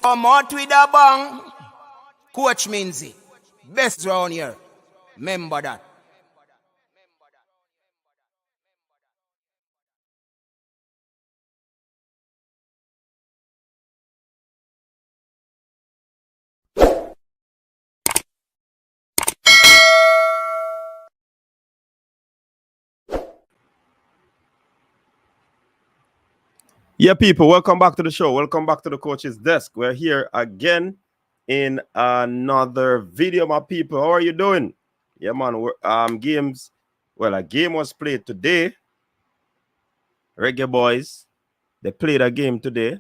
Come out with a bang. Coach Minzy. Best round here. Remember that. Yeah, people, welcome back to the show. Welcome back to the coach's desk. We're here again in another video, my people. How are you doing? Yeah, man. Games. Well, a game was played today. Reggae Boyz. They played a game today.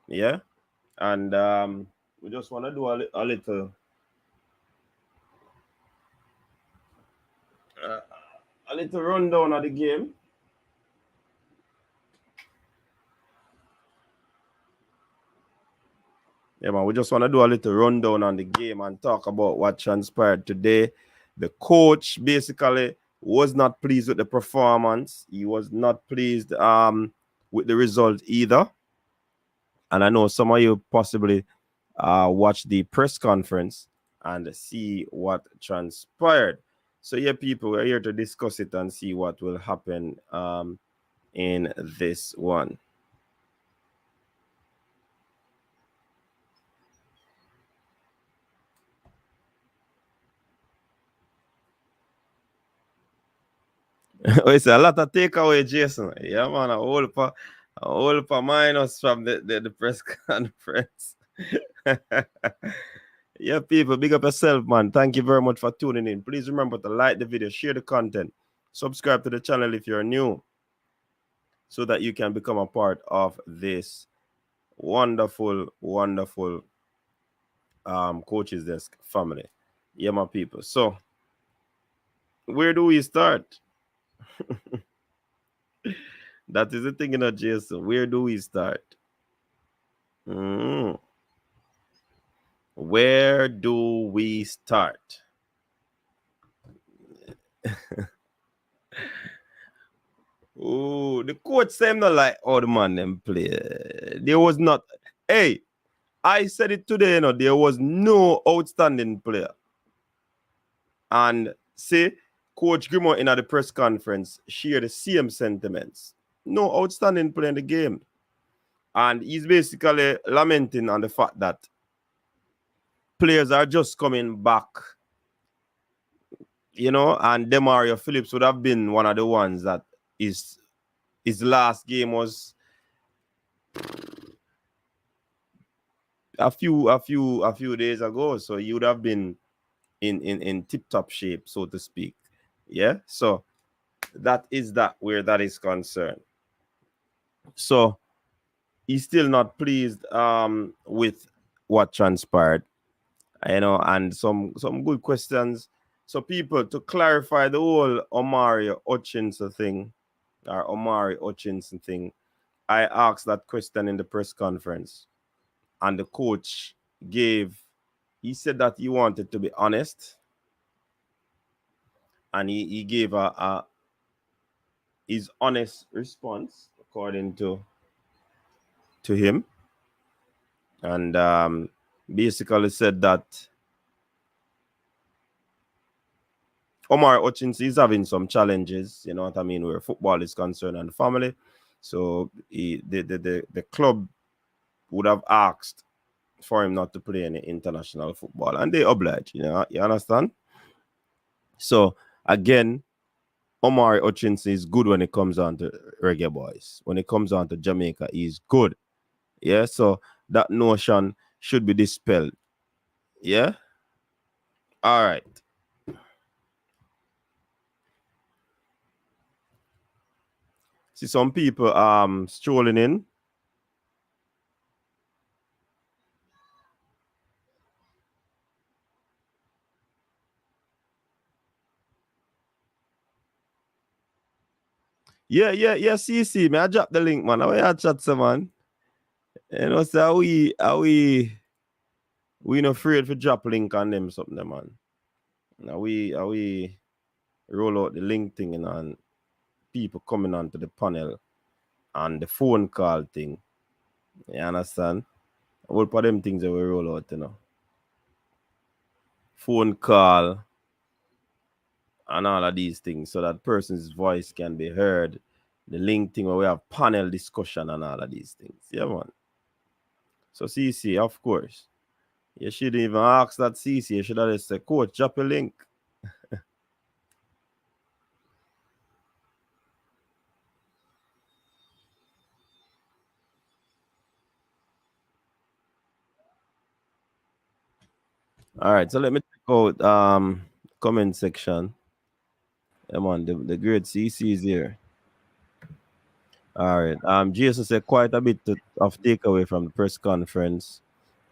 Yeah. And we just want to do a little rundown of the game. Yeah, man, we just want to do a little rundown on the game and talk about what transpired today. The coach basically was not pleased with the performance. He was not pleased with the result either. And I know some of you possibly watched the press conference and see what transpired. So, yeah, people, we're here to discuss it and see what will happen in this one. It's a lot of takeaway, Jason. Yeah, man, a whole pa minus from the press conference. Yeah, people, big up yourself, man. Thank you very much for tuning in. Please remember to like the video, share the content, subscribe to the channel if you're new, so that you can become a part of this wonderful, wonderful coach's desk family. Yeah, my people. So, where do we start? That is the thing, you know, Jason. Where do we start? Where do we start? Oh, the coach said not like all the man them play. There was not. Hey, I said it today, you know, there was no outstanding player. And see, Coach Grimo in the press conference shared the same sentiments. No outstanding player in the game. And he's basically lamenting on the fact that players are just coming back, you know, and Demario Phillips would have been one of the ones that his last game was a few days ago, so he would have been in tip-top shape, so to speak. Yeah, so that is where that is concerned. So he's still not pleased with what transpired, you know, and some good questions. So, people, to clarify the whole Omari Hutchinson thing, I asked that question in the press conference, and the coach he said that he wanted to be honest, and he gave his honest response according to him, and basically said that Omar Hutchinson is having some challenges, you know what I mean, where football is concerned and family. So the club would have asked for him not to play any international football, and they obliged, you know, you understand? So again, Omar Hutchinson is good when it comes on to Reggae Boyz. When it comes on to Jamaica, he's good. Yeah, so that notion should be dispelled. Yeah? All right. See some people strolling in. Yeah, CC, man. I drop the link, man. How you chat, some man? You know, so we not afraid for drop link on them something, man. Now we roll out the link thing, you know, and people coming onto the panel and the phone call thing. You understand? All for them things that we roll out, you know. Phone call and all of these things so that person's voice can be heard. The link thing where we have panel discussion and all of these things. Yeah, man. So CC, of course. You shouldn't even ask that CC. You should have just said, Coach, drop a link. All right, so let me check out comment section. Come on, the great CC is here. All right. Jason said quite a bit of takeaway from the press conference.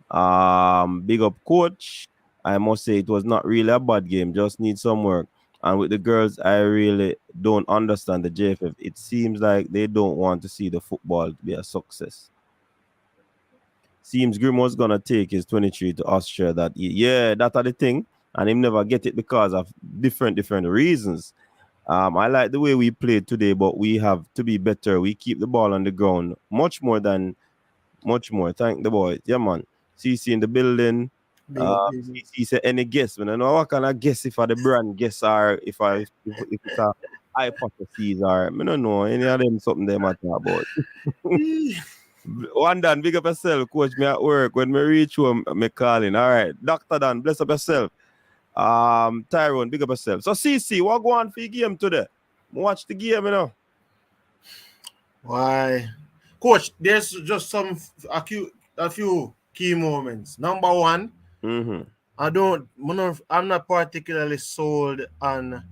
Big up coach. I must say it was not really a bad game, just need some work. And with the girls, I really don't understand the JFF. It seems like they don't want to see the football to be a success. Seems Grim was gonna take his 23 to Austria that year. Yeah, that are the thing. And him never get it because of different reasons. I like the way we played today, but we have to be better. We keep the ball on the ground much more. Thank the boys. Yeah, man. CC in the building. CC said any guess. Man, I know what kind of guess if I the brand guess or if it's a hypothesis or I don't know any of them something they matter about. One Dan, big up yourself, coach. Me at work. When me reach home, me calling. All right, Dr. Dan, bless up yourself. Tyrone, big up yourself. So CC, what go on for your game today? Watch the game, you know. Why, coach? There's just a few key moments. Number one, I'm not particularly sold on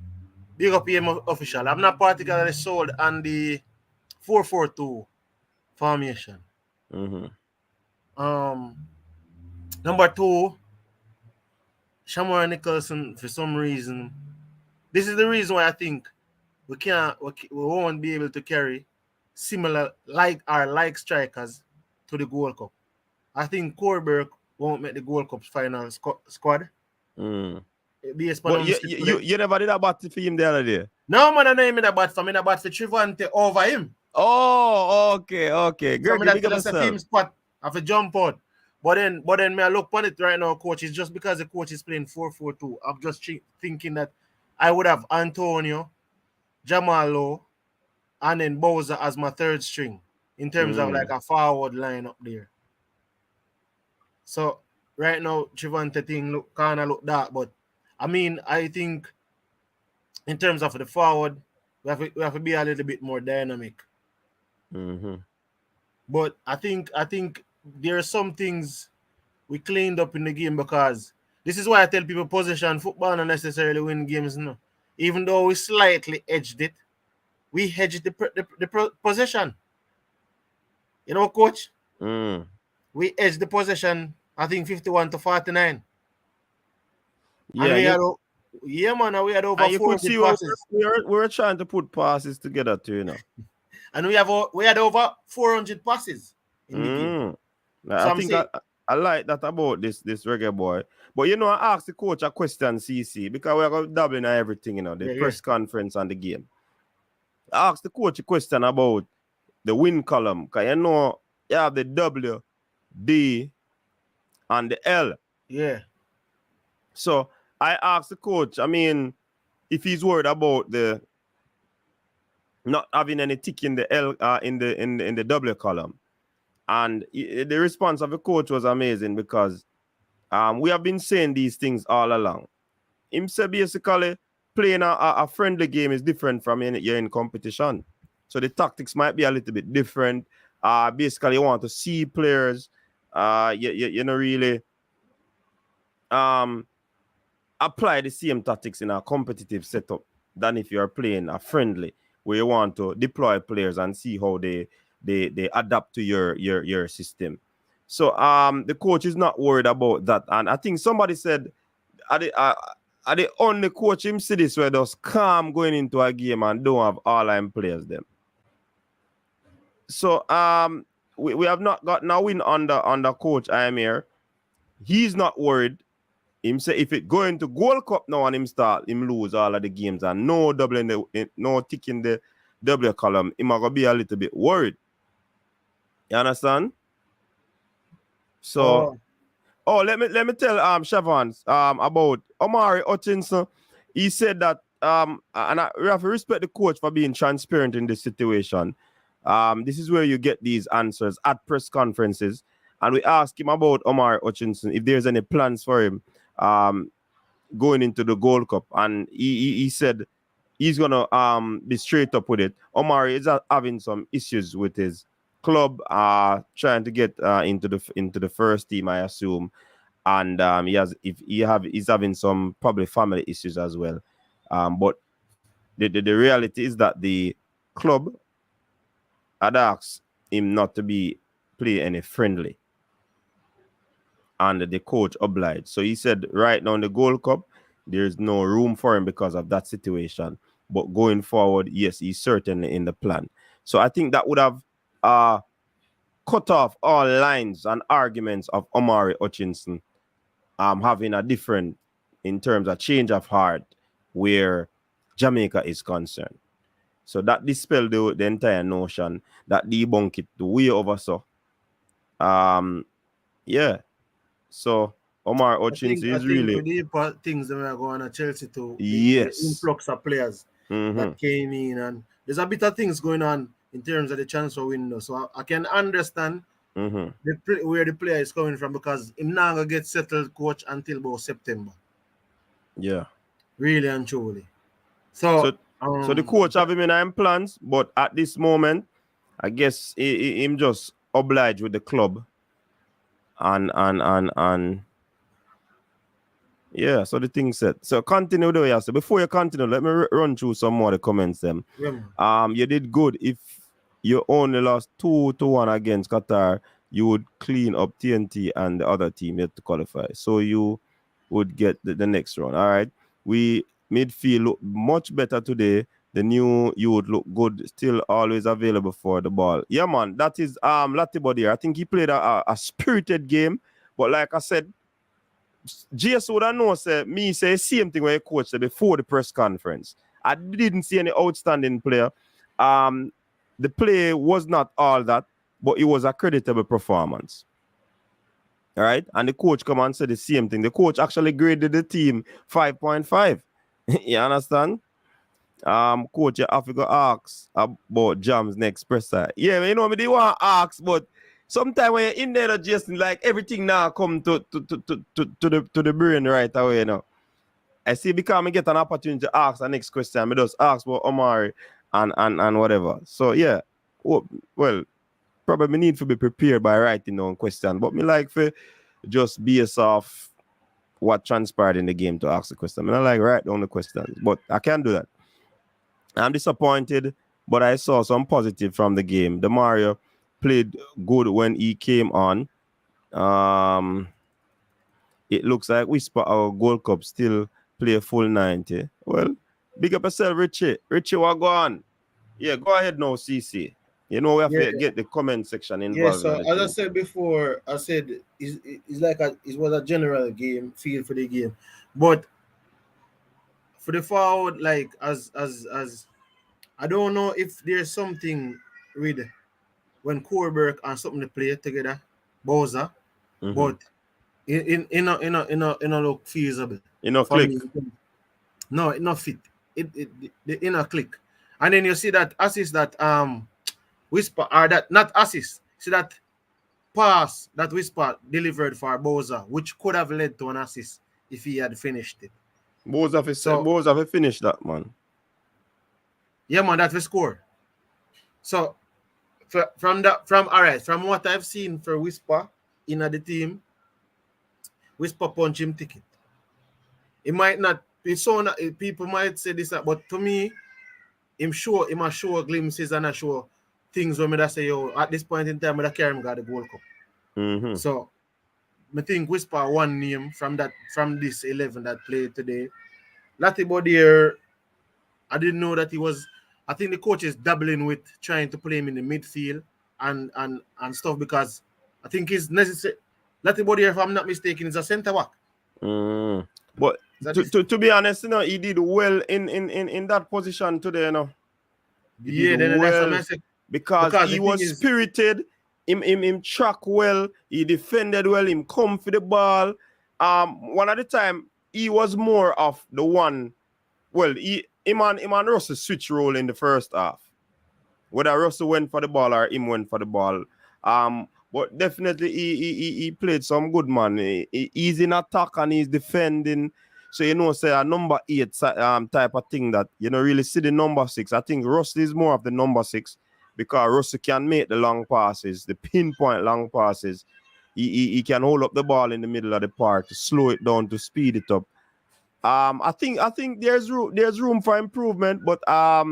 big up PM official. I'm not particularly sold on the 4-4-2 formation. Number two, Shamar Nicholson, for some reason, this is the reason why I think we won't be able to carry similar like strikers to the Gold Cup. I think Corberg won't make the Gold Cup final squad. But you never did a bat for him the other day. No, man, I know him in a bat for me. In a bat for Trivante over him. Oh, okay. So I tell us the team spot have a jump out. But then me I look on it right now, coach. It's just because the coach is playing 4-4-2. I'm just thinking that I would have Antonio, Jamalo, and then Bowser as my third string in terms of like a forward line up there. So right now, Trivante thing kind of look dark, but I mean, I think in terms of the forward, we have to be a little bit more dynamic. But I think there are some things we cleaned up in the game because this is why I tell people possession football not necessarily win games. No, even though we slightly edged it, we hedged the possession. You know, coach. We edged the possession. I think 51-49. Yeah, man. We had over 400 passes. We were trying to put passes together too, you know. And we had over 400 passes in the game. I think I like that about this Reggae boy. But you know, I asked the coach a question, CC, because we're going to double in everything, you know, the press conference and the game. I asked the coach a question about the win column, because you know, you have the W, D, and the L. Yeah. So I asked the coach, I mean, if he's worried about the not having any tick in the L in the W column. And the response of the coach was amazing because we have been saying these things all along. Him said basically playing a friendly game is different from you're in competition. So the tactics might be a little bit different. Basically you want to see players you know really apply the same tactics in a competitive setup than if you're playing a friendly where you want to deploy players and see how they adapt to your system. So the coach is not worried about that. And I think somebody said are the only coach him see this where just calm going into a game and don't have all line players them. So we have not gotten a win under coach Amir. He's not worried. Him say if it going to Gold Cup now and him lose all of the games and no double no tick in the W column, him gonna be a little bit worried. You understand? So let me tell Shavans about Omari Hutchinson. He said that we have to respect the coach for being transparent in this situation. This is where you get these answers at press conferences. And we asked him about Omari Hutchinson, if there's any plans for him going into the Gold Cup. And he said he's gonna be straight up with it. Omari is having some issues with his club, trying to get into the first team, I assume. And he's having some probably family issues as well. But the reality is that the club had asked him not to play any friendly, and the coach obliged. So he said right now in the Gold Cup, there's no room for him because of that situation. But going forward, yes, he's certainly in the plan. So I think that would have cut off all lines and arguments of Omari Hutchinson having a different, in terms of change of heart, where Jamaica is concerned. So that dispelled the entire notion, that debunked it the way over. So, yeah. So Omari Hutchinson is really... with the things that are going on at Chelsea too. Yes. The influx of players that came in, and there's a bit of things going on in terms of the transfer window. So I can understand where the player is coming from, because him not gonna get settled coach until about September. Yeah. Really and truly. So the coach have him in plans, but at this moment, I guess him just obliged with the club. And yeah, so the thing said. So continue the way I said. Before you continue, let me run through some more of the comments them. Yeah. You did good. If you only lost 2-1 against Qatar, you would clean up TNT and the other team yet to qualify. So you would get the next round. All right. We midfield look much better today. The new you would look good, still always available for the ball. Yeah, man. That is Latibo there. I think he played a spirited game. But like I said, GS would have known say same thing when he coached before the press conference. I didn't see any outstanding player. The play was not all that, but it was a creditable performance. All right, and the coach come and said the same thing. The coach actually graded the team 5.5. You understand? Coach, you have to go ask about Jam's next presser. Yeah, you know me, they want to ask, but sometimes when you're in there, just like everything now come to the brain right away, you know. I see because I get an opportunity to ask the next question, I just ask about Omari and whatever. So yeah, well, probably need to be prepared by writing down question, but me like for just base off what transpired in the game to ask the question. I like write down the questions, but I can't do that. I'm disappointed, but I saw some positive from the game. The Mario played good when he came on. It looks like Whisper, our Gold Cup, still play full 90. Well, big up yourself, Richie. Richie, what go on? Yeah, go ahead now, CC. You know, we have to get the comment section involved. Yeah, so as I said before, I said it's like it was a general game, feel for the game. But for the forward, like as I don't know if there's something with when Corberg and something to play together, Bowser, but in a look feasible. Click. Me. No, it not fit. The inner click. And then you see that assist that Whisper, or that not assist. See that pass that Whisper delivered for Bowser, which could have led to an assist if he had finished it. Bowser have finished that, man. Yeah, man, that's the score. So from what I've seen for Whisper in the team, Whisper punch him ticket. It might not be so. People might say this, but to me, him a show glimpses and a show things when I say, yo, at this point in time, I carry him got the Gold Cup. So I think Whisper one name from this 11 that played today. Latibo there, I didn't know that he was. I think the coach is dabbling with trying to play him in the midfield and stuff, because I think he's necessary. Latibo there, if I'm not mistaken, is a centre back. But to be honest, you know, he did well in that position today, you know. Yeah, then well because he was spirited. him track well, he defended well, him come for the ball. One at the time, he was more of the one. Well, him and Russell switch role in the first half. Whether Russell went for the ball or him went for the ball. But definitely he played some good, man. He's in attack and he's defending. So say a number 8 type of thing that you know really see the number 6. I think Russell is more of the number 6 because Russell can make the long passes, the pinpoint long passes. He can hold up the ball in the middle of the park to slow it down, to speed it up. I think there's room for improvement, but I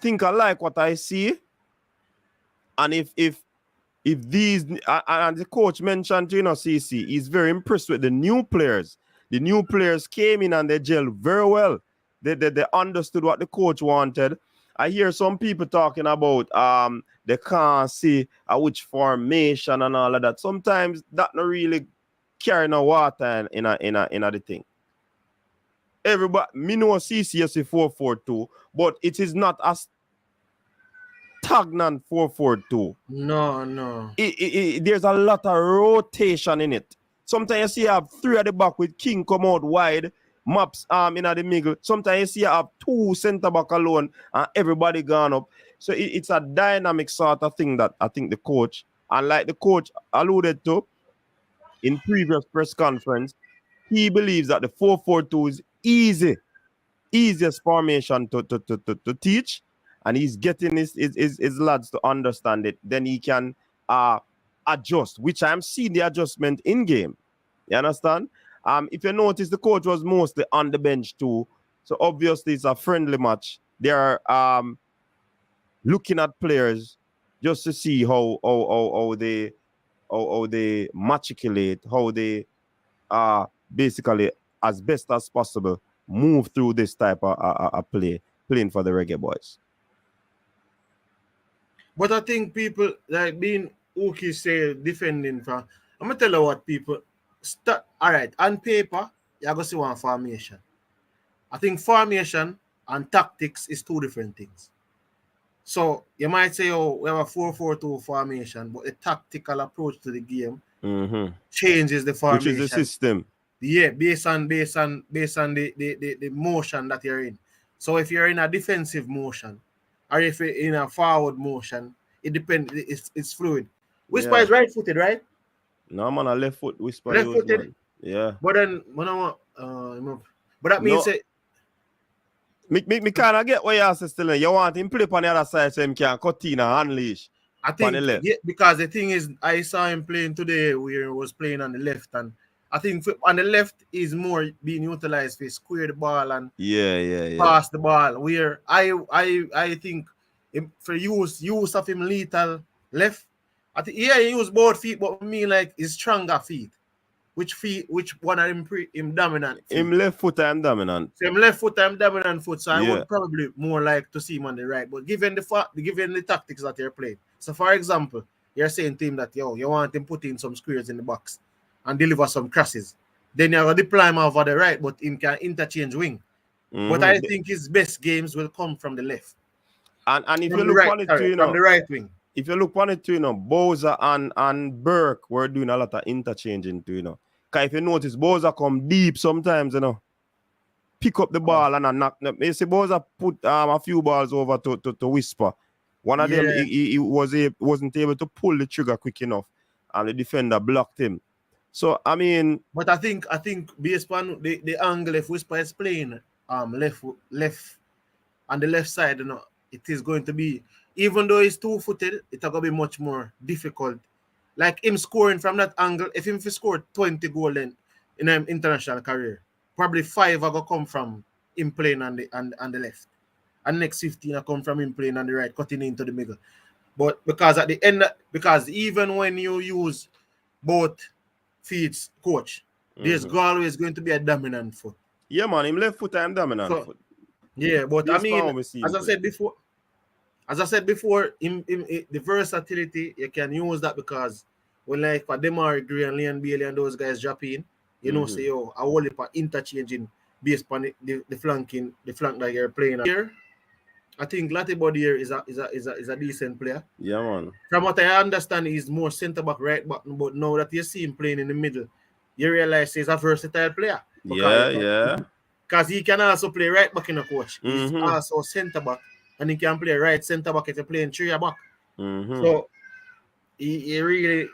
think I like what I see. And if these and the coach mentioned, CC, he's very impressed with the new players. The new players came in and they gelled very well. They understood what the coach wanted. I hear some people talking about they can't see which formation and all of that. Sometimes that not really carry no water in the thing. Everybody, me know CC is a 4-4-2, but it is not as stagnant 4-4-2. No. There's a lot of rotation in it. Sometimes you see you have 3 at the back with King come out wide, Maps in the middle. Sometimes you see you have 2 centre back alone and everybody gone up. So it's a dynamic sort of thing that I think the coach, and like the coach alluded to in previous press conference, he believes that the 4-4-2 is easiest formation to teach, and he's getting his lads to understand it. Then he can adjust, which I'm seeing the adjustment in game. You understand? If you notice, the coach was mostly on the bench too, so obviously it's a friendly match. They are looking at players just to see how they matriculate, how they basically as best as possible move through this type of playing for the Reggae Boyz. But I think people like being Uki say defending for. I'm gonna tell you what people start. All right, on paper, you're gonna see one formation. I think formation and tactics is 2 different things. So you might say, oh, we have a 4-4-2 formation, but the tactical approach to the game changes the formation. Which is the system. Yeah, based on the motion that you're in. So if you're in a defensive motion or if you're in a forward motion, it depends. It's fluid. Whisper is right-footed, right? No, man, a left foot Whisper. Left-footed. Yeah. But then but that means me kind of get what you're saying. You want him play on the other side so him can cut in and unleash. I think because the thing is, I saw him playing today where he was playing on the left, and I think on the left is more being utilized to square the ball and pass the ball. Where I think for use of him lethal left, I think he used both feet, but me like his stronger feet. Which one are him dominant? Feet? Him left foot I'm dominant. So him left foot I'm dominant foot. So I would probably more like to see him on the right. But given the tactics that you're playing. So for example, you're saying to him that you want him put in some squares in the box and deliver some crosses. Then you're gonna deploy him over the right, but him can interchange wing. But I think his best games will come from the left. And if you look on it too, from the right wing. If you look on it too, Bowser and Burke were doing a lot of interchanging too, Because if you notice, Bowser come deep sometimes, pick up the ball and knock. You see, Bowser put a few balls over to Whisper. One of them, he wasn't able to pull the trigger quick enough, and the defender blocked him. So I mean, but I think based on the angle if Whisper is playing left on the left side, it is going to be, even though he's 2-footed, it's going to be much more difficult. Like him scoring from that angle, if him scored 20 goals in an international career, probably 5 are going to come from him playing on the left. And next 15 are come from him playing on the right, cutting into the middle. But because at the end, because even when you use both feet, coach, there's always going to be a dominant foot. Yeah, man, him left foot and dominant foot. Yeah, but I mean, as I said before, the versatility, you can use that because when like for Demar Gray and Leon Bailey and those guys drop in, say, I hold it for interchanging based on the flank that you're playing here. I think Latibody here is a decent player. Yeah, man. From what I understand, he's more centre back, right back. But now that you see him playing in the middle, you realize he's a versatile player Yeah, yeah. because he can also play right back in the coach. He's Mm-hmm. also centre back, and he can play right centre back if you're playing three back. Mm-hmm. So he really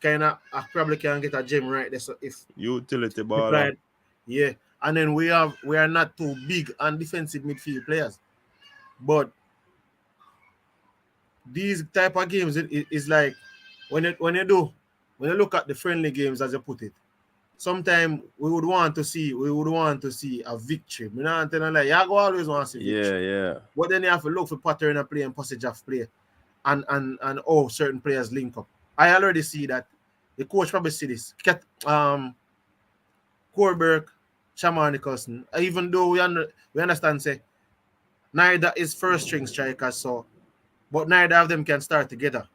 kind of probably can get a gem right there. So if Utility baller. deployed, yeah. And then we are not too big on defensive midfield players, but these type of games is like when you look at the friendly games as you put it. Sometimes we would want to see a victory. Me not tell you like you go always want to see Yeah, victory, yeah. but then you have to look for pattern of play and passage of play, and certain players link up. I already see that the coach probably see this. Corberg, Shamar Nicholson. Even though we understand say neither is first string strikers, so but neither of them can start together.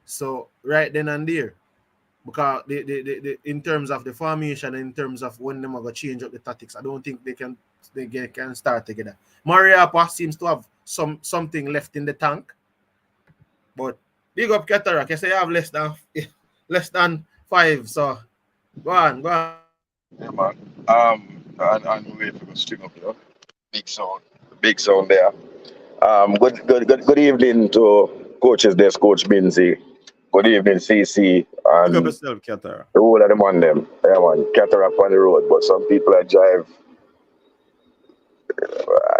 So right then and there, because in terms of the formation, in terms of when them are gonna change up the tactics, I don't think they can start together. Mariapa seems to have something left in the tank, but big up Qatar. I say you have less than 5. So go on. Yeah, man. And wait for the string up, big sound there. Good evening to coaches desk, Coach Binzi. Good evening, CC, Pick up and yourself, Qatar. the whole of them on them. Yeah, man. Cataract on the road, but some people are drive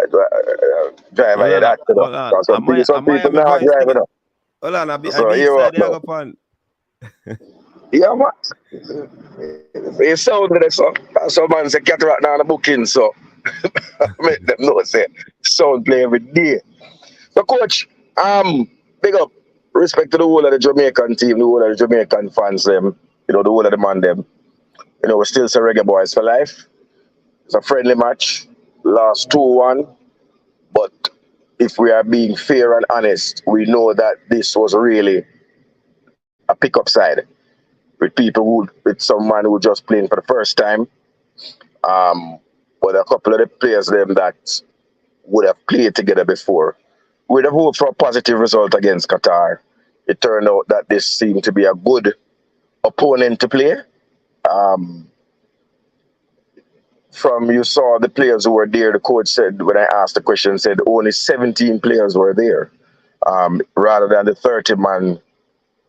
Hold ahead on, after them. hold on. Because some A people Miami not Vice drive thing. enough. Hold on, a So big you side up there now. go pan. Yeah, man. It sound like so. Some man say cataract down the booking, so make them know say sound play every day. So, coach, big up, respect to the whole of the Jamaican team, the whole of the Jamaican fans, them, the whole of the man, them. We still say Reggae Boys for life. It's a friendly match, last 2-1, but if we are being fair and honest, we know that this was really a pickup side with some man who just playing for the first time, um, but a couple of the players them that would have played together before. We'd have hoped for a positive result against Qatar. It turned out that this seemed to be a good opponent to play. Um, from you saw the players who were there, the coach said, when I asked the question, said only 17 players were there, rather than the 30-man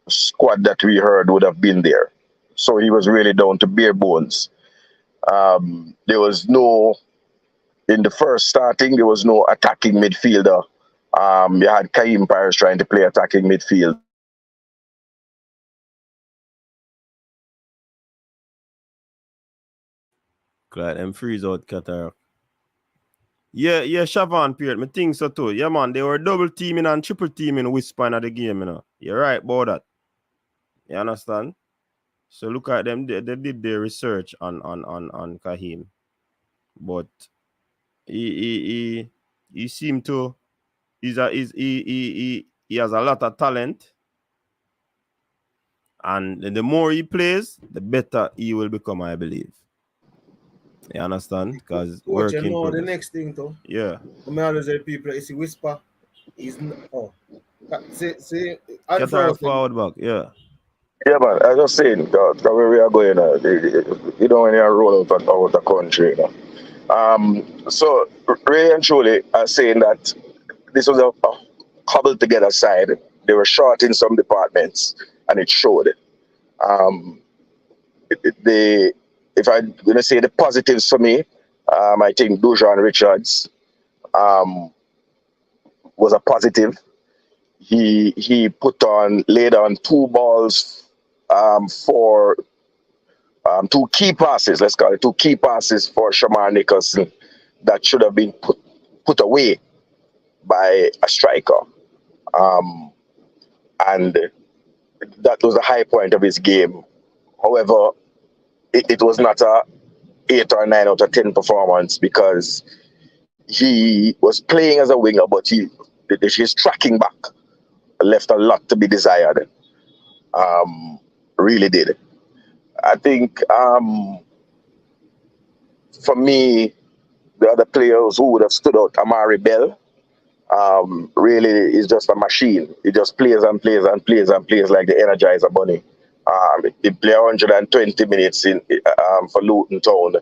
squad that we heard would have been there. So he was really down to bare bones. There was no, in the first starting, there was no attacking midfielder. You had Kaim Paris trying to play attacking midfield. Glad them freeze out Qatar. Yeah, Shavan period. Me think so too. Yeah, man, they were double teaming and triple teaming Whisper in the game, You're right about that. You understand? So look at them. They did their research on Kahim, but he seemed to he has a lot of talent, and the more he plays, the better he will become, I believe. You understand? Because Coach, work in the progress. next thing though. Yeah. I always say people, you see Whisper is see Qatar unfrozen. forward back. Yeah. Yeah, man, I just saying, where we are going, when you roll out the country, So, really and truly, are saying that this was a cobbled together side. They were short in some departments, and it showed. Um, if I'm going to say the positives for me, I think Dujan Richards um, was a positive. He laid on 2 balls for 2 key passes, let's call it 2 key passes for Shamar Nicholson that should have been put away by a striker. Um, and that was the high point of his game. However, it was not a 8 or 9 out of 10 performance because he was playing as a winger, but his tracking back left a lot to be desired. Really did. I think for me, the other players who would have stood out, Amari Bell, really is just a machine. He just plays and plays and plays and plays like the Energizer Bunny. He played 120 minutes for Luton Town,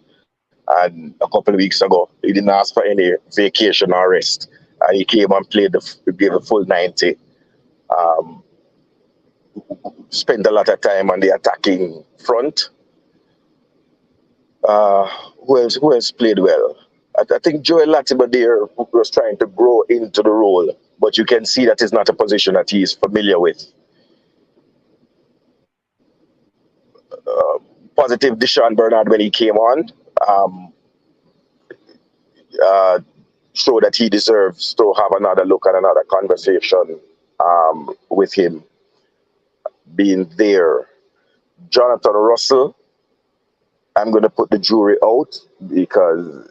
and a couple of weeks ago, he didn't ask for any vacation or rest. And he came and gave the full 90. Spent a lot of time on the attacking front. Who else played well? I think Joel Latimer there was trying to grow into the role, but you can see that is not a position that he is familiar with. Positive Deshaun Bernard when he came on, showed that he deserves to have another look and another conversation with him being there. Jonathan Russell, I'm going to put the jury out because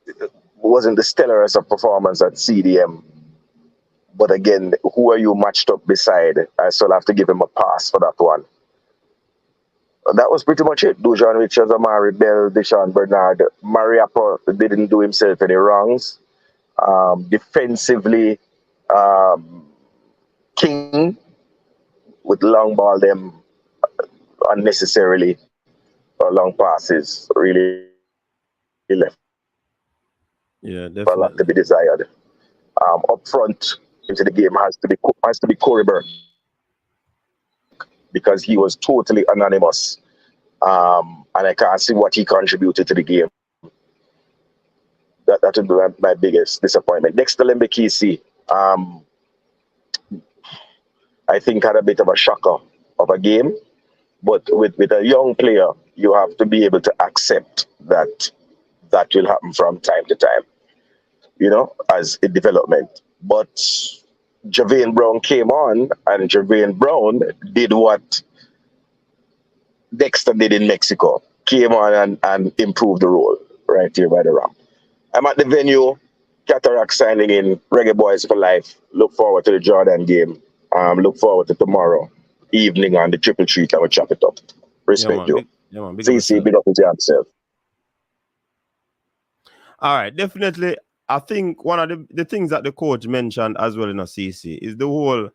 it wasn't the stellarest of performance at CDM. But again, who are you matched up beside? I still have to give him a pass for that one. That was pretty much it. Dujan Richards, Amari Bell, Deshaun Bernard. Mariappa didn't do himself any wrongs. Defensively, King with long ball them unnecessarily, or long passes really left a lot to be desired. Up front into the game has to be Corey Burke, because he was totally anonymous, and I can't see what he contributed to the game. That would be my biggest disappointment. Next to Lembekisi, I think had a bit of a shocker of a game, but with a young player, you have to be able to accept that will happen from time to time, as a development. But Javane Brown came on, and Javane Brown did what Dexter did in Mexico. Came on and improved the role right here by the ramp. I'm at the venue, Qatar signing in, Reggae Boyz for life. Look forward to the Jordan game. Look forward to tomorrow evening on the Triple Treat, and we'll chop it up. Respect you. CC, big up to yourself. All right, definitely. I think one of the things that the coach mentioned as well in a CC is the whole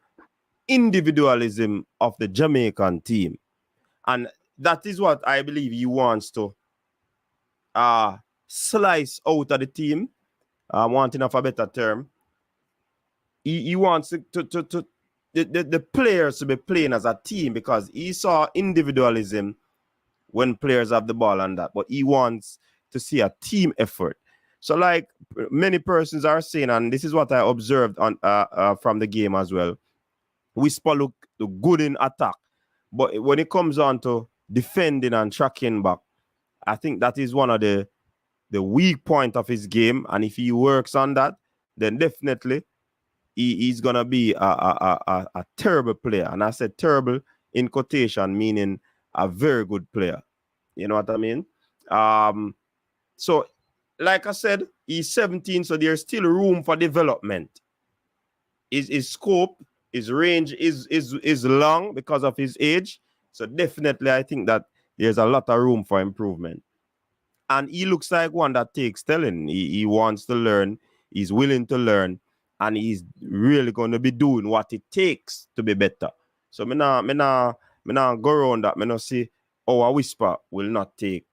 individualism of the Jamaican team. And that is what I believe he wants to slice out of the team, wanting of a better term. He wants the players to be playing as a team, because he saw individualism when players have the ball and that, but he wants to see a team effort. So like many persons are saying, and this is what I observed on from the game as well, Whisper look good in attack, but when it comes on to defending and tracking back, I think that is one of the weak point of his game. And if he works on that, then definitely he's gonna be a terrible player. And I said terrible in quotation, meaning a very good player. You know what I mean? So like I said, he's 17, so there's still room for development. His scope, his range is long because of his age. So definitely I think that there's a lot of room for improvement. And he looks like one that takes telling. He wants to learn, he's willing to learn, and he's really going to be doing what it takes to be better. So me nah go around that. Me not see our Whisper will not take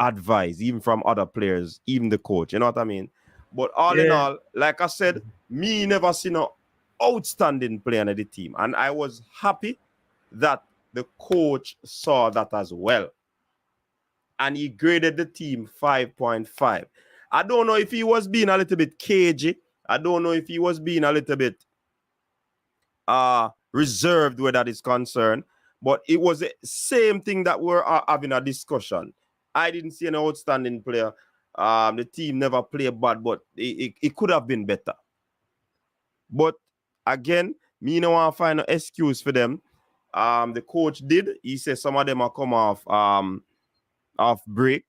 advice, even from other players, even the coach. You know what I mean? But all in all, like I said, me never seen an outstanding player on the team. And I was happy that the coach saw that as well. And he graded the team 5.5. I don't know if he was being a little bit cagey. I don't know if he was being a little bit reserved where that is concerned. But it was the same thing that we're having a discussion. I didn't see an outstanding player. The team never played bad, but it could have been better. But again, me no want to find an excuse for them. The coach did. He said some of them are come off break,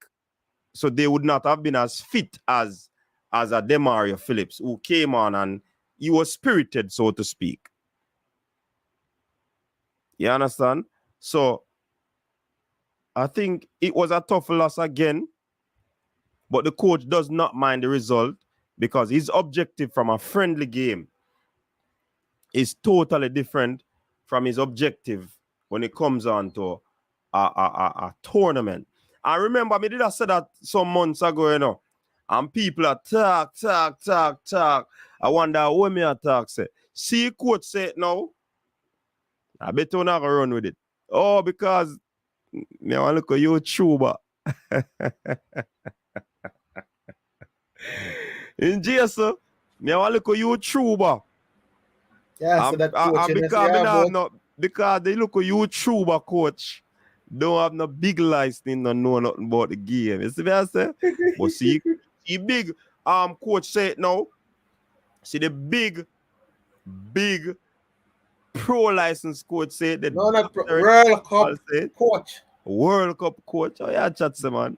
so they would not have been as fit as a Demario Phillips, who came on and he was spirited, so to speak. You understand? So I think it was a tough loss again. But the coach does not mind the result because his objective from a friendly game is totally different from his objective when it comes on to a tournament. I remember me did I say that some months ago, you know, and people are talk. I wonder what me are talk say. See coach say it now. I bet you not gonna run with it. Oh, because me want to look at YouTuber. In Jason, me want to look at YouTuber. Yeah, so that coach because they look at YouTuber coach don't have no big license, no know nothing about the game. You see what I say? But see big coach say it now. See the big pro license coach say it. No, not World Cup coach. World Cup coach. Oh yeah, chat say man.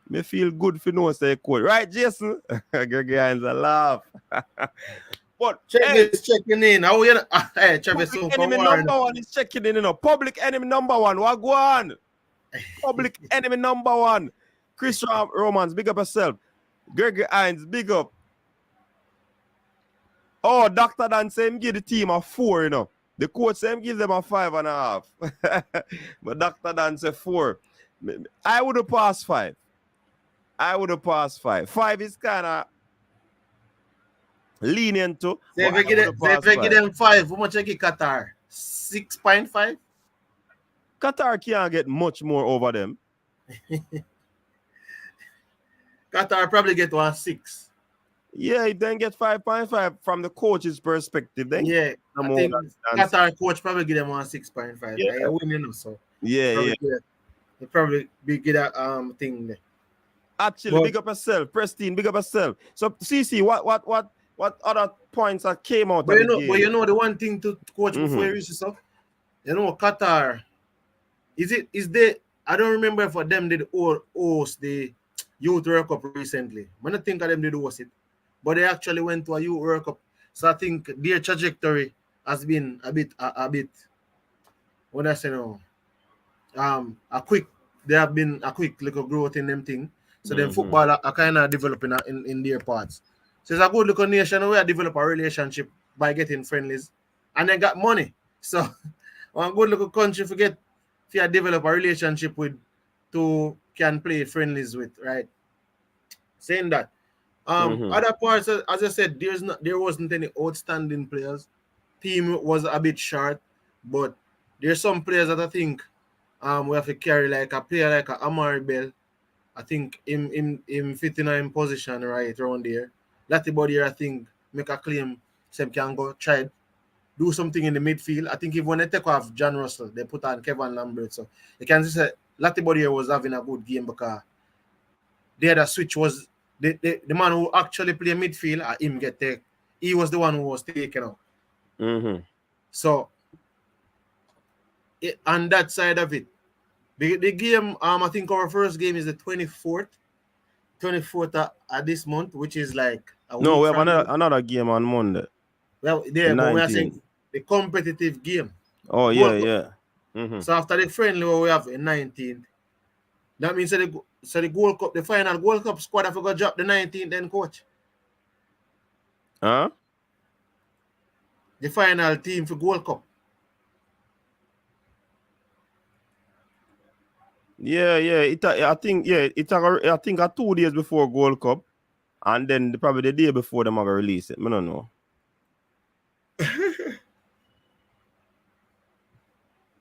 Me feel good for no say coach. Right, Jason? Gregory a laugh. But Travis checking in. How you hey, Travis Public enemy number one is checking in, you know. Public enemy number one. What go on? Public enemy number one. Chris Romans, big up yourself. Gregory Hines, big up. Oh, Dr. Dan say him give the team a 4, you know. The coach say him give them a 5.5. But Dr. Dan say 4. I would have passed 5. 5 is kind of lenient to. They give them 5. How much they give Qatar? 6.5? Qatar can't get much more over them. Qatar probably get 6. Yeah, it then get 5.5 from the coach's perspective. Then I think Qatar coach probably give them 6.5. Yeah. Winning so. Yeah. They probably get that thing there. Actually, big up yourself, Pristine. Big up yourself. So, CC, what other points that came out of the game? But you know the one thing to coach before you reach yourself. You know Qatar. Is they? I don't remember if them did host the Youth World Cup recently. I don't think of them did host it, but they actually went to a Youth World Cup. So I think their trajectory has been a bit. What I say now? They have been a quick little growth in them thing. So then football are kind of developing in their parts. So it's a good little nation where they develop a relationship by getting friendlies, and they got money. So one good little country if you develop a relationship with to can play friendlies with, right? Saying that. Other parts, as I said, there wasn't any outstanding players. Team was a bit short, but there's some players that I think we have to carry like a player like a Amari Bell. I think in 59 position right around there. Latty body I think make a claim Sam can go try do something in the midfield. I think if when they take off John Russell, they put on Kevin Lambert. So you can just say Latty body was having a good game because the other switch was the man who actually play midfield him get take. He was the one who was taken out. So on that side of it. The game, I think our first game is the 24th at this month, which is like a week. No, we have another game on Monday. Well, yeah, but we are saying the competitive game. Oh, yeah. So after the friendly, we have a 19th. That means the Gold Cup, the final Gold Cup squad, I forgot drop the 19th then, coach. Huh? The final team for Gold Cup. Yeah. I think 2 days before Gold Cup, and then probably the day before them are gonna release it. I don't know.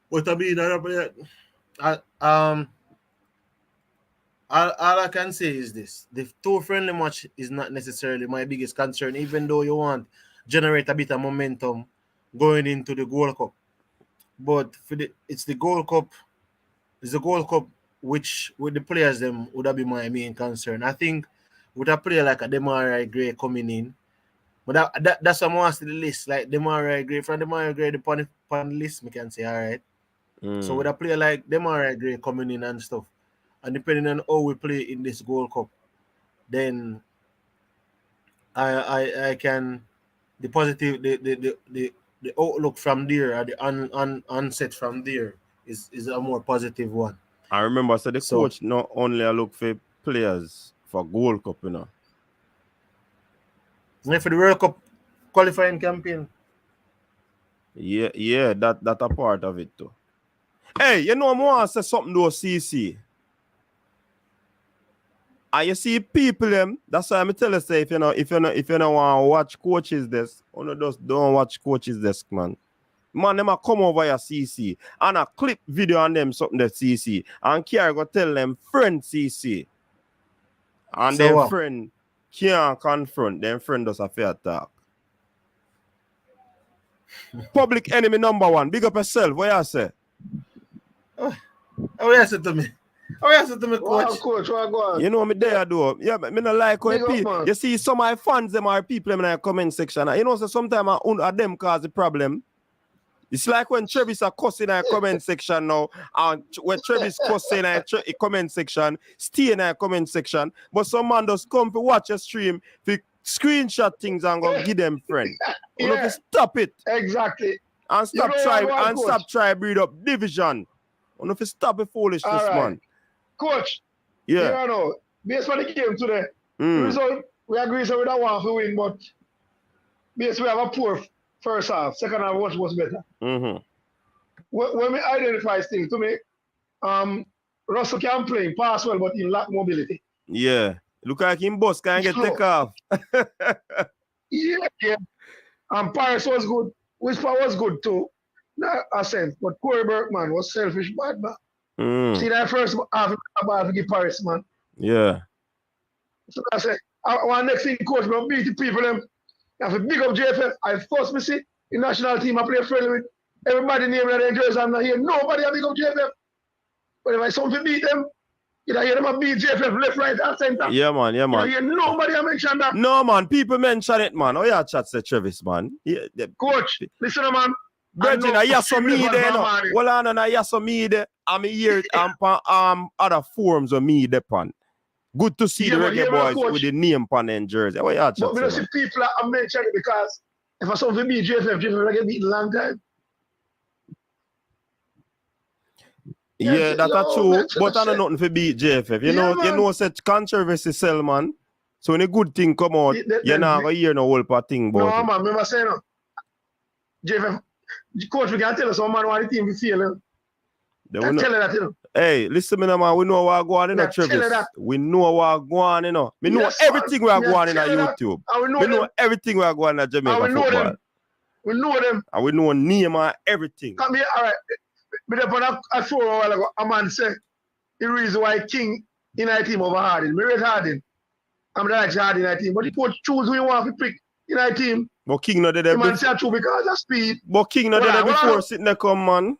What I mean, all I can say is this: the 2 friendly match is not necessarily my biggest concern, even though you want generate a bit of momentum going into the Gold Cup. But it's the Gold Cup. It's the Gold Cup, which with the players them would have been my main concern. I think with a player like a Demarai Gray coming in, but that's what I'm asking the list. Like Demarai Gray, from Demarai Gray, the pan list, we can say, all right. So with a player like Demarai Gray coming in and stuff, and depending on how we play in this Gold Cup, then I can the positive the outlook from there or the onset from there is a more positive one. I remember the coach not only look for players for Gold Cup, you know. Yeah, for the World Cup qualifying campaign. Yeah, that a part of it too. Hey, you know, I want to say something to CC. And you see people them, that's why I tell you say if you know want to watch Coaches Desk, you just don't watch Coaches Desk, man. Man, them a come over your CC and a clip video on them something that CC and Kiara go tell them friend CC. And So their what? friend can't confront, their friend does a fair talk. Public enemy number one. Big up yourself. What you say? Oh, you say to me? Oh, you say to me, Wow, coach? coach, what go on? You know me there do. Yeah, me not like how Big up, people. man. You see some of my fans them are people in the comment section. You know, so sometimes I them cause the problem. It's like when Travis are cussing in the comment section now, and when Travis cussing in the comment section, stay in the comment section, but some man just come to watch a stream, to screenshot things and go give them friend. You know, if you stop it Exactly. and stop You know try what, and coach? stop try breed up division. You know, if you stop the foolishness, All right. man. Coach, Yeah. you know, based on the game today, the Mm. result, we agree so we don't want to win, but based we have a poor first half, second half was better. Mm-hmm. When we identify things, to me, Russell can play, pass well, but he lack mobility. Yeah. Look like him boss can't get Slow. take off. Yeah. And Paris was good. Whisper was good too. Not a sense. But Corey Berkman was selfish bad man. Mm. See that first half about to give Paris, man. Yeah. So I say, I want next thing, coach, but beat the people them. You have to big up JFF. I first me see the national team I play friendly with. Everybody name their jersey. I'm not here. Nobody have big up JFF. But if I something beat them, you don't hear them a beat JFF left, right, and center. Yeah, man. Yeah, You don't man. hear nobody a mention that. No, man. People mention it, man. Oh, yeah, chat say Travis, man. Yeah, Coach, listen, man. Brethren, I hear some me there, no. man. Well, I hear some me there. I'm here on other forums of me there, pan. Good to see Yeah, the but Reggae yeah, man, Boys coach. with the name pan and jersey. What you chat But we don't say, see man? people that mention it because if I something beat JFF get beaten a long time. Yeah, that's true. man, But I know shit. nothing for beat JFF. You Yeah, know, man. such controversy sell, man. So when a good thing come out, you're not going to hear no whole part thing No, about it. man, remember saying, JFF, coach, we can tell us some man why the team is failing. They I will tell not- her that, you know. Hey, listen, me, man. We know what go on in Yeah, the tell her Travis. that. We know what go on, you know. Me know Yes, everything we man. are going in Yeah, on tell her that. YouTube. And we know We know them. everything we are going in Jamaica And we know football. them. We know them. And we know name and everything. Come here, all right. But upon a 4 hour while ago, a man said the reason why King in our team over Harding. Me rate Harding. I'm not like Harding in our team. But the coach choose who you want to pick in our team. But King not there The man before. said true because of speed. But King not there Well, before sitting there come, man.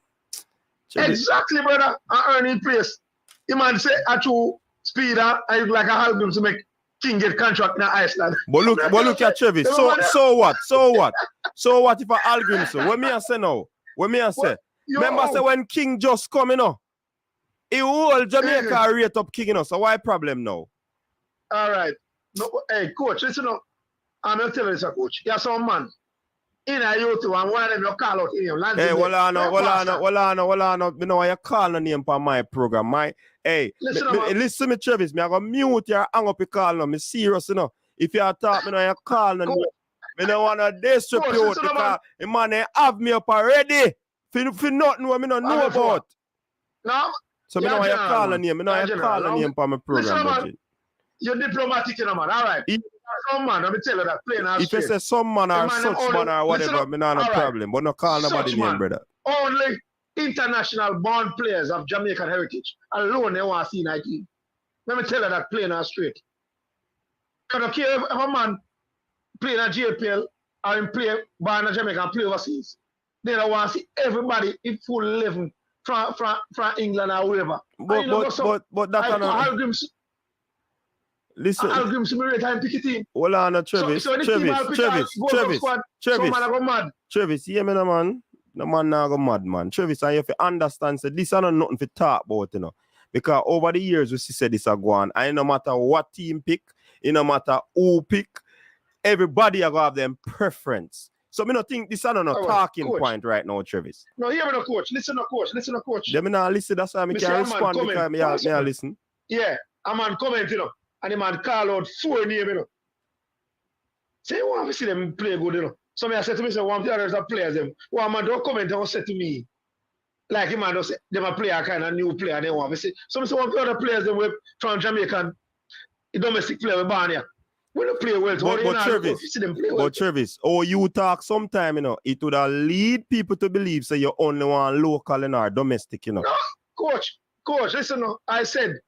Exactly, brother. And earning place. The man said true speed and it's like a help him to make King get contract in Iceland. But look at Travis. So what? So what if I Algrim so? What me I say now? What me I say? Yo, Remember say when King just come, you know, he whole Jamaica rate up King, you know. So why problem now? all right. No, hey, coach, listen up. I'm going to tell you this, coach. You have some man in a YouTube and one of them you call out in him. Hey, hold on. You know why you call the name for my program. Listen me, Travis. Me I go mute your hang up your call now. Me serious, you know. If you talk, me know you call the name. Me don't want to disrepute because the man they have me up already. For nothing what me don't know about. No, So me know why you call the name. Me know you call the name for my program. man. You're diplomatic, you know, man. All right. Some man, let me tell you that. Plain and If you straight. say some man or The man such only- man or whatever, listen up. me not no All right. problem. But no call nobody Such name, man. brother. Only international born players of Jamaican heritage alone they want to see in our team. Let me tell you that plain and straight. I don't care if a man play in a JPL or him play born in Jamaica and play overseas. They don't want to see everybody in full 11 from England or wherever. But that's not. Listen. I'll give him some time pick a team. Hold on, Travis. So the team I'll pick squad, some man go mad. Travis, hear me, no man. No man now go mad, man. Travis, and you have to understand, so this is not nothing to talk about, you know. Because over the years, we see this are going, and no matter what team pick, no matter who pick, everybody are going to have them preference. So I don't think this is not a talking point right now, Travis. No, hear me, no, coach. Listen, no, coach. They me not listen, that's why I can respond because I listen. Yeah, a man comment, you know. and the man call out 4 names, you know. Say, you want to see them play good, you know. So I said to me, say, one of the others are players, them. One man don't comment and say to me, like him man don't say, them a player kind of new player, they want to see. So I say, one of the other players, them from Jamaican, the domestic player, we born here. We don't play well. So but Travis, you talk sometime, you know, it would lead people to believe say you only want local and or domestic, you know. No, coach, listen, no, I said,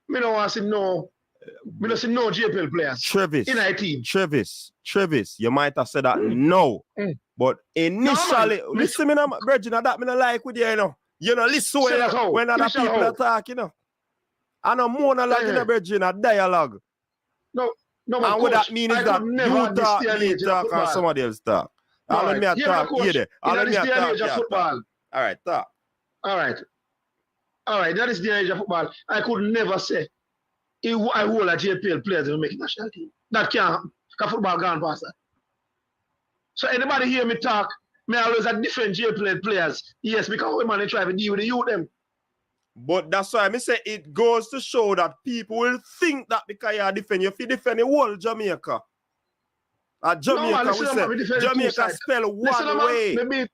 me don't want to see no JPL players. Travis, in our team. Travis, you might have said that no. But initially, listen, me, Bridget, that me not like with you, you know. You know, listen when other people are talking, you know. And a monologue in a Bridget, a dialogue. No, and what that means is that you talk, me talk, and somebody else talk. All right. Me talk, here. All of me talk. All right, talk. All right, that is the age of football. I could never say I hold a JPL players to make national team. That can't happen. Because football gone past that. So anybody hear me talk, me always have different JPL players. Yes, because we man try to deal with the youth them. But that's why I say it goes to show that people will think that because you are defending, if you defend the whole Jamaica. At Jamaica, no, we say Jamaica spell one way.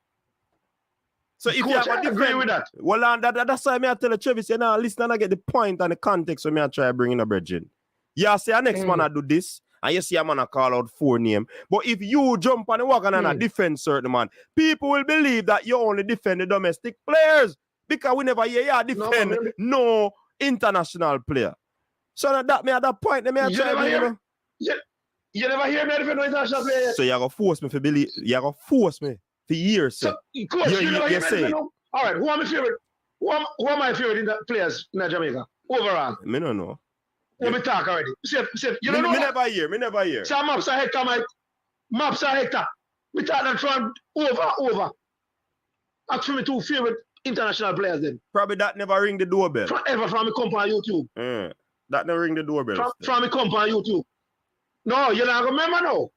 So if you have a defend with that. Well, that's why I tell you, Travis, you know, listen and I get the point and the context when I try to bring in a bridging. You say, next man I do this, and you see a man I call out 4 names. But if you jump on the wagon and defend certain man, people will believe that you only defend the domestic players. Because we never hear you defend no international player. So that me at that point, me you never hear you never hear me defend no international player yet. So you're going to force me to believe, you're going to force me for years. So, coach, you never hear me defend no? All right, who are my favorite? Who are my favorite players in Jamaica? Overall. Me don't know. Let me talk already. You don't know. Me never hear. So maps are hector, Mike. Maps are hector. We talk that from over. Ask for me 2 favorite international players then. Probably that never ring the doorbell. From me come on YouTube. That never ring the doorbell. From me come on YouTube. No, you don't remember now.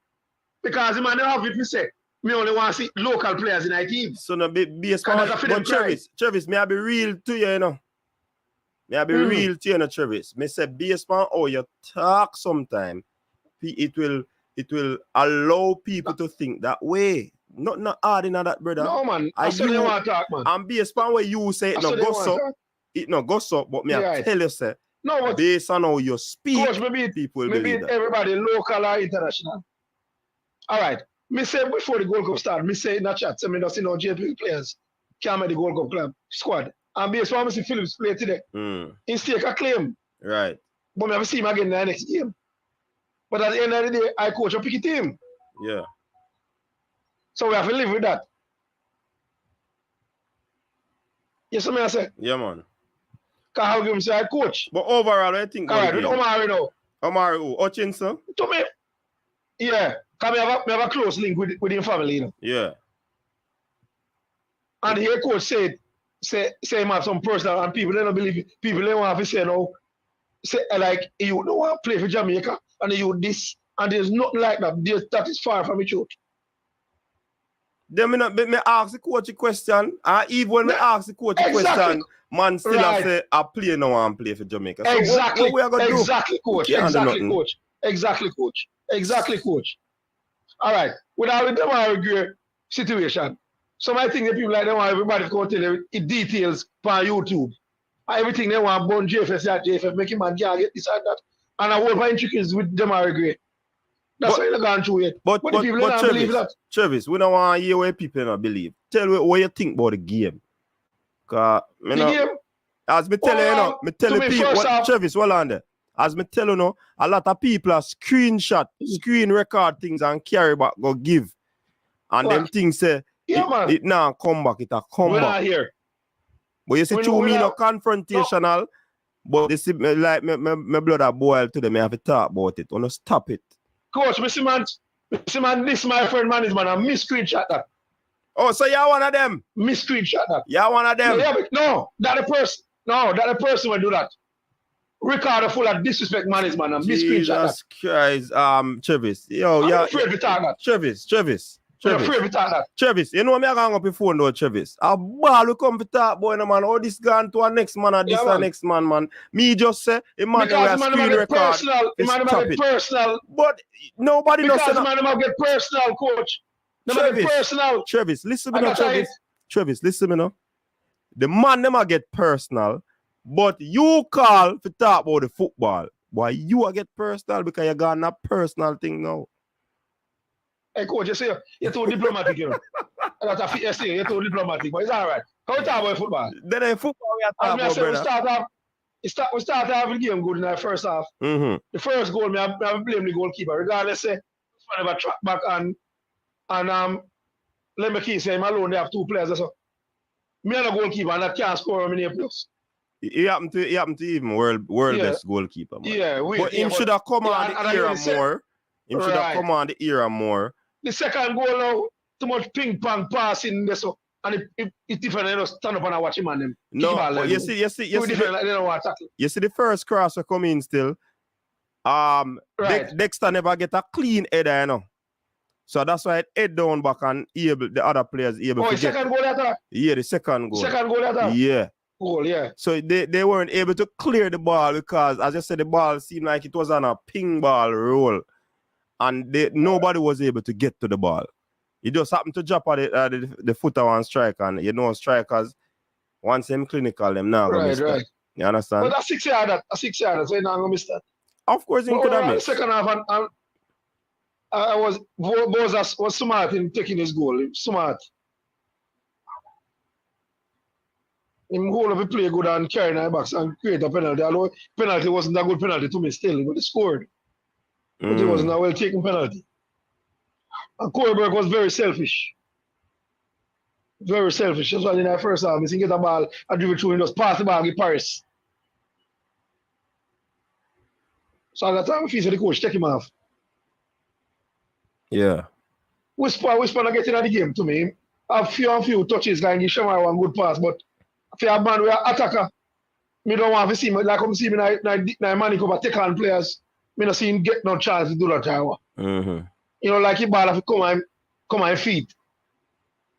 Because the man have it me say. Me only want to see local players in our team. So no based on but Travis, may I be real to you, you know. May I be real to you, you know, Travis. Me say based on how you talk sometime, it will allow people to think that way. Not hard in that, brother. No, man. I still don't want to talk, man. And based on what you say, it no goes up, but me I tell you, say, no, but based on how you speak, coach, people will maybe believe that. Everybody local or international. All right. Me say before the Gold Cup start, me say in the chat, say me don't see no JP players can't make the Gold Cup club squad. And based on me see Phillips play today, he stake a claim. Right. But me have see him again in the next game. But at the end of the day, I coach a picky team. Yeah. So we have to live with that. Yes, I say. Yeah, man. Because how give say I coach. But overall, I think. All right, with Omari now. Omari who? Hutchinson? To me, yeah. Because we have a close link with his family, you know. Yeah. And the head coach say him have some personal, and people they don't believe it. People they want to say no. Say like you don't want to play for Jamaica and you this and there's nothing like that. That is far from the truth. Then me ask the coach a question, and even when me ask the coach a question, man still say I play now and play for Jamaica. So exactly. What we are gonna do? Coach. Exactly, coach. All right. Without them I regret situation. So I think the people like they want everybody to go tell them it details on YouTube. Everything they want born JFS that JFS make him and get this and that. And I whole bunch chickens with them I regret. That's why they're going through it. But people don't believe that. Travis, we don't want to hear what people don't believe. Tell me what you think about the game. Because, you know, game? As me tell you, people, Travis, well on there. As me tell you, a lot of people are screen record things and carry back, go give. And them things say, it now come back, it a come we're back. Not here. But you see, to me, no confrontational. No. But this is like my blood are boiled to them. I have to talk about it. Wanna stop it. Coach, Mr. Man, this my friend management, and me screenshot that. Oh, so you're one of them? Me screenshot that. You're one of them? No, that the person will do that. Ricardo full of disrespect management and me screenshot that. Jesus Christ, Travis. Yo, I'm afraid to talk that. Travis. I'm afraid to talk that. Travis, you know me I hang up your phone though, Travis. A ball will come to talk, boy, no man. Oh, this gone to a next man or this Yeah, a next man. Me just say, a man because will man screen get record. personal. The man Stop get it. personal. But nobody knows. Because man get personal, coach. They get personal. Travis, listen to me now, Travis. Travis, listen to me now. The man never get personal, but you call to talk about the football. Why you get personal because you got a personal thing now. Hey, coach, you say you're too diplomatic, you know. That's a fit you're too diplomatic, but it's all right. How we talk about football? Then in football we are talking about, brother. We start off the game good in the first half. Mm-hmm. The first goal, I blame the goalkeeper. Regardless, say, whenever track back and let me keep saying, alone they have two players. So, me and a goalkeeper, and that can't score many plus. He happened to even world best goalkeeper, man. Yeah, but him should have come on the era more. Him should have come on the era more. The second goal now, too much ping pong passing there, so and it different. You know, stand up and watch him and them. No, but you see, the first cross will come in still. Dexter never get a clean header, you know. So that's why it head down back and the other players able to get. Second goal attack? Yeah, the second goal. Second goal attack? Yeah. Goal, yeah. So they weren't able to clear the ball because, as I said, the ball seemed like it was on a ping ball roll. And nobody was able to get to the ball. It just happened to drop at the foot of one striker. And you know, strikers, once them clinical, them now going to miss that. You understand? But that's 6 yards, so you're not going to miss that. Of course, you could have missed. Second half, Boyz was smart in taking his goal. Smart. Him hold up a play good and carry in box and create a penalty. Although penalty wasn't a good penalty to me still, but he scored. But it wasn't a well-taken penalty. And Kohlberg was very selfish. Very selfish. That's why in the first half, he get a ball, I dribble through and just pass the ball in Paris. So at that time, I feel the coach take him off. Yeah. Whisper not getting at the game to me. A few touches, like give Shamar one good pass, but for a man, we are attacker. Me don't want to see me, like I'm seeing me na money cover take on players. Me not see him get no chance to do that. Mm-hmm. You know, like he ball have to come on feet.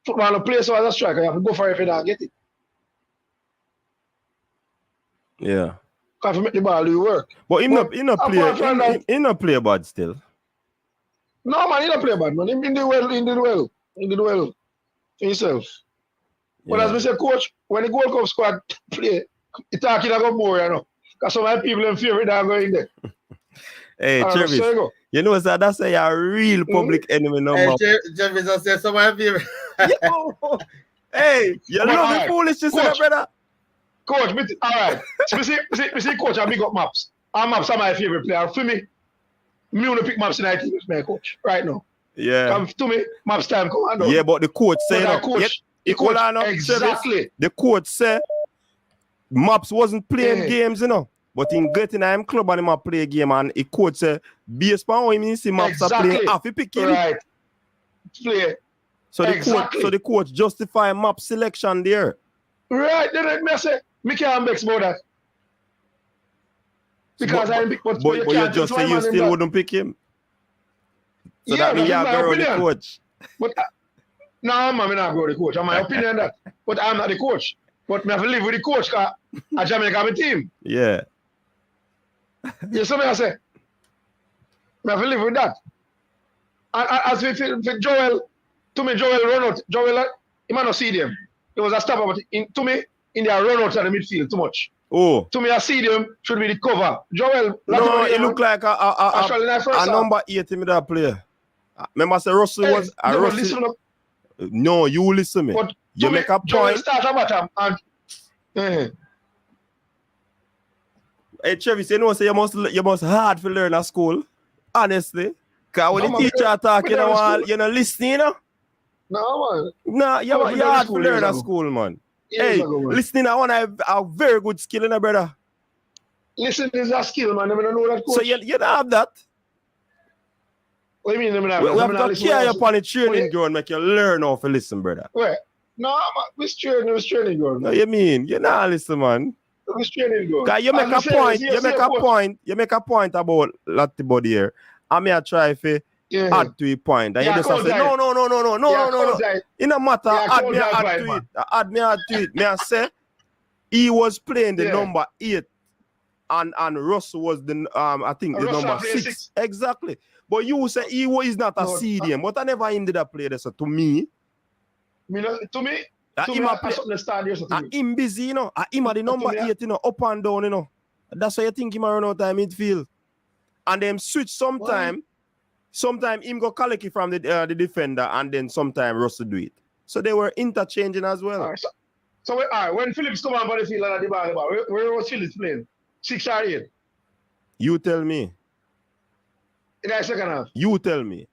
Football no play so as a striker, you have to go for it if you don't get it. Yeah. Because to make the ball do work. But he not play bad still. No man, he not play bad, man. He did well. He did well for himself. Yeah. But as we say, coach, when the Gold Cup squad play, he talking about more, you know. Because some of my people in favor that are going there. Hey, Travis, you know that's a real public enemy number. Hey, Travis, I said some of my favorite. Hey, you love the foolishness, brother. Coach, all right. So we see coach, I big up Maps. And Maps are my favorite player. For me want to pick Maps in my team with my coach right now. Yeah. To me, Maps time come on. Yeah, but the coach said exactly. The coach said Maps wasn't playing games, you know. But in getting him club and him play a game and the coach said, based on him, he see Maps are playing half, he pick him. Right. Play. So the coach justify Maps selection there. Right. Then I say, me can't vex about that. Because but you just say you still wouldn't pick him. So that means you have to the coach. But no, I'm not going to the coach. I'm my opinion that. But I'm not the coach. But I have to live with the coach because I Jamaica have a team. Yeah. You see what I say? I have to live with that. And as for Joel, to me, Joel run out. Joel, he might not see them. It was a stopper, but to me, in their run out of the midfield too much. Oh. To me, I see them should be the cover. Joel, no, he look like a number 8 in that player. Remember, I said Russell was a Russell. No, you listen me. But you make a point. Start about and Hey, Travis, you know, say you must hard to learn at school. Honestly. Because when the teacher talk, you're not listening, you know? No, man. No, you're hard to learn at school, man. Hey, listening, I want to have a very good skill, you know, brother. Listening is a skill, man. I don't know that. Coach. So you don't have that? What do you mean? We have to carry upon the training ground, make you learn how to listen, brother. Where? No, man. We're training ground. No, you mean? You're not listening, man. We're training ground. Because you make a point about Lattibody here. I may try to add to a point. And you just say, no. It no matter, add to it. Me I say, he was playing the number 8 and Russell was the I think the number 6. Exactly. But you say he is not a CDM, but I never him did a play this. So to me, to me, him busy, you know. Him at the number 8, you know, up and down, you know. That's why you think him run out of midfield. And them switch sometime. Sometimes him go collect from the defender, and then sometime Russell do it. So they were interchanging as well. All right, so when Phillips come on by the field and the ball, where was Phillips playing? 6 or 8? You tell me. In the second half? You tell me.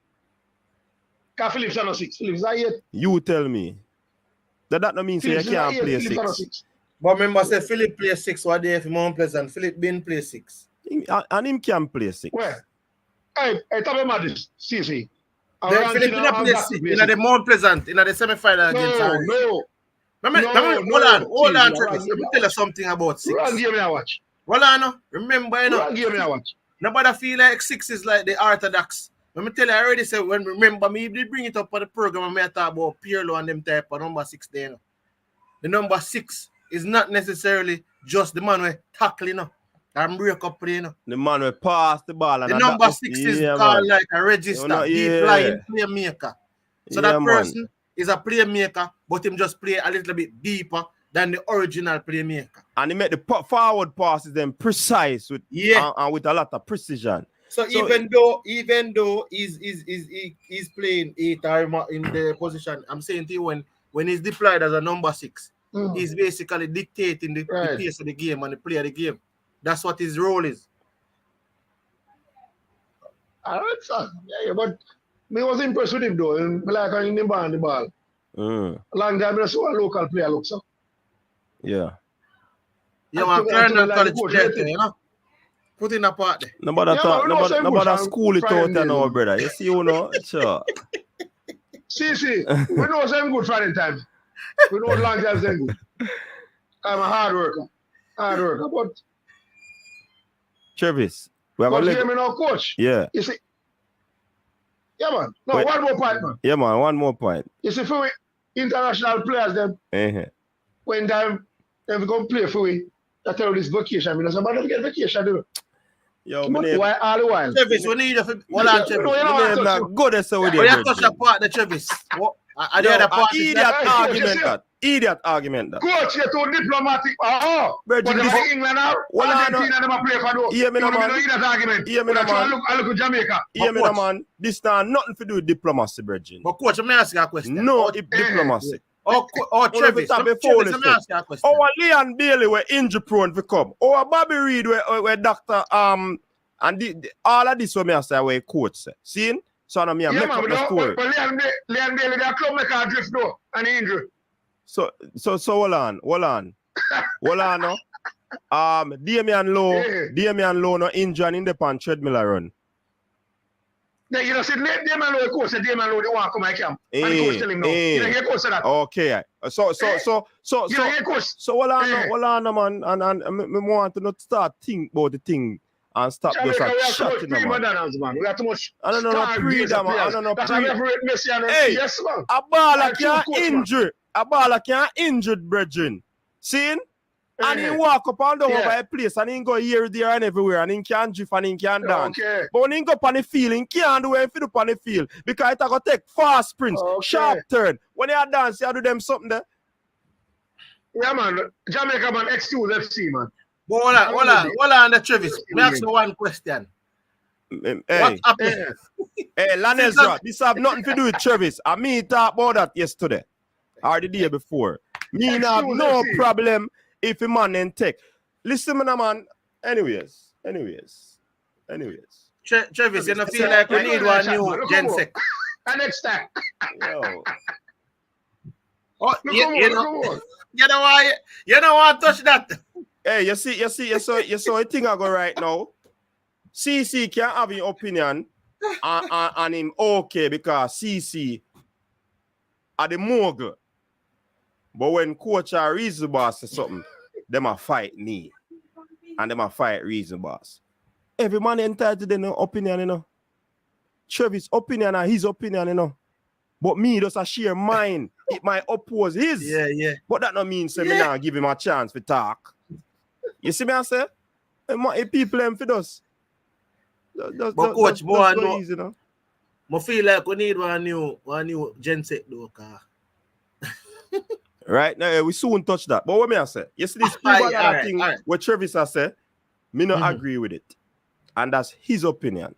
Because Phillips are not 6. Phillips are 8. You tell me. That no means you can't play 6. But remember, say Philip play 6 one day if him unpleasant. Philip been play 6. And him can play 6. Where? Hey, tell me about this. See. Philip didn't play 6. In the Mount Pleasant, in the semi-final against Harry. Hold on, Travis. Let me tell you something about 6. Run game I watch. Hold on, remember, you know. Run game I watch. Nobody feel like 6 is like the orthodox. Let me tell you, I already said, remember me, they bring it up on the program and I talk about Pirlo and them type of number 6 there. You know. The number 6 is not necessarily just the man who tackle, you know, and break up play, you know. The man who pass the ball. And the number 6 is called like a register, deep line playmaker. So that person is a playmaker, but him just play a little bit deeper than the original playmaker. And he make the forward passes them precise with and with a lot of precision. So even though he's playing 8 in the position, I'm saying to you when he's deployed as a number 6, he's basically dictating the pace of the game and the play of the game. That's what his role is. All right, son. Yeah, but me was impressed with him though. And like on him on the ball. Long time I saw a local player look so. Yeah. Yeah, man, Colonel College player, you know. Put in a part there. Nobody school it out there now, brother. You see, you know, sure. See, we know some good Friday time. We know long time some good. I'm a hard worker, but Travis, we have a game now, coach. Yeah. You see, yeah, man. No, one more point, man. Yeah, man, one more point. You see, for we international players, them, when they come play for we, they tell this vacation. I mean, somebody get vacation, do. Yo, why all the while? Travis, we need a hold on, Travis. No, not good as we did. We have to touch a part the Travis. What? The other part Idiot argument that. Coach, you're too diplomatic. But England now, Argentina never play for those. Hear me, man. I look at Jamaica. Hear me, man. This not nothing to do with diplomacy, Bridget. But coach, let me ask you a question. No, diplomacy. Travis, let me ask you a question. Our Leon Bailey were injury prone to come. Our Bobby Reed were doctor and all of this what me I say were coach say. See? So now me make up the story. But Leon Bailey that club make a drift though and injury. So hold on now. Damian Lowe no injury and in the pan treadmill run. Yeah, you know, see, Damian Lowe coach said Damian Lowe they want to come my camp. And the coach tell him no. You know, he coach said that. Okay. So hold on, man. And me want to not start think about the thing and stop just chatting, man. We got too much. I don't know freedom. I don't know. That's why we rate Messi and yes, man. A baller can't injure. A baller can't injured, brethren. See? And he walk up and down over a place and he go here, there, and everywhere, and he can drift and he can dance. But when he go up on the field, he can't do anything up on the field because it go take fast sprints, sharp turn. When he dance, you do them something there. Yeah, man. Jamaica, man, excuse FC, man. But hold on, the Travis. Me ask you one question. What happened? Hey, Lanezra, this have nothing to do with Travis. And me talk about that yesterday or the day before. Me have no problem if a man then take. Listen, man. Anyways. Travis, you don't feel like we need one new Gen Sec. Next time. Yo. You don't want to touch that. Hey, you see a thing I go right now. CC can have an opinion and him okay because CC are the mogul. But when coach or reason boss say something, them a fight me. And them a fight reason boss. Every man entitled to their opinion, you know. Travis' opinion and his opinion, you know. But me just a share mine. It might oppose his. Yeah. But that don't mean say me now give him a chance to talk. You see me I say? If people them for us. But coach, boy, no, easy, no? I feel like we need one new genset though, car. Right now, we soon touch that. But what me I say? You see this thing what Travis I say, me not agree with it. And that's his opinion.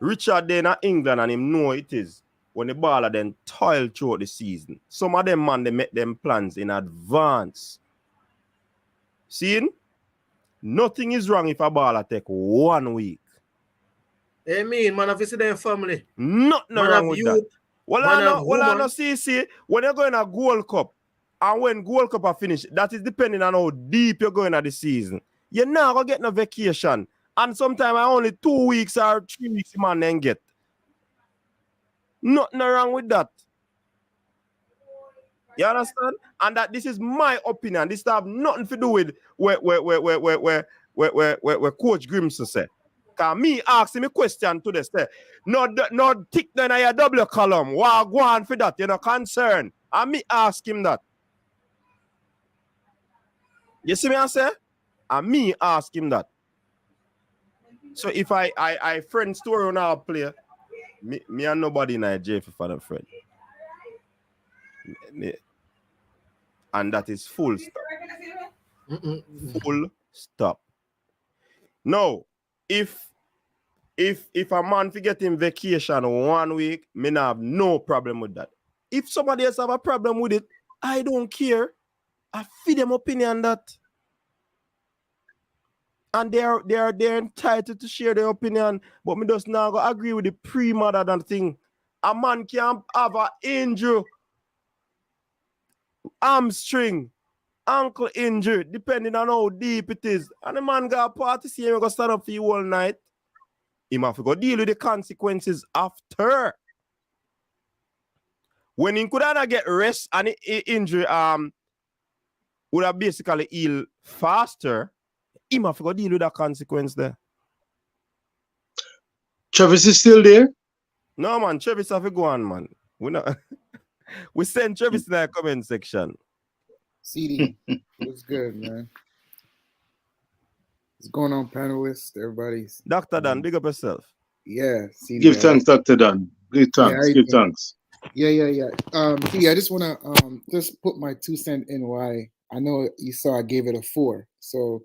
Richard there in England and him know it is when the baller then toil throughout the season. Some of them man they make them plans in advance. Seeing? Nothing is wrong if a baller take 1 week. I mean, man, if you see them family. Nothing wrong with that. Well, I know, see, when you're going to Gold Cup, and when Gold Cup are finished, that is depending on how deep you're going at the season. You're not going to get no vacation. And sometimes only 2 weeks or 3 weeks the man then get. Nothing wrong with that. You understand? And that this is my opinion. This have nothing to do with where Coach Grimson said. Because me asking me question to this. No tick down your double column. Why go on for that? You're not concerned. And me ask him that. You see me I say? And me ask him that. So if I friend story on our player, me and nobody in Nigeria for the friend. And that is full stop. Full stop. No, if a man forget him vacation 1 week, me not have no problem with that. If somebody else have a problem with it, I don't care. I feed them opinion that. And they're entitled to share their opinion, but me just now go agree with the pre-mother than thing. A man can have an injury, hamstring, ankle injury, depending on how deep it is. And the man got a party, see him go stand up for you all night. He have to go deal with the consequences after. When he could not get rest and injury would have basically healed faster, he have to go deal with that consequence there. Travis is still there? No, man. Travis have to go on, man. We send Travis in the comment section. CD, what's good, man? What's going on, panelists? Everybody's Dr. Dan, big up yourself. Yeah, CD. Give thanks, Dr. Dan. Give thanks. Give thanks. Yeah. CD, I just wanna just put my 2 cents in why I know you saw I gave it a 4. So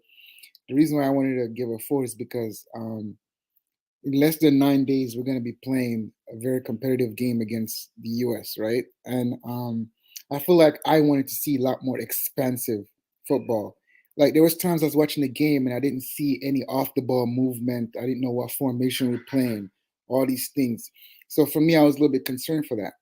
the reason why I wanted to give a 4 is because in less than 9 days we're gonna be playing a very competitive game against the US, right? And I feel like I wanted to see a lot more expansive football. Like there was times I was watching the game and I didn't see any off the ball movement. I didn't know what formation we're playing, all these things. So for me, I was a little bit concerned for that.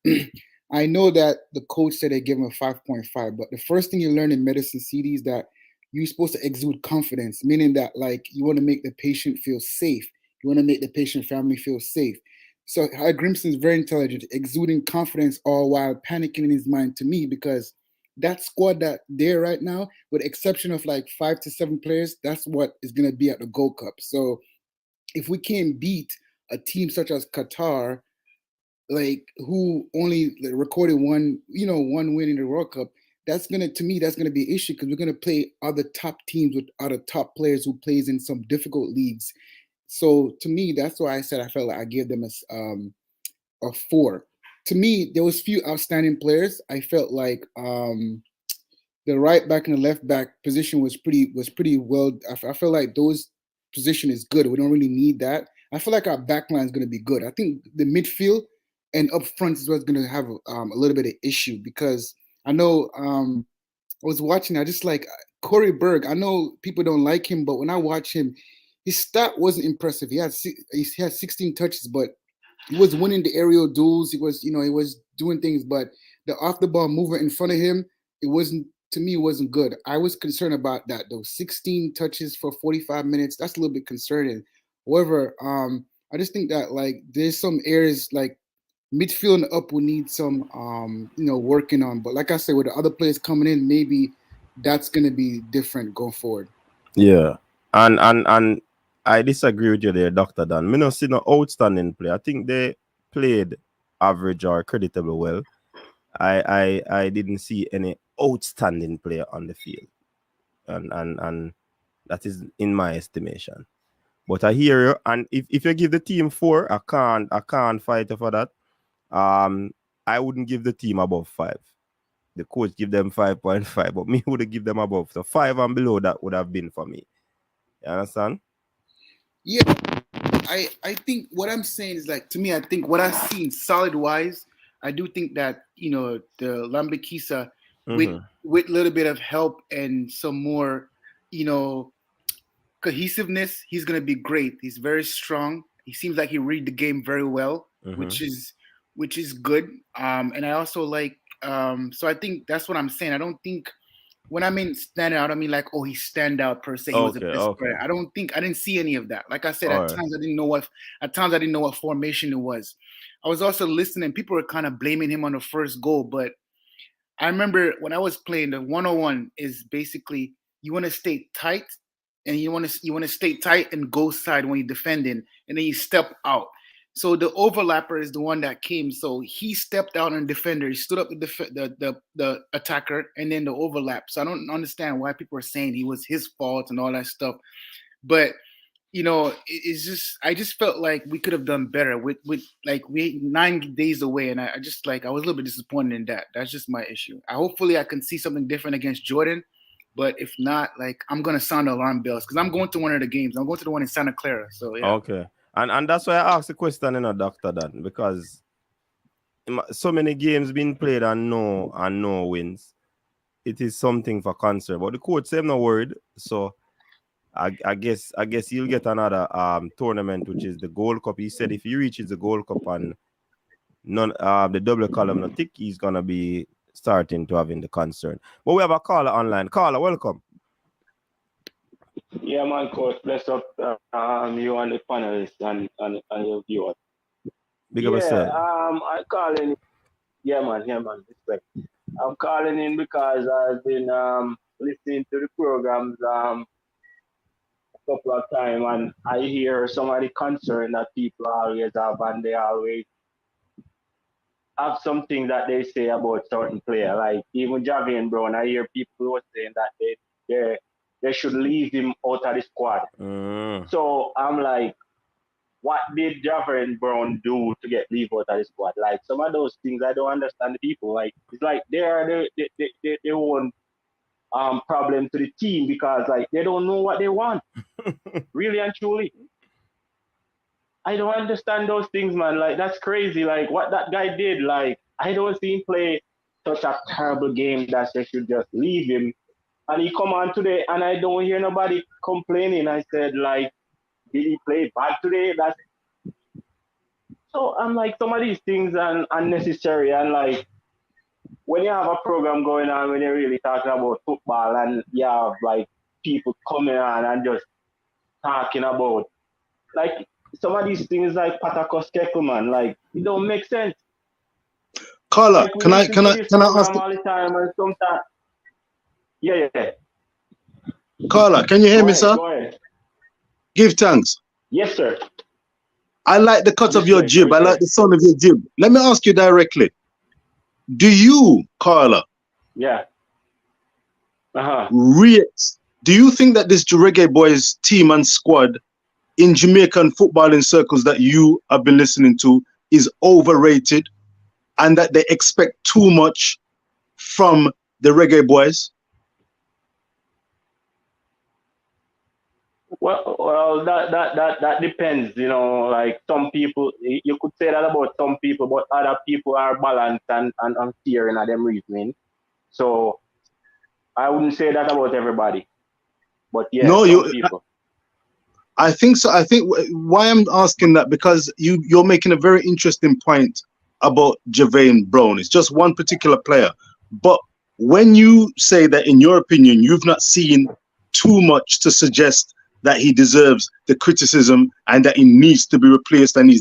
I know that the coach said they give him a 5.5, but the first thing you learn in medicine, CD, is that you're supposed to exude confidence, meaning that like you want to make the patient feel safe. You want to make the patient family feel safe. So Grimson is very intelligent, exuding confidence all while panicking in his mind to me, because that squad that there right now, with the exception of like 5 to 7 players, that's what is going to be at the Gold Cup. So if we can't beat a team such as Qatar, like who only recorded one win in the World Cup, that's gonna be an issue, because we're gonna play other top teams with other top players who plays in some difficult leagues. So to me, that's why I said I felt like I gave them a 4. To me, there was few outstanding players. I felt like the right back and the left back position was pretty well. I feel like those position is good. We don't really need that. I feel like our back line is going to be good. I think the midfield and up front is what's going to have a little bit of issue, because I know I was watching. I just like Corey Berg. I know people don't like him, but when I watch him, his stat wasn't impressive. He had 16 touches, but he was winning the aerial duels. He was doing things, but the off the ball movement in front of him, it wasn't good. I was concerned about that though. 16 touches for 45 minutes. That's a little bit concerning. However, I just think that like there's some areas like midfield and up will need some working on. But like I said, with the other players coming in, maybe that's gonna be different going forward. Yeah. And I disagree with you there, Dr. Dan. Me not see no outstanding play. I think they played average or creditable well. I didn't see any outstanding player on the field. And that is in my estimation. But I hear you, and if you give the team 4, I can't fight for that. I wouldn't give the team above 5. The coach give them 5.5, but me would give them above. So 5 and below that would have been for me. You understand? Yeah, I think what I'm saying is, like, to me, I think what I've seen solid wise, I do think that, you know, the Lambakisa with a little bit of help and some more, you know, cohesiveness, he's gonna be great. He's very strong. He seems like he read the game very well, which is good. And I also like so I think that's what I'm saying. I don't think, when I mean stand out, I mean like, oh, he stand out per se. He was the best player. I didn't see any of that. Like I said, at times I didn't know what formation it was. I was also listening. People were kind of blaming him on the first goal, but I remember when I was playing, the 101 is basically you want to stay tight, and you want to stay tight and go side when you're defending, and then you step out. So the overlapper is the one that came. So he stepped out on defender. He stood up the attacker, and then the overlap. So I don't understand why people are saying he was his fault and all that stuff. But you know, it's just, I just felt like we could have done better with like, we 9 days away, and I just, like, I was a little bit disappointed in that. That's just my issue. Hopefully I can see something different against Jordan, but if not, like, I'm gonna sound alarm bells because I'm going to one of the games. I'm going to the one in Santa Clara. So yeah. Okay, and that's why I asked the question, you know, Dr. Dan, because so many games being played and no wins. It is something for concern. But the coach said no word, so I guess he'll get another tournament, which is the Gold Cup. He said if he reaches the Gold Cup and none the double column not tick, he's gonna be starting to having the concern. But we have a caller online. Caller, welcome. Yeah, man, coach. Bless up you and the panelists and your viewers. Big up yourself. I'm calling. Yeah, man. Respect. I'm calling in because I've been listening to the programs a couple of times, and I hear some of the concern that people always have, and they always have something that they say about certain player. Like even Javian Brown, I hear people saying that they should leave him out of the squad. So I'm like, what did Javian Brown do to get leave out of the squad? Like some of those things I don't understand the people. Like it's like they are they own problem to the team because like they don't know what they want. Really and truly. I don't understand those things, man. Like that's crazy. Like what that guy did, like I don't see him play such a terrible game that they should just leave him. And he come on today and I don't hear nobody complaining. I said, like, did he play bad today? So I'm like, some of these things are unnecessary. And like, when you have a program going on, when you're really talking about football and you have like people coming on and just talking about, like, some of these things like Patakos Kekelman, like, it don't make sense. Carla, like, can I ask all the time and sometimes. Yeah. Carla, can you hear me, sir? Go ahead. Give thanks. Yes, sir. I like the cut of your jib. I like the sound of your jib. Let me ask you directly. Do you, Carla? Yeah. Do you think that this Reggae Boyz team and squad in Jamaican footballing circles that you have been listening to is overrated and that they expect too much from the Reggae Boyz? Well, that depends, you know, like some people, you could say that about some people, but other people are balanced and fair in them reasoning. So I wouldn't say that about everybody, but yeah, some people. I think so. I think why I'm asking that, because you're making a very interesting point about Javian Brown. It's just one particular player. But when you say that, in your opinion, you've not seen too much to suggest that he deserves the criticism and that he needs to be replaced and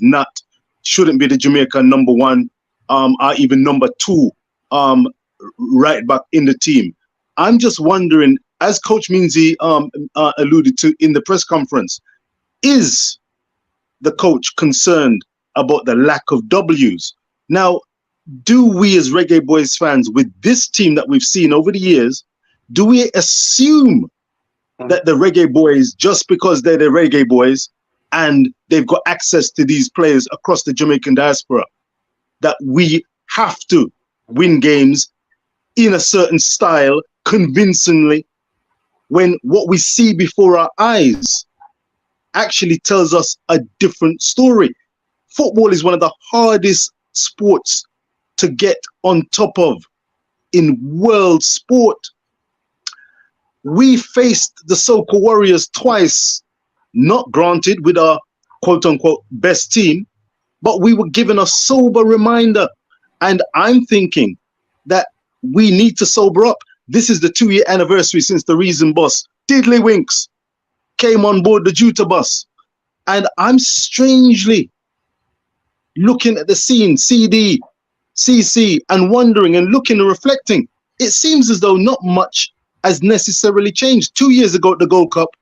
shouldn't be the Jamaican number one or even number two right back in the team. I'm just wondering, as Coach Minzy alluded to in the press conference, is the coach concerned about the lack of W's? Now, do we as Reggae Boyz fans, with this team that we've seen over the years, do we assume that the Reggae Boyz, just because they're the Reggae Boyz and they've got access to these players across the Jamaican diaspora, that we have to win games in a certain style convincingly, when what we see before our eyes actually tells us a different story? Football is one of the hardest sports to get on top of in world sport. We faced the Soca Warriors twice, not granted with our quote-unquote best team, but we were given a sober reminder. And I'm thinking that we need to sober up. This is the 2-year anniversary since the reason boss, Tiddlywinks, came on board the Juta bus. And I'm strangely looking at the scene, CD, CC, and wondering and looking and reflecting. It seems as though not much has necessarily changed. 2 years ago at the Gold Cup,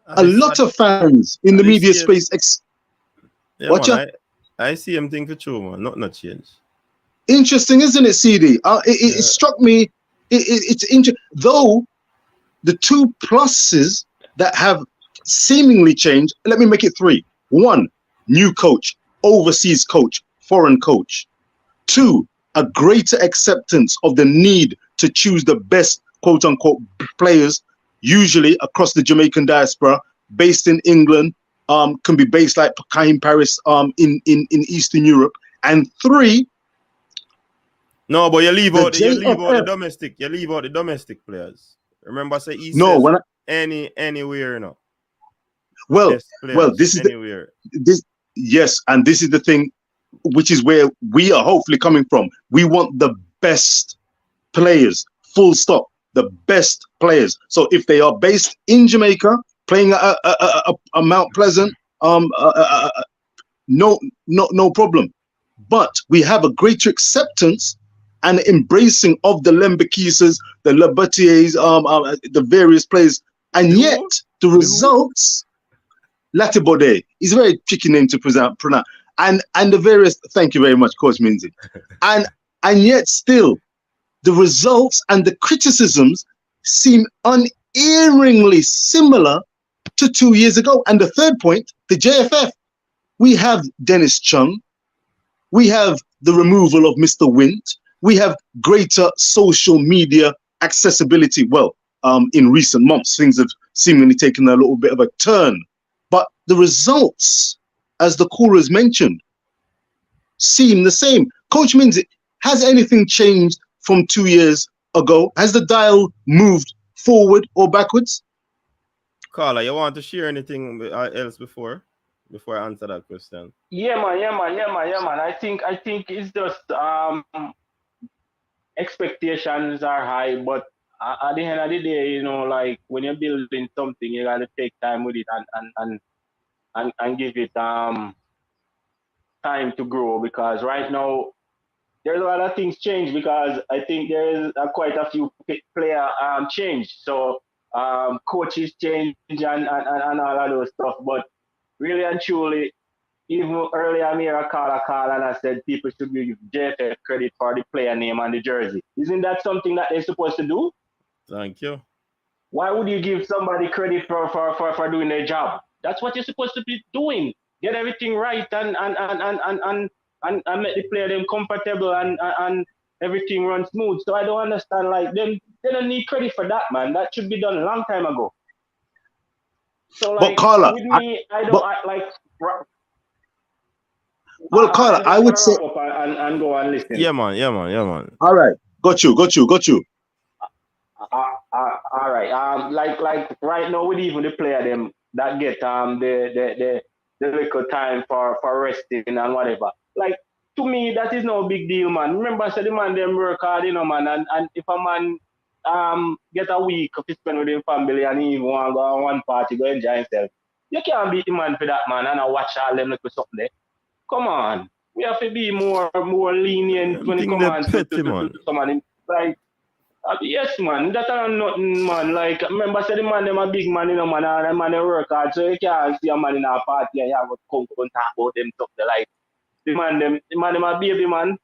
a lot of fans in the media space. I see him think for true, man. Not change. Interesting, isn't it, CD? It struck me. It's interesting. Though the two pluses that have seemingly changed, let me make it 3. 1, new coach, overseas coach, foreign coach. 2, a greater acceptance of the need to choose the best quote-unquote players, usually across the Jamaican diaspora, based in England, can be based like in Paris, in Eastern Europe. And 3, no, but you leave out the domestic. You leave out the domestic players. Remember, say anywhere, you know. Well, this is anywhere. Yes, and this is the thing, which is where we are hopefully coming from. We want the best players, full stop, the best players. So if they are based in Jamaica, playing a Mount Pleasant, no problem. But we have a greater acceptance and embracing of the Lembekisas, the Labatiers, the various players, and yet the results. Latibode is a very tricky name to pronounce, and the various. Thank you very much, Coach Minzy, and yet still, the results and the criticisms seem unerringly similar to 2 years ago. And the third point, the JFF, we have Dennis Chung, we have the removal of Mr. Wint, we have greater social media accessibility. Well, in recent months, things have seemingly taken a little bit of a turn. But the results, as the callers mentioned, seem the same. Coach Minzy, has anything changed from 2 years ago? Has the dial moved forward or backwards? Carla, you want to share anything else before I answer that question? Yeah, man. I think it's just expectations are high, but at the end of the day, you know, like when you're building something, you gotta take time with it and give it time to grow, because right now there's a lot of things change, because I think there's quite a few player change. So coaches change and all of those stuff. But really and truly, even earlier I made a call and I said people should give JFF credit for the player name and the jersey. Isn't that something that they're supposed to do? Thank you. Why would you give somebody credit for doing their job? That's what you're supposed to be doing. Get everything right and make the player them comfortable and everything runs smooth. So I don't understand, like they don't need credit for that, man. That should be done a long time ago. So like, but Carla, with me, Carla, I would say and go and listen. Yeah, man. All right, got you. All right. Like right now, with even the player them that get the little time for resting and whatever. Like, to me, that is no big deal, man. Remember, so the man them work hard, you know, man. And if a man get a week to spend with his family and he want to go on one party, go enjoy himself, you can't beat the man for that, man. And I watch all them little something there. Come on, we have to be more lenient when it comes to someone. Like, Yes, man. That are nothing, man. Like, remember, say the man, them a big man, you know, man, and the man, they work hard. So you can't see a man in a party and you have to come and talk about them stuff. Like, them a baby, man.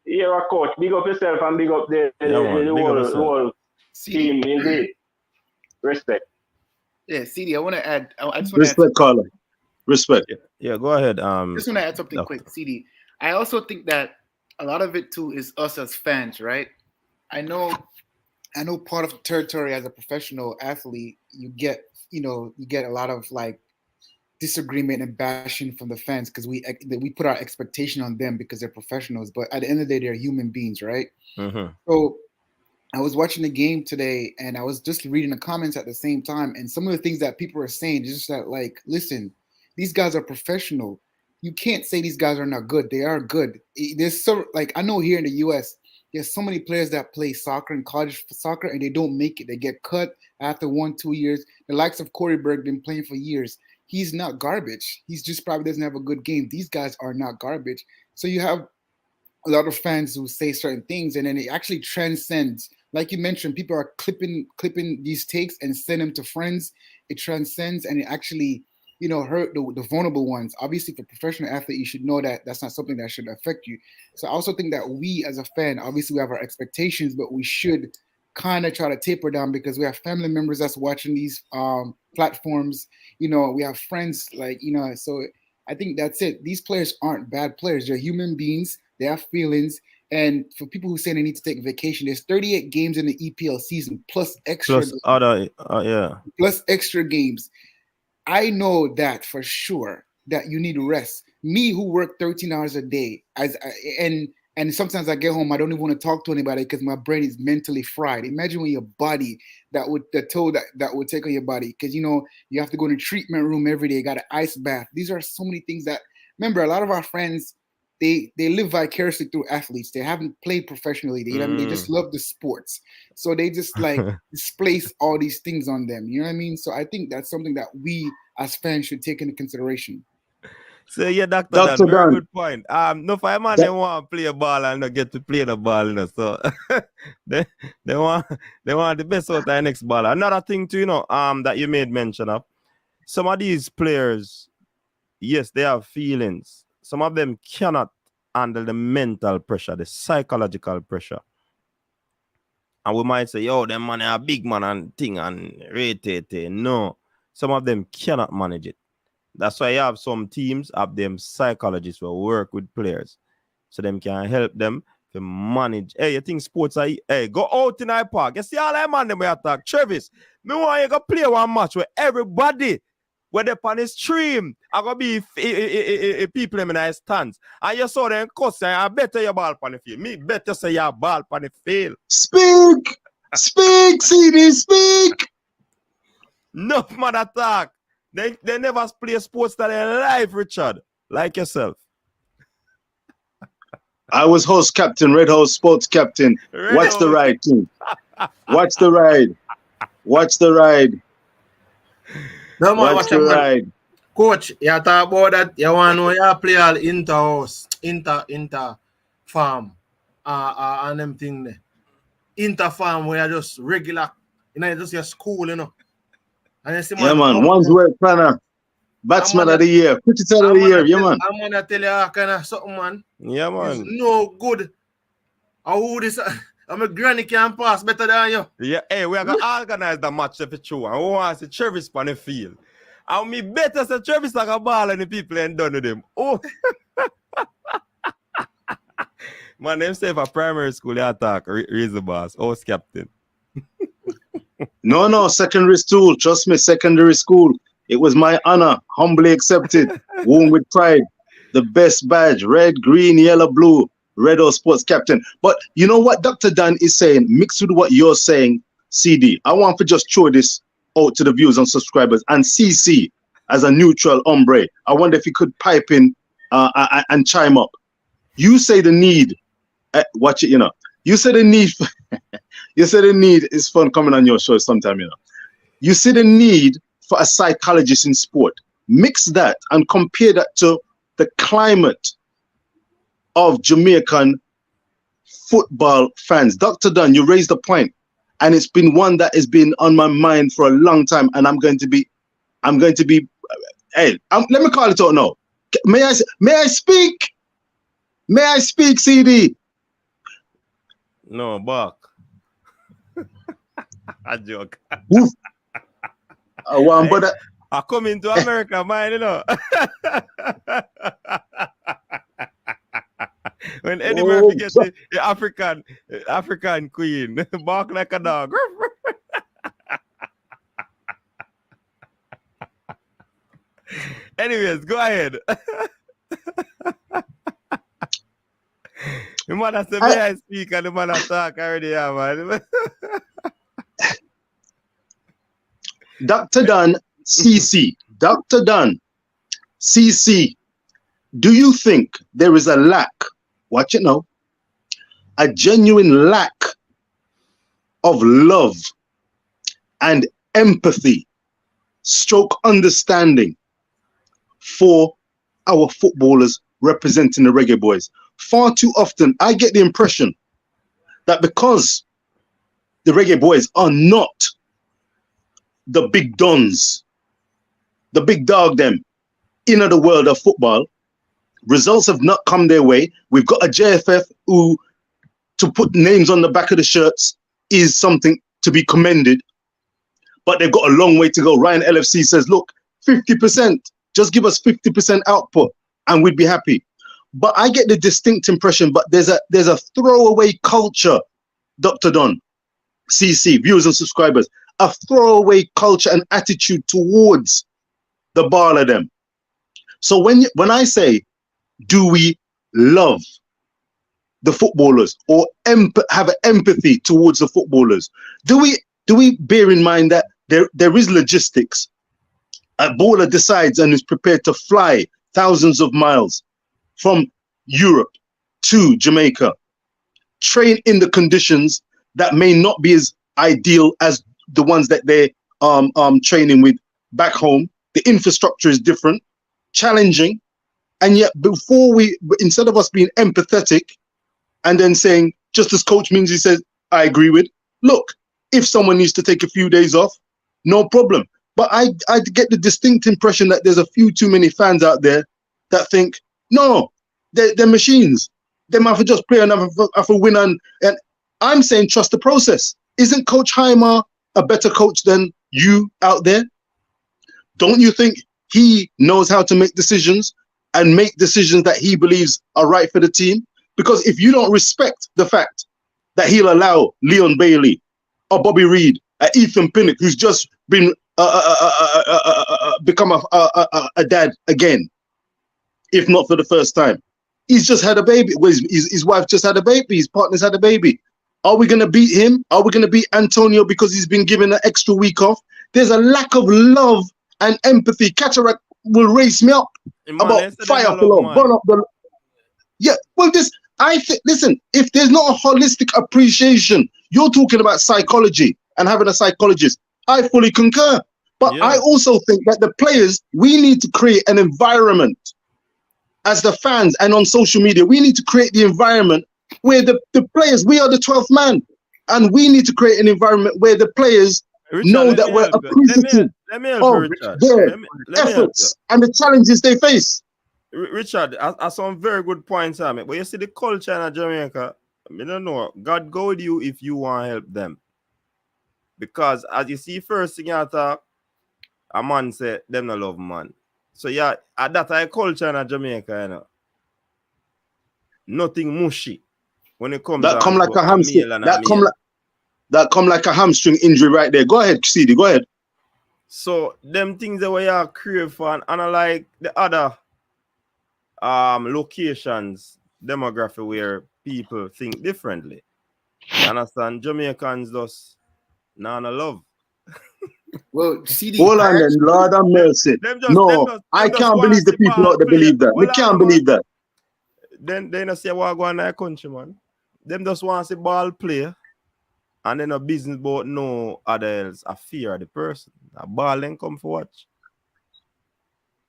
You're a coach. Big up yourself and big up the whole team, indeed. Respect. Yeah, CD, I want to add. I just want to Respect, Carla. Respect. Yeah, go ahead. just want to add something quick, CD. I also think that a lot of it too is us as fans, right? I know part of the territory as a professional athlete, you get a lot of like disagreement and bashing from the fans because we put our expectation on them because they're professionals, but at the end of the day, they're human beings, right? Mm-hmm. So I was watching the game today and I was just reading the comments at the same time, and some of the things that people are saying is just that, like, listen, these guys are professional. You can't say these guys are not good. They are good. There's so, like, I know here in the US, there's so many players that play soccer and college soccer and they don't make it. They get cut after 1-2 years. The likes of Corey Berg been playing for years. He's not garbage. He's just probably doesn't have a good game. These guys are not garbage. So you have a lot of fans who say certain things, and then it actually transcends. Like you mentioned, people are clipping these takes and send them to friends. It transcends, and it actually, hurt the vulnerable ones. Obviously, for a professional athlete, you should know that that's not something that should affect you. So I also think that we, as a fan, obviously we have our expectations, but we should kind of try to taper down because we have family members that's watching these platforms. We have friends, so I think that's it. These players aren't bad players. They're human beings. They have feelings. And for people who say they need to take vacation, there's 38 games in the EPL season plus extra plus extra games. I know that for sure that you need rest. Me, who work 13 hours a day, and sometimes I get home, I don't even want to talk to anybody because my brain is mentally fried. Imagine when your body that would take on your body, because you have to go in a treatment room every day, got an ice bath. These are so many things that, remember, a lot of our friends, they live vicariously through athletes. They haven't played professionally. They just love the sports. So they just like displace all these things on them. You know what I mean? So I think that's something that we as fans should take into consideration. So yeah, Dr. Dan, very good point. No fireman they want to play a ball and not get to play the ball, So they want the best out of the next ball. Another thing too, that you made mention of, some of these players, yes, they have feelings. Some of them cannot handle the mental pressure, the psychological pressure. And we might say, yo, them man are big man and thing and rated. No, some of them cannot manage it. That's why you have some teams have them psychologists who work with players. So them can help them to manage. Hey, you think sports are, go out in the park. You see all that man them we attack. Travis, me want you to play one match where everybody where they on the stream are going to be people in the stands. And you saw them cuss and I better your ball on the field. Me better say your ball on the field. Speak, CD, speak. Enough man attack. They never play sports that in life, Richard. Like yourself. I was host captain, Red House sports captain. Watch the ride, team. Watch the ride. Watch the ride. No man, watch the ride. Coach, you talk about that. You want to know you play all inter-house, inter-farm, and them thing there. Inter-farm where you just regular, just your school, And you see, man, one's work planner. Batsman of the year, cricketer of the year, yeah, man. I'm gonna tell you kind of something, man. Yeah, man. It's no good. I'm a granny can pass better than you. Yeah, hey, we are going to organize the match if it's true. And we want to see Travis on the field. And me better say Travis like a ball and the people ain't done with him. Oh. Man, them say for primary school, they attack, raise the boss, house captain. No, secondary school. Trust me, secondary school. It was my honor, humbly accepted, worn with pride. The best badge, red, green, yellow, blue. Red House sports captain. But you know what Dr. Dan is saying, mixed with what you're saying, CD. I want to just throw this out to the viewers and subscribers. And CC, as a neutral hombre, I wonder if he could pipe in and chime up. You say the need, watch it, You say the need, you say the need is fun coming on your show sometime, You see the need for a psychologist in sport. Mix that and compare that to the climate of Jamaican football fans. Dr. Dunn, you raised a point, and it's been one that has been on my mind for a long time, and I'm going to be, hey, let me call it out now. May I speak? May I speak, CD? No, Buck. A joke. But I come into America, man, you know. When Eddie Murphy gets the African queen, bark like a dog. Anyways, go ahead. The man said, may I speak? And the man talk already, yeah, man. Dr. Dunn, CC. Dr. Dunn, CC. Do you think there is a lack, watch it now, a genuine lack of love and empathy, stroke understanding for our footballers representing the Reggae Boyz? Far too often, I get the impression that because the Reggae Boyz are not the big dons, the big dog them, in the world of football, results have not come their way. We've got a JFF who, to put names on the back of the shirts is something to be commended, but they've got a long way to go. Ryan LFC says, look, 50%, just give us 50% output and we'd be happy. But I get the distinct impression, but there's a throwaway culture, Dr. Don, CC, viewers and subscribers, a throwaway culture and attitude towards the ball of them. So when I say, do we love the footballers or have empathy towards the footballers? Do we bear in mind that there is logistics? A baller decides and is prepared to fly thousands of miles from Europe to Jamaica, train in the conditions that may not be as ideal as the ones that they're training with back home. The infrastructure is different, challenging, and yet instead of us being empathetic and then saying, just as Coach Minzy says, I agree with, look, if someone needs to take a few days off, no problem. But I get the distinct impression that there's a few too many fans out there that think, no, they're machines. They might have to just play and have a win. And I'm saying trust the process. Isn't Coach Heimer a better coach than you out there? Don't you think he knows how to make decisions and make decisions that he believes are right for the team? Because if you don't respect the fact that he'll allow Leon Bailey or Bobby Reid, Ethan Pinnock, who's just been become a dad again, if not for the first time. He's just had a baby. His wife just had a baby. His partner's had a baby. Are we going to beat him? Are we going to beat Antonio because he's been given an extra week off? There's a lack of love and empathy. Cataract will raise me up about fire below, burn up the. Yeah, well, listen, if there's not a holistic appreciation, you're talking about psychology and having a psychologist. I fully concur. But yeah. I also think that the players, we need to create an environment as the fans and on social media. We need to create the environment where the players, we are the 12th man. And we need to create an environment where the players know that we're appreciative of their efforts and the challenges they face. Richard, I some very good points on it. But you see the culture in Jamaica, I don't know. God go with you if you want to help them. Because as you see, first thing you talk, a man say them no love man. So yeah, that a culture in Jamaica, you know. Nothing mushy when it comes that come like a hamstring. That come like a hamstring injury right there. Go ahead, CD, go ahead. So them things that we are crave for and unlike the other locations, demography where people think differently. You understand? Jamaicans just no love. Well, CD, hold on then, Lord have mercy. I can't believe the people out there believe that. We can't believe that. Then they don't say what go on in the country, man. Them just want to see ball play, and then a business about no other else. A fear of the person. A ball then come for watch.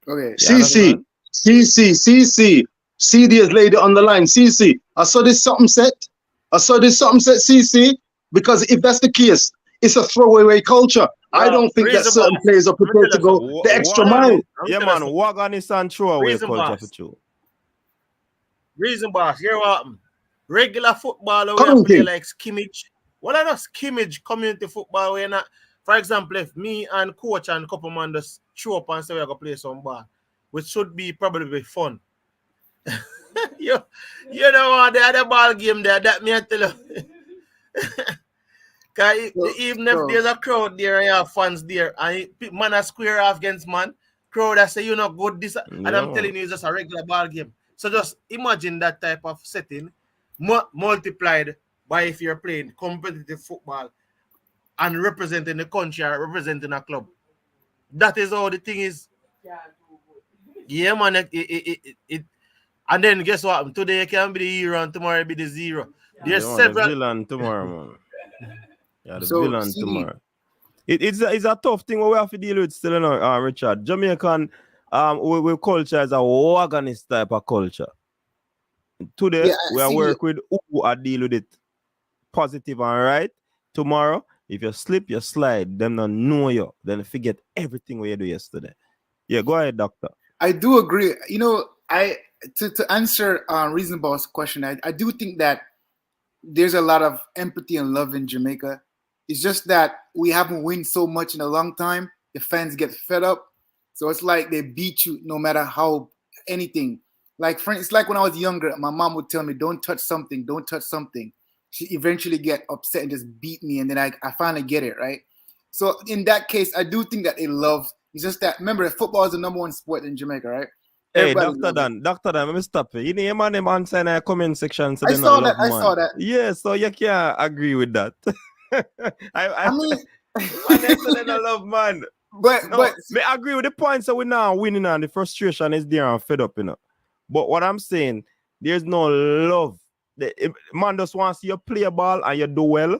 Okay. CC. CD has laid it on the line. CC, I saw this something set. So there's something said CC, because if that's the case, it's a throwaway culture. I don't think that certain players are prepared to go the extra mile. Yeah, man, wagon is and throwaway culture for you. Reason, boss, hear what happened? Regular football, Come we on, play King. like skimmage. Well, I know skimmage community football. We're not, for example, if me and coach and a couple man just show up and say we're going to play some ball, which should be probably fun. you know what, the other ball game there, that me I tell you. Because even if there's a crowd there, you have fans there, and man a square off against man, crowd that say you're not good, this, and I'm telling you, it's just a regular ball game. So just imagine that type of setting multiplied by if you're playing competitive football and representing the country or representing a club. That is how the thing is. Yeah, man. And then guess what? Today can be the hero and tomorrow be the zero. There's several. The villain tomorrow, man. Yeah, the villain tomorrow. It's a tough thing what we have to deal with still, you know, Richard. Jamaican we culture is a wagonist type of culture. Today, we are work with who are deal with it positive and right. Tomorrow, if you slip, you slide, them not know you, then forget everything we do yesterday. Yeah, go ahead, doctor. I do agree. You know, to answer Reasonable's question, I do think that there's a lot of empathy and love in Jamaica. It's just that we haven't won so much in a long time. The fans get fed up. So it's like they beat you no matter how anything. Like, it's like when I was younger, my mom would tell me, don't touch something, don't touch something. She eventually get upset and just beat me. And then I finally get it, right? So in that case, I do think that they love. It's just that, remember, football is the #1 sport in Jamaica, right? Hey, Dr. Dan, let me stop you. You know, man, them answer in the comment section. So I saw that. Yeah, so you can't agree with that. I mean, I love, man. But I agree with the points that we're now winning and the frustration is there and fed up, you know. But what I'm saying, there's no love. Man just wants to see you play a ball and you do well.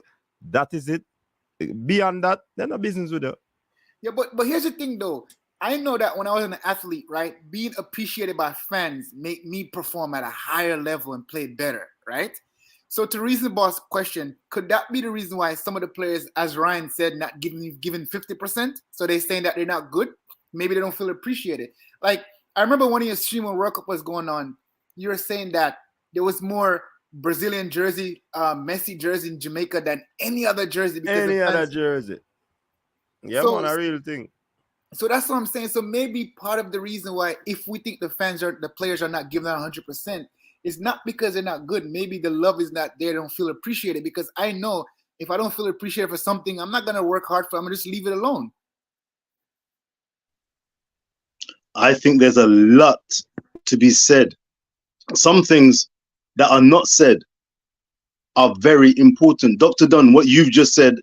That is it. Beyond that, there's no business with you. Yeah, but here's the thing though. I know that when I was an athlete, right, being appreciated by fans make me perform at a higher level and play better, right? So to Reasonable's question, could that be the reason why some of the players, as Ryan said, not given 50%? So they're saying that they're not good? Maybe they don't feel appreciated. Like, I remember when your stream when World Cup was going on, you were saying that there was more Brazilian jersey, Messi jersey in Jamaica than any other jersey. Any other jersey. Yeah, so, man, a real thing. So that's what I'm saying. So maybe part of the reason why, if we think the players are not giving out 100%, it's not because they're not good. Maybe the love is not there. They don't feel appreciated. Because I know if I don't feel appreciated for something, I'm not going to work hard for it. I'm going to just leave it alone. I think there's a lot to be said. Some things that are not said are very important. Dr. Dunn, what you've just said,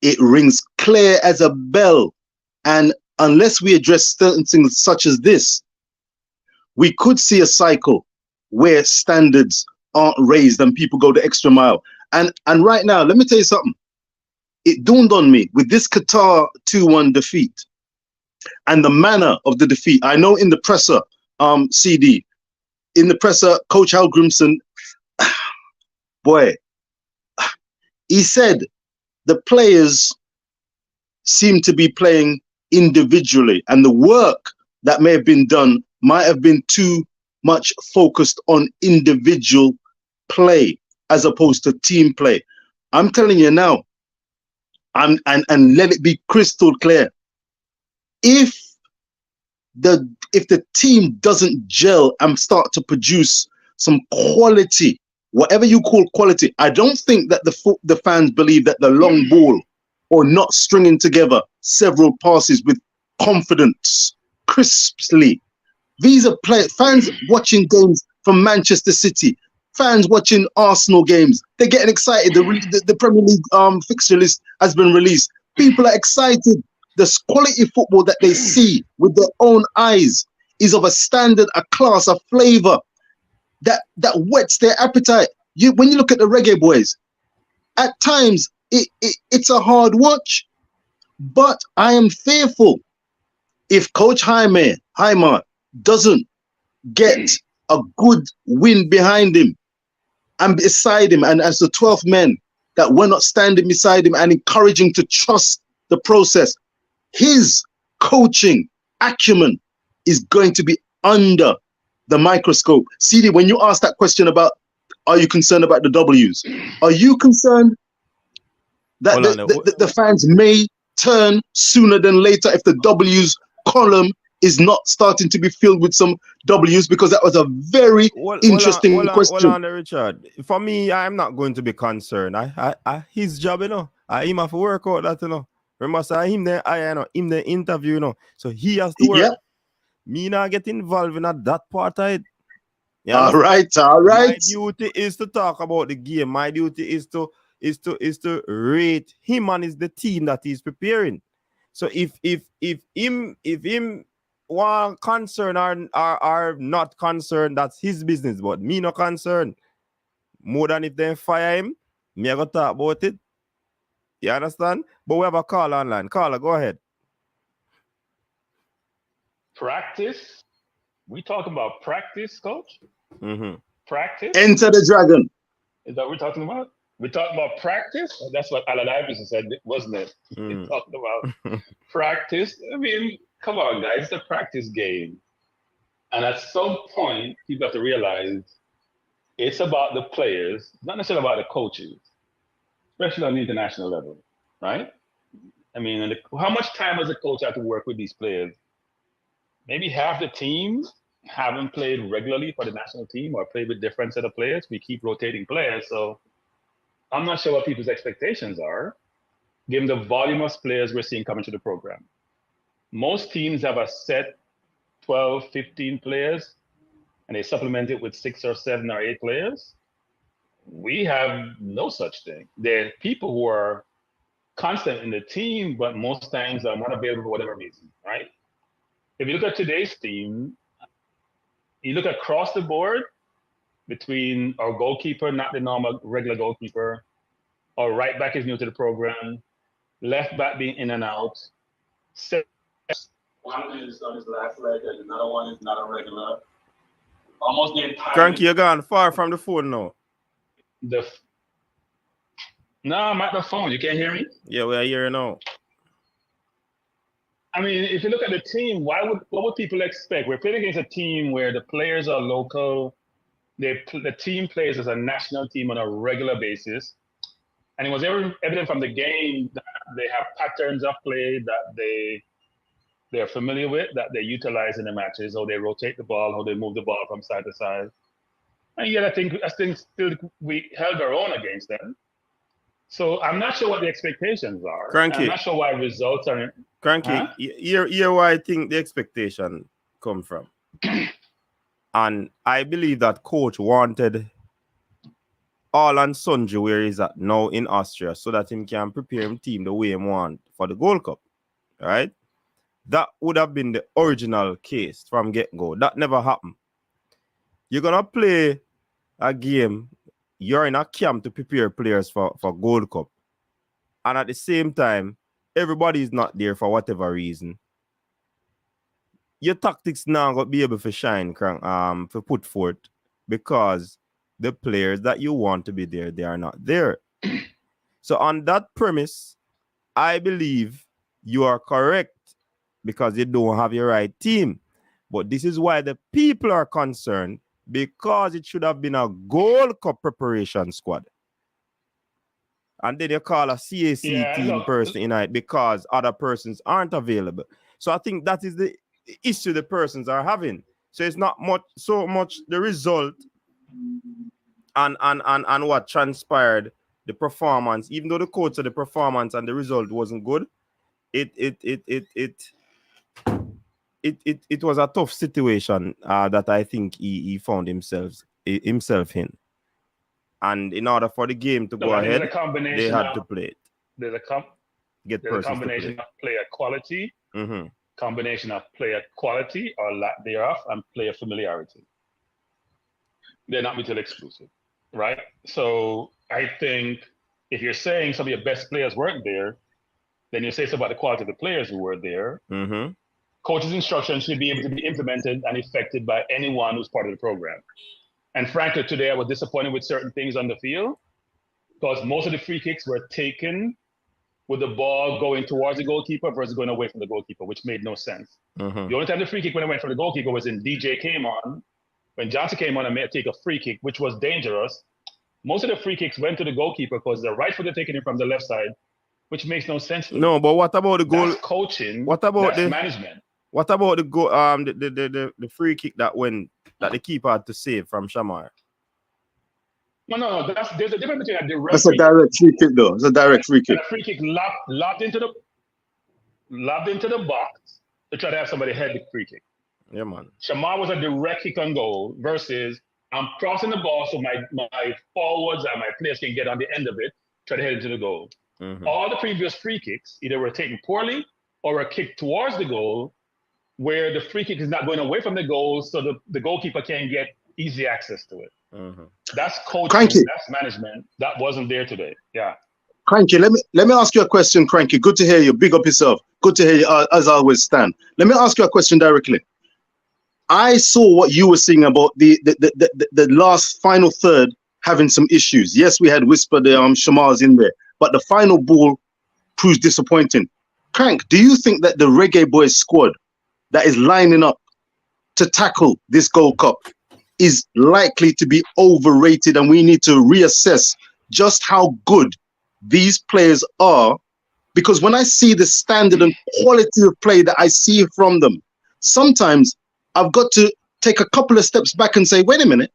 it rings clear as a bell. And unless we address certain things such as this, we could see a cycle where standards aren't raised and people go the extra mile. And right now, let me tell you something. It dawned on me with this Qatar 2-1 defeat and the manner of the defeat. I know in the presser, CD, in the presser, Coach Hal Grimson, boy, he said the players seem to be playing individually, and the work that may have been done might have been too much focused on individual play as opposed to team play. I'm telling you now, and let it be crystal clear. If the team doesn't gel and start to produce some quality, whatever you call quality, I don't think that the fans believe that the long ball or not stringing together several passes with confidence, crisply. These are fans watching games from Manchester City, fans watching Arsenal games. They're getting excited. The Premier League fixture list has been released. People are excited. The quality football that they see with their own eyes is of a standard, a class, a flavor that whets their appetite. When you look at the Reggae Boyz, at times it's a hard watch, but I am fearful if Coach Jaime doesn't get a good win behind him and beside him, and as the 12th men that were not standing beside him and encouraging to trust the process, his coaching acumen is going to be under the microscope. CD, when you ask that question about, are you concerned about the W's? Are you concerned that the fans may turn sooner than later if the W's column is not starting to be filled with some W's? Because that was a very interesting question. Hold on, Richard. For me, I'm not going to be concerned. His job, you know. Him have to work out that, you know. Remember, say him there, him the interview, you know. So he has to work. Yeah. Me not get involved in that part of it. All right. My duty is to talk about the game. My duty is to rate him and is the team that he's preparing. So if him one concern are not concerned, that's his business. But me not concerned. More than if they fire him, me I go talk about it. You understand? But we have a call online. Caller, go ahead. Practice? We talking about practice, coach? Mm-hmm. Practice? Enter the dragon. Is that what we're talking about? We're talking about practice? That's what Alan Iverson said, wasn't it? We're talking about practice. I mean, come on, guys. It's a practice game. And at some point, people have to realize it's about the players, not necessarily about the coaches, especially on the international level, right? I mean, how much time does a coach have to work with these players? Maybe half the teams haven't played regularly for the national team or played with different set of players. We keep rotating players. So I'm not sure what people's expectations are, given the volume of players we're seeing coming to the program. Most teams have a set 12, 15 players, and they supplement it with 6 or 7 or 8 players. We have no such thing. There are people who are constant in the team, but most times are not available for whatever reason, right? If you look at today's team, you look across the board between our goalkeeper, not the normal regular goalkeeper, our right back is new to the program, left back being in and out. One is on his last leg, and another one is not a regular. Almost the entire. Cranky, you're gone far from the phone now. No, I'm at the phone. You can't hear me? Yeah, we are here now. I mean, if you look at the team, what would people expect? We're playing against a team where the players are local. The team plays as a national team on a regular basis. And it was evident from the game that they have patterns of play that they're familiar with, that they utilize in the matches, how they rotate the ball, how they move the ball from side to side. And yet I think still we held our own against them. So I'm not sure what the expectations are. Cranky. I'm not sure why results are. Cranky, here where I think the expectation come from. And I believe that coach wanted all and sundry where he's at now in Austria so that he can prepare him team the way he want for the Gold Cup. Right? That would have been the original case from get-go. That never happened. You're going to play a game, you're in a camp to prepare players for Gold Cup. And at the same time, everybody is not there for whatever reason. Your tactics now got to be able to shine, for put forth, because the players that you want to be there, they are not there. So on that premise, I believe you are correct because you don't have your right team. But this is why the people are concerned, because it should have been a Gold Cup preparation squad. And then you call a CAC team person in it because other persons aren't available. So I think that is the issue the persons are having. So it's not so much the result and what transpired, the performance. Even though the coach said the performance and the result wasn't good, it was a tough situation that I think he found himself in. And in order for the game to go ahead, they had to play it. There's a combination of player quality, combination of player quality or lack thereof, and player familiarity. They're not mutually exclusive, right? So I think if you're saying some of your best players weren't there, then you say something about the quality of the players who were there. Coach's instructions should be able to be implemented and effected by anyone who's part of the program. And frankly, today I was disappointed with certain things on the field because most of the free kicks were taken with the ball going towards the goalkeeper versus going away from the goalkeeper, which made no sense. Mm-hmm. The only time the free kick when it went from the goalkeeper was when DJ came on, when Johnson came on and made take a free kick, which was dangerous. Most of the free kicks went to the goalkeeper because the right foot taking it from the left side, which makes no sense. No, but what about the goal? That's coaching. What about that's the management? What about the goal? The free kick that the keeper had to save from Shamar? No. There's a difference between a direct. That's a direct free kick, though. It's a direct free kick. And a free kick lobbed into the box to try to have somebody head the free kick. Yeah, man. Shamar was a direct kick on goal versus I'm crossing the ball so my forwards and my players can get on the end of it, try to head into the goal. Mm-hmm. All the previous free kicks either were taken poorly or were kicked towards the goal, where the free kick is not going away from the goal, so the goalkeeper can get easy access to it. Mm-hmm. That's coaching. Cranky. That's management. That wasn't there today. Yeah. Cranky, let me ask you a question, Cranky. Good to hear you. Big up yourself. Good to hear you, as always, Stan. Let me ask you a question directly. I saw what you were saying about the last final third having some issues. Yes, we had Whisper the Shamar's in there, but the final ball proves disappointing. Crank, do you think that the Reggae Boyz squad that is lining up to tackle this Gold Cup is likely to be overrated, and we need to reassess just how good these players are? Because when I see the standard and quality of play that I see from them, sometimes I've got to take a couple of steps back and say, wait a minute,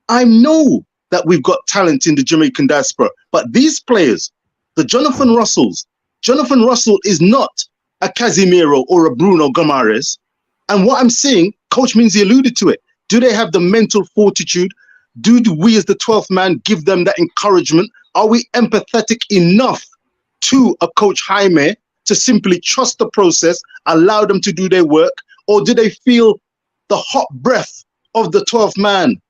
I know that we've got talent in the Jamaican diaspora, but these players, the Jonathan Russell is not a Casimiro or a Bruno Gomares. And what I'm seeing, Coach Minzy alluded to it. Do they have the mental fortitude? Do we as the 12th man give them that encouragement? Are we empathetic enough to a Coach Jaime to simply trust the process, allow them to do their work? Or do they feel the hot breath of the 12th man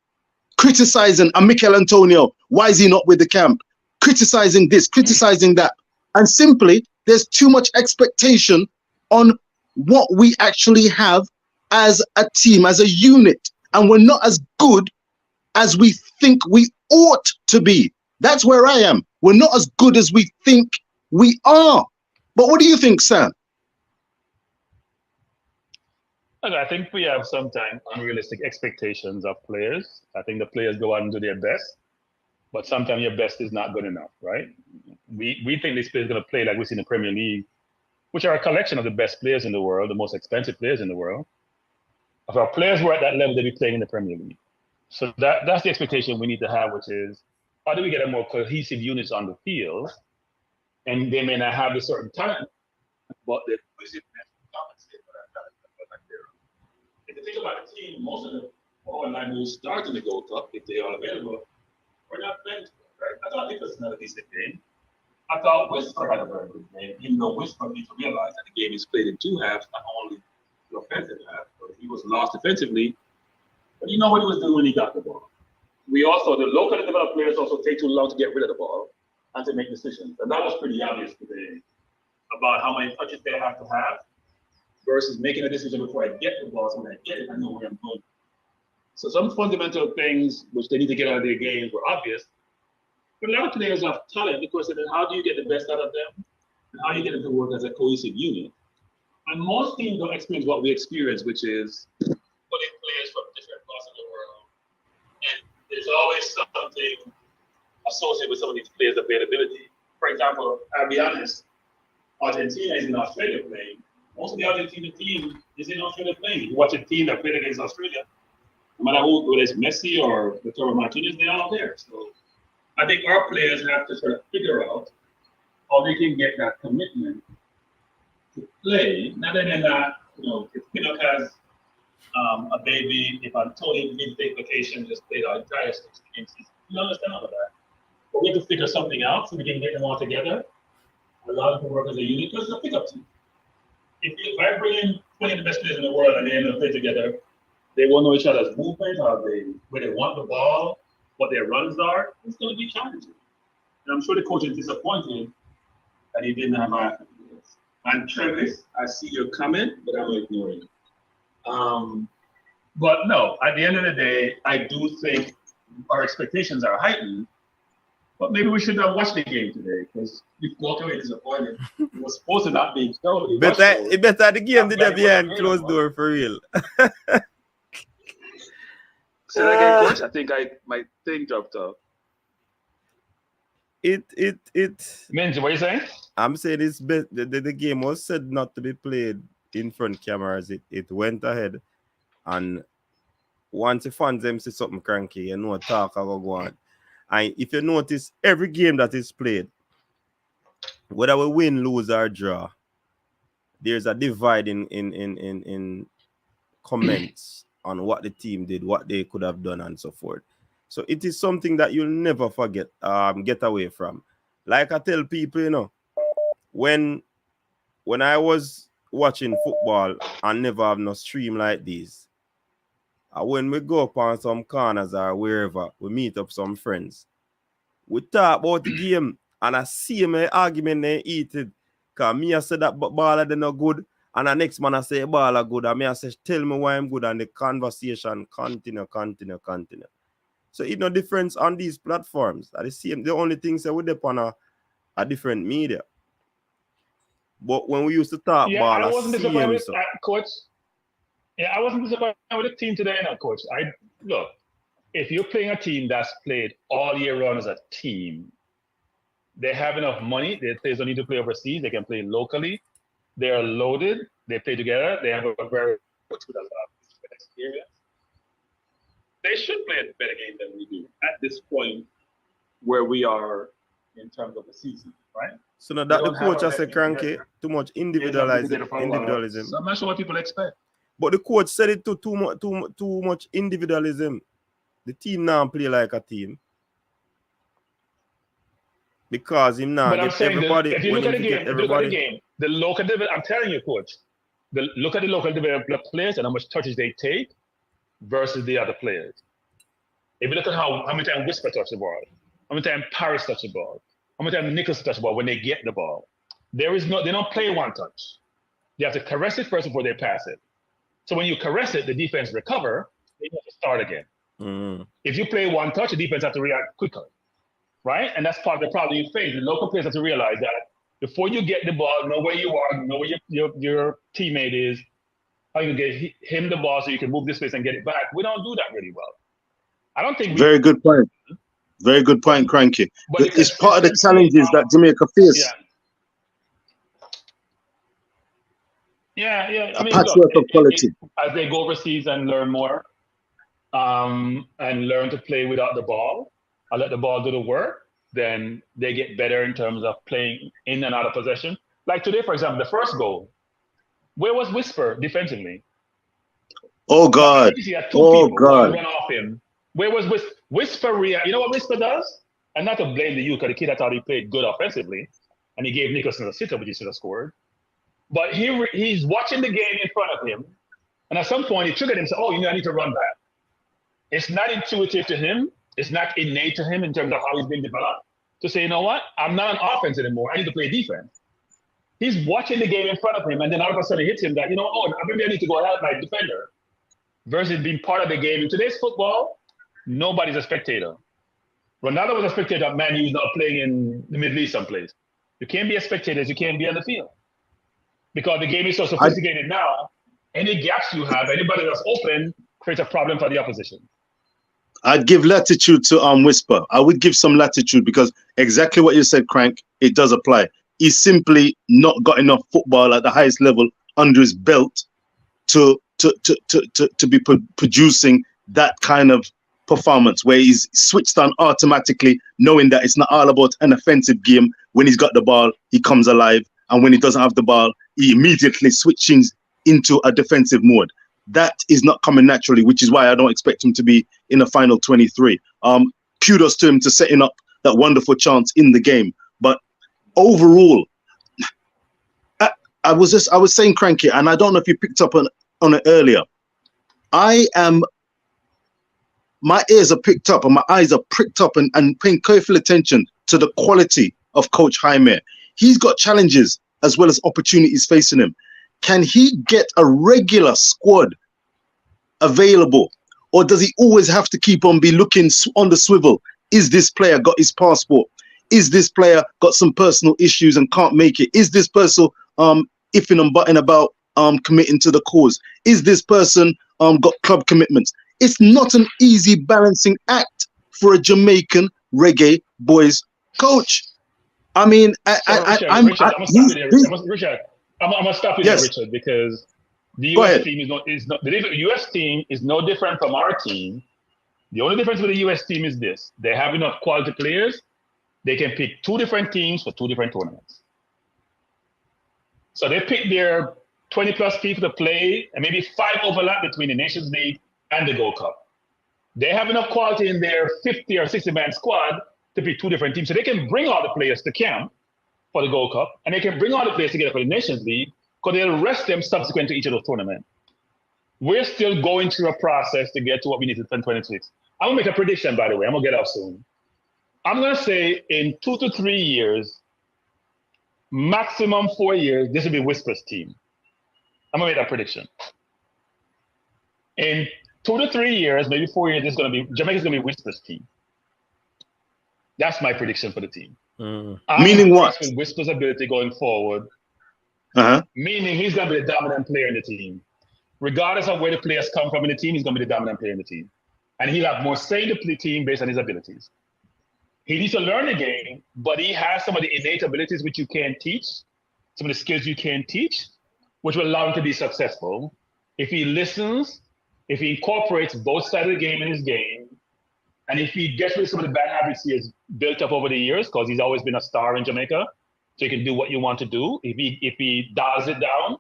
criticizing a Mikel Antonio? Why is he not with the camp? Criticizing this, criticizing that. And simply, there's too much expectation on what we actually have as a team, as a unit. And we're not as good as we think we ought to be. That's where I am. We're not as good as we think we are. But what do you think, Sam? I think we have sometimes unrealistic expectations of players. I think the players go out and do their best, but sometimes your best is not good enough, right? We think this player is going to play like we see in the Premier League, which are a collection of the best players in the world, the most expensive players in the world. If our players were at that level, they'd be playing in the Premier League. So that's the expectation we need to have, which is how do we get a more cohesive units on the field? And they may not have a certain talent, but they're compensate for that talent. If you think about the team, most of the forward line who start in the Gold Cup, if they are available, we're not playing. Right? I thought Nicholas had a decent game. I thought Whisper had a very good game, even though Whisper needs to realize that the game is played in two halves, not only the offensive half, but he was lost defensively. But you know what he was doing when he got the ball. We also, the locally developed players also take too long to get rid of the ball and to make decisions. And that was pretty obvious today about how many touches they have to have versus making a decision before I get the ball. So when I get it, I know where I'm going. So some fundamental things which they need to get out of their games were obvious. But a lot of players have talent. The question is, how do you get the best out of them? And how do you get them to work as a cohesive unit? And most teams don't experience what we experience, which is putting players from different parts of the world. And there's always something associated with some of these players' availability. For example, I'll be honest, Argentina is in Australia playing. Most of the Argentina team is in Australia playing. You watch a team that played against Australia, no matter who, whether it's Messi or Lautaro Martinez, they're all there. So I think our players have to sort of figure out how they can get that commitment to play. Not that they're not, if Pinnock has a baby, if Antonio needs to take vacation, just play the entire 16 games. You understand all of that. But we have to figure something out so we can get them all together, allow them to work as a unit, because it's a pickup team. If I bring in 20 of the best players in the world and they end up playing together, they won't know each other's movement, where they want the ball, what their runs are. It's going to be challenging. And I'm sure the coach is disappointed that he didn't have African players. And Travis, I see your comment, but I'm ignoring it. But no, at the end of the day, I do think our expectations are heightened. But maybe we should have watched the game today because we walked away disappointed. It was supposed to not be so. Better the game did that behind closed door for real. So again, coach, I think my thing dropped off. It. Minji, what are you saying? I'm saying it's the game was said not to be played in front cameras. It went ahead, and once the fans them see something cranky, you know, talk will go on. And if you notice, every game that is played, whether we win, lose, or draw, there's a divide in comments on what the team did, what they could have done, and so forth. So it is something that you'll never forget, get away from. Like I tell people, you know, when I was watching football and never have no stream like this, when we go up on some corners or wherever, we meet up some friends. We talk about the game and I see my argument they eat it. Because me I said that ball they not good. And the next man I say ball are good. And me I say tell me why I'm good. And the conversation continue. So it's no difference on these platforms. Are the same. The only thing say we depend on a different media. But when we used to talk ball, I wasn't disappointed with coach. Yeah, I wasn't disappointed with the team today, now, coach. Look, if you're playing a team that's played all year round as a team, they have enough money. The players don't need to play overseas. They can play locally. They are loaded. They play together. They have a very good experience. They should play a better game than we do at this point where we are in terms of the season, right? So now that the coach has said cranky, too much individualism. So I'm not sure what people expect. But the coach said it too much individualism. The team now play like a team. Because him now get everybody. If you look at the game, the local I'm telling you, coach, look at the local developed players and how much touches they take versus the other players. If you look at how many times Whisper touch the ball, how many times Paris touch the ball, how many times Nichols touch the ball when they get the ball. They don't play one touch. They have to caress it first before they pass it. So when you caress it, the defense recover, they have to start again. Mm-hmm. If you play one touch, the defense have to react quicker, right? And that's part of the problem you face. The local players have to realize that before you get the ball, know where you are, know where your teammate is, how you can get him the ball so you can move this space and get it back. We don't do that really well. I don't think. Very good point. Very good point, Cranky. It's part of the challenges that Jamaica face. Yeah. I mean, patchwork of quality. As they go overseas and learn more, and learn to play without the ball, and let the ball do the work, then they get better in terms of playing in and out of possession. Like today, for example, the first goal, where was Whisper defensively? Oh God! Run off him. Where was Whisper? You know what Whisper does? And not to blame the youth, because the kid I thought he played good offensively, and he gave Nicholson a sit-up, which he should have scored. But he's watching the game in front of him, and at some point he triggered him. So, I need to run back. It's not intuitive to him. It's not innate to him in terms of how he's been developed. To say, you know what? I'm not on offense anymore. I need to play defense. He's watching the game in front of him, and then all of a sudden it hits him that, maybe I need to go help my defender. Versus being part of the game. In today's football, nobody's a spectator. Ronaldo was a spectator. Man, he's not playing in the Middle East someplace. You can't be a spectator. You can't be on the field. Because the game is so sophisticated now, any gaps you have, anybody that's open creates a problem for the opposition. I'd give latitude to Whisper. I would give some latitude because exactly what you said, Crank, it does apply. He's simply not got enough football at the highest level under his belt to be producing that kind of performance where he's switched on automatically, knowing that it's not all about an offensive game. When he's got the ball, he comes alive. And when he doesn't have the ball, he immediately switches into a defensive mode. That is not coming naturally, which is why I don't expect him to be in the final 23. Kudos to him to setting up that wonderful chance in the game. But overall, I was saying, Cranky, and I don't know if you picked up on it earlier. My ears are picked up and my eyes are pricked up and paying careful attention to the quality of Coach Jaime. He's got challenges as well as opportunities facing him. Can he get a regular squad available or does he always have to keep on be looking on the swivel? Is this player got his passport? Is this player got some personal issues and can't make it? Is this person iffing and butting about committing to the cause? Is this person got club commitments? It's not an easy balancing act for a Jamaican Reggae Boyz coach. I mean, I'm gonna stop you there, Richard, because the US team the US team is no different from our team. The only difference with the US team is this: they have enough quality players. They can pick 2 different teams for 2 different tournaments. So they pick their 20 plus people to play, and maybe 5 overlap between the Nations League and the Gold Cup. They have enough quality in their 50 or 60 man squad to pick 2 different teams. So they can bring all the players to camp for the Gold Cup, and they can bring all the players together for the Nations League, because they'll rest them subsequent to each of those tournaments. We're still going through a process to get to what we need to 2026. I'm gonna make a prediction, by the way. I'm gonna get off soon. I'm gonna say in 2 to 3 years, maximum 4 years, this will be Whisper's team. I'm gonna make that prediction. In 2 to 3 years, maybe 4 years, Jamaica's gonna be Whisper's team. That's my prediction for the team. Meaning what? With Whisper's ability going forward. Meaning he's gonna be the dominant player in the team. Regardless of where the players come from in the team, he's gonna be the dominant player in the team. And he'll have more say in the team based on his abilities. He needs to learn the game, but he has some of the innate abilities which you can't teach, some of the skills you can't teach, which will allow him to be successful. If he listens, if he incorporates both sides of the game in his game, and if he gets rid of some of the bad habits he has built up over the years, because he's always been a star in Jamaica, so he can do what you want to do. If he dials it down,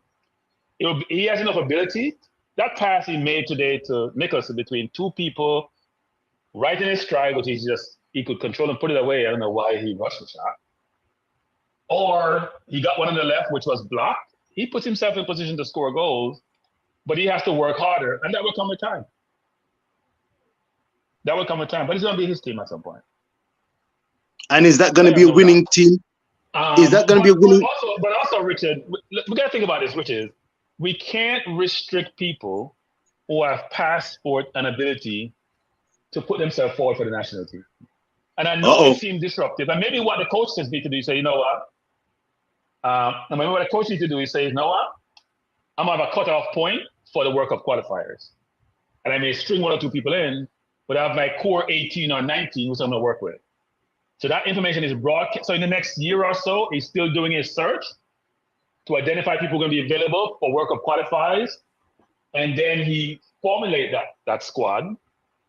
he has enough ability. That pass he made today to Nicholson between 2 people, right in his stride, which he could control and put it away. I don't know why he rushed the shot. Or he got one on the left, which was blocked. He puts himself in position to score goals, but he has to work harder, and that will come with time. That will come with time, but it's going to be his team at some point. And is that going to be a winning team? Is that going to be a winning? But also, Richard, we got to think about this, which is we can't restrict people who have passport and ability to put themselves forward for the national team. And I know it seems disruptive. And maybe what the coaches need to do is say, you know what? And maybe what the coach needs to do is say, you know what? I'm going to have a cutoff point for the World Cup qualifiers. And I may string 1 or 2 people in, but I have my core 18 or 19, which I'm going to work with. So that information is broadcast. So in the next year or so, he's still doing his search to identify people who are going to be available for World Cup qualifiers. And then he formulate that squad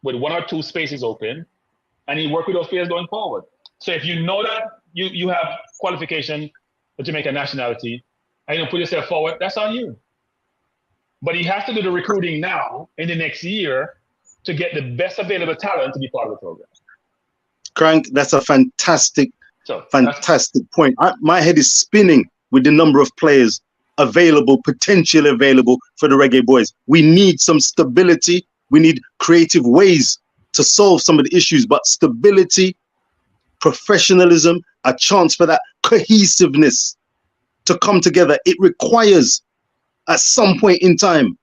with 1 or 2 spaces open, and he work with those players going forward. So if you know that you have qualification for Jamaican nationality, and you put yourself forward, that's on you. But he has to do the recruiting now in the next year to get the best available talent to be part of the program. Crank, that's a fantastic point. My head is spinning with the number of players available, potentially available for the Reggae Boyz. We need some stability. We need creative ways to solve some of the issues, but stability, professionalism, a chance for that cohesiveness to come together. It requires, at some point in time,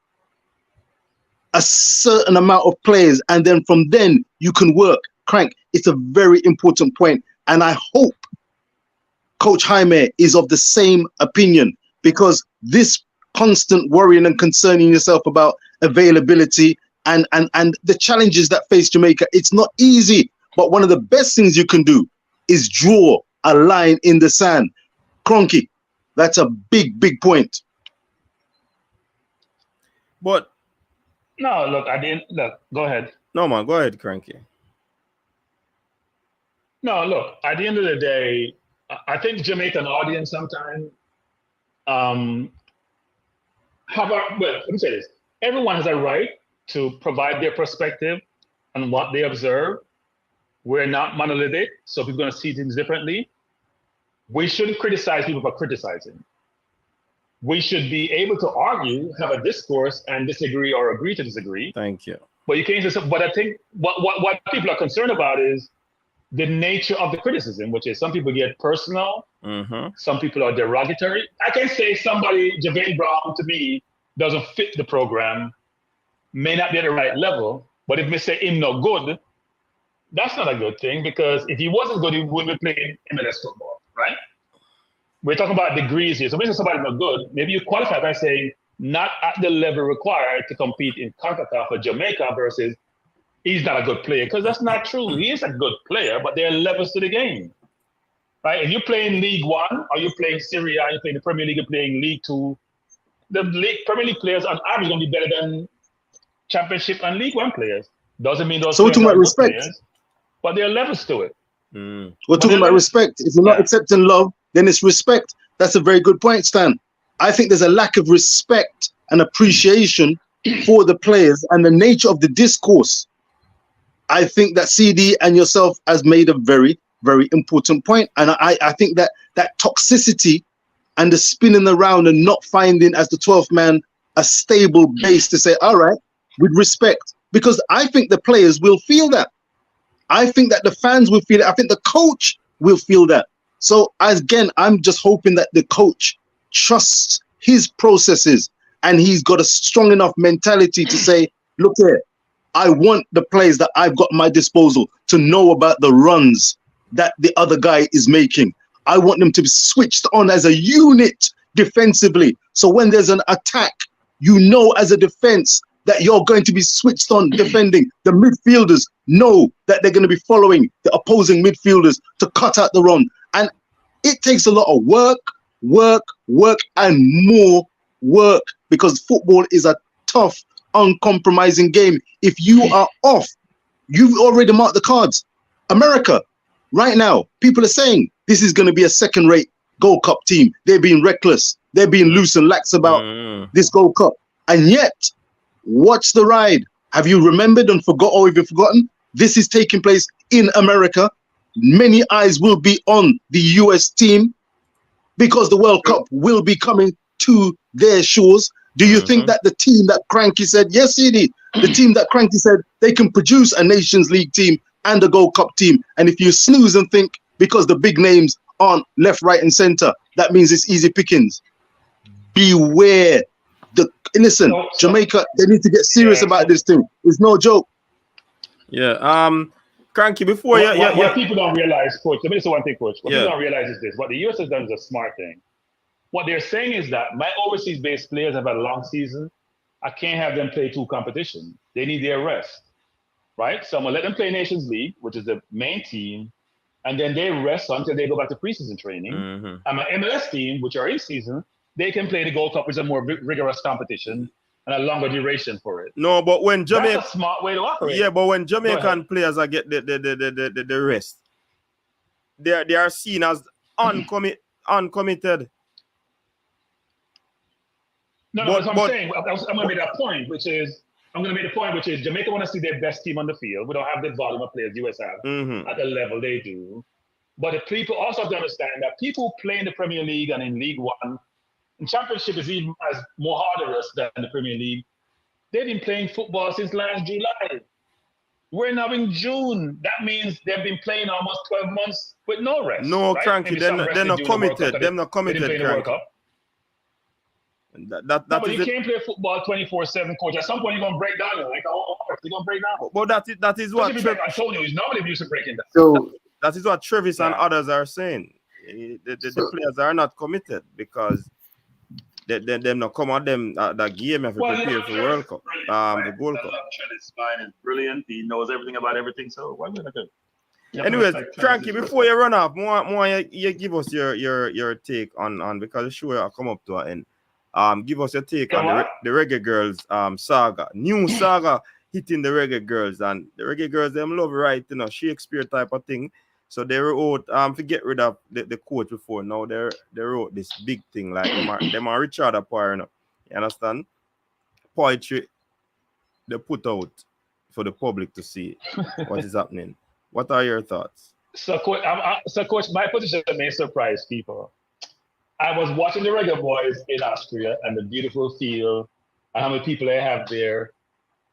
a certain amount of players, and then from then you can work. Crank, it's a very important point, and I hope Coach Jaime is of the same opinion, because this constant worrying and concerning yourself about availability and the challenges that face Jamaica, it's not easy, but one of the best things you can do is draw a line in the sand. Cronky, that's a big point. But no, look, go ahead. No, man, go ahead, Cranky. No, look, at the end of the day, I think the Jamaican audience sometimes let me say this. Everyone has a right to provide their perspective on what they observe. We're not monolithic, so people are going to see things differently. We shouldn't criticize people for criticizing. We should be able to argue, have a discourse, and disagree or agree to disagree. Thank you. But you can't. But I think what people are concerned about is the nature of the criticism, which is some people get personal, some people are derogatory. I can say somebody, Javane Brown, to me, doesn't fit the program, may not be at the right level, But if we say him not good, that's not a good thing, because if he wasn't good, he wouldn't be playing MLS football, right? We're talking about degrees here. So when somebody's not good, maybe you qualify by saying not at the level required to compete in CONCACAF or Jamaica versus he's not a good player, because that's not true. He is a good player, but there are levels to the game, right? If you're playing League One or you're playing Serie A, you're playing the Premier League, you're playing League Two, the Premier League players on average are going to be better than Championship and League One players. Doesn't mean those So we're players talking are about good respect. players, but there are levels to it. We're talking about respect. If you're not accepting love, then it's respect. That's a very good point, Stan. I think there's a lack of respect and appreciation for the players and the nature of the discourse. I think that CD and yourself has made a very, very important point. And I think that that toxicity and the spinning around and not finding, as the 12th man, a stable base to say, all right, with respect. Because I think the players will feel that. I think that the fans will feel it. I think the coach will feel that. So again, I'm just hoping that the coach trusts his processes and he's got a strong enough mentality to say, look here, I want the players that I've got at my disposal to know about the runs that the other guy is making. I want them to be switched on as a unit defensively. So when there's an attack, you know as a defense that you're going to be switched on defending. The midfielders know that they're going to be following the opposing midfielders to cut out the run. And it takes a lot of work, and more work, because football is a tough, uncompromising game. If you are off, you've already marked the cards. America, right now, people are saying this is going to be a second-rate Gold Cup team. They're being reckless. They're being loose and lax about this Gold Cup. And yet, watch the ride. Have you remembered and forgot, or even forgotten? This is taking place in America. Many eyes will be on the US team because the World Cup will be coming to their shores. Do you think that the team that Cranky said, yes, CD, the team that Cranky said they can produce a Nations League team and a Gold Cup team? And if you snooze and think because the big names aren't left, right, and center, that means it's easy pickings. Beware. Listen, Jamaica, they need to get serious about this thing. It's no joke. Yeah. Cranky, before what people don't realize, Coach, let me say one thing, Coach. What people don't realize is this. What the US has done is a smart thing. What they're saying is that my overseas-based players have had a long season. I can't have them play two competitions. They need their rest, right? So I'm going to let them play Nations League, which is the main team, and then they rest until they go back to preseason training. And my MLS team, which are in season, they can play the Gold Cup, which is a more rigorous competition and a longer duration for it. No, but when Jamaica, that's a smart way to operate. Yeah, but when Jamaican players are get the rest, they are seen as uncommitted. No, that's what I'm saying. I'm going to make that point, which is Jamaica want to see their best team on the field. We don't have the volume of players US have at the level they do. But the people also have to understand that people play in the Premier League and in League One, and Championship is even as more harderous than the Premier League. They've been playing football since last July. We're now in June. That means they've been playing almost 12 months with no rest. No, right? Cranky, they're not committed. They're not committed, Cranky. But you can't play football 24/7, Coach. At some point, you're gonna break down. You're gonna break down. But that is what Antonio is normally used to breaking down. So that is what Travis and others are saying. The players are not committed because them not come on them that game have to prepare for World Cup, the Gold Cup. Travis' mind is brilliant. He knows everything about everything. So why would I do? Anyways, Cranky, before you run off, more you give us your take on because the show will come up to an end. Give us your take on the Reggae Girls saga. New saga hitting the Reggae Girls, and the Reggae Girls them love right, Shakespeare type of thing. So they wrote to get rid of the quote before. Now they wrote this big thing like them are Richard Apar, you understand? Poetry they put out for the public to see what is happening. What are your thoughts? So, Coach, my position may surprise people. I was watching the Reggae Boyz in Austria and the beautiful field and how many people they have there.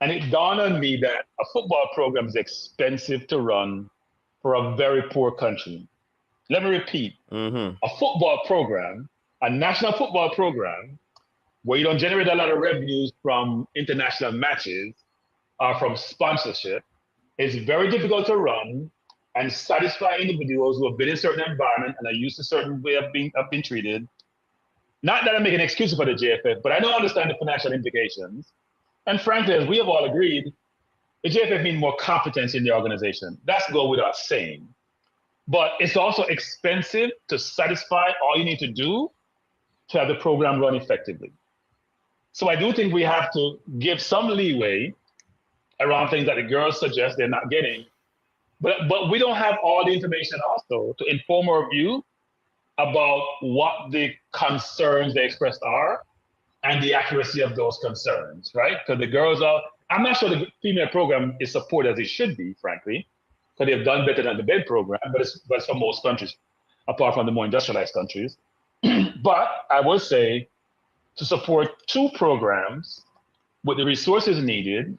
And it dawned on me that a football program is expensive to run for a very poor country. Let me repeat. A football program, a national football program, where you don't generate a lot of revenues from international matches, are from sponsorship. It's very difficult to run and satisfy individuals who have been in a certain environment and are used to a certain way of being treated. Not that I'm making excuses for the JFF, but I don't understand the financial implications. And frankly, as we have all agreed, the JFF needs more competence in the organization. That's go without saying. But it's also expensive to satisfy all you need to do to have the program run effectively. So I do think we have to give some leeway around things that the girls suggest they're not getting. But we don't have all the information also to inform our view about what the concerns they expressed are and the accuracy of those concerns, right? Because the girls are, I'm not sure the female program is supported as it should be, frankly, because they've done better than the bed program, but it's for most countries, apart from the more industrialized countries. But I will say, to support two programs with the resources needed,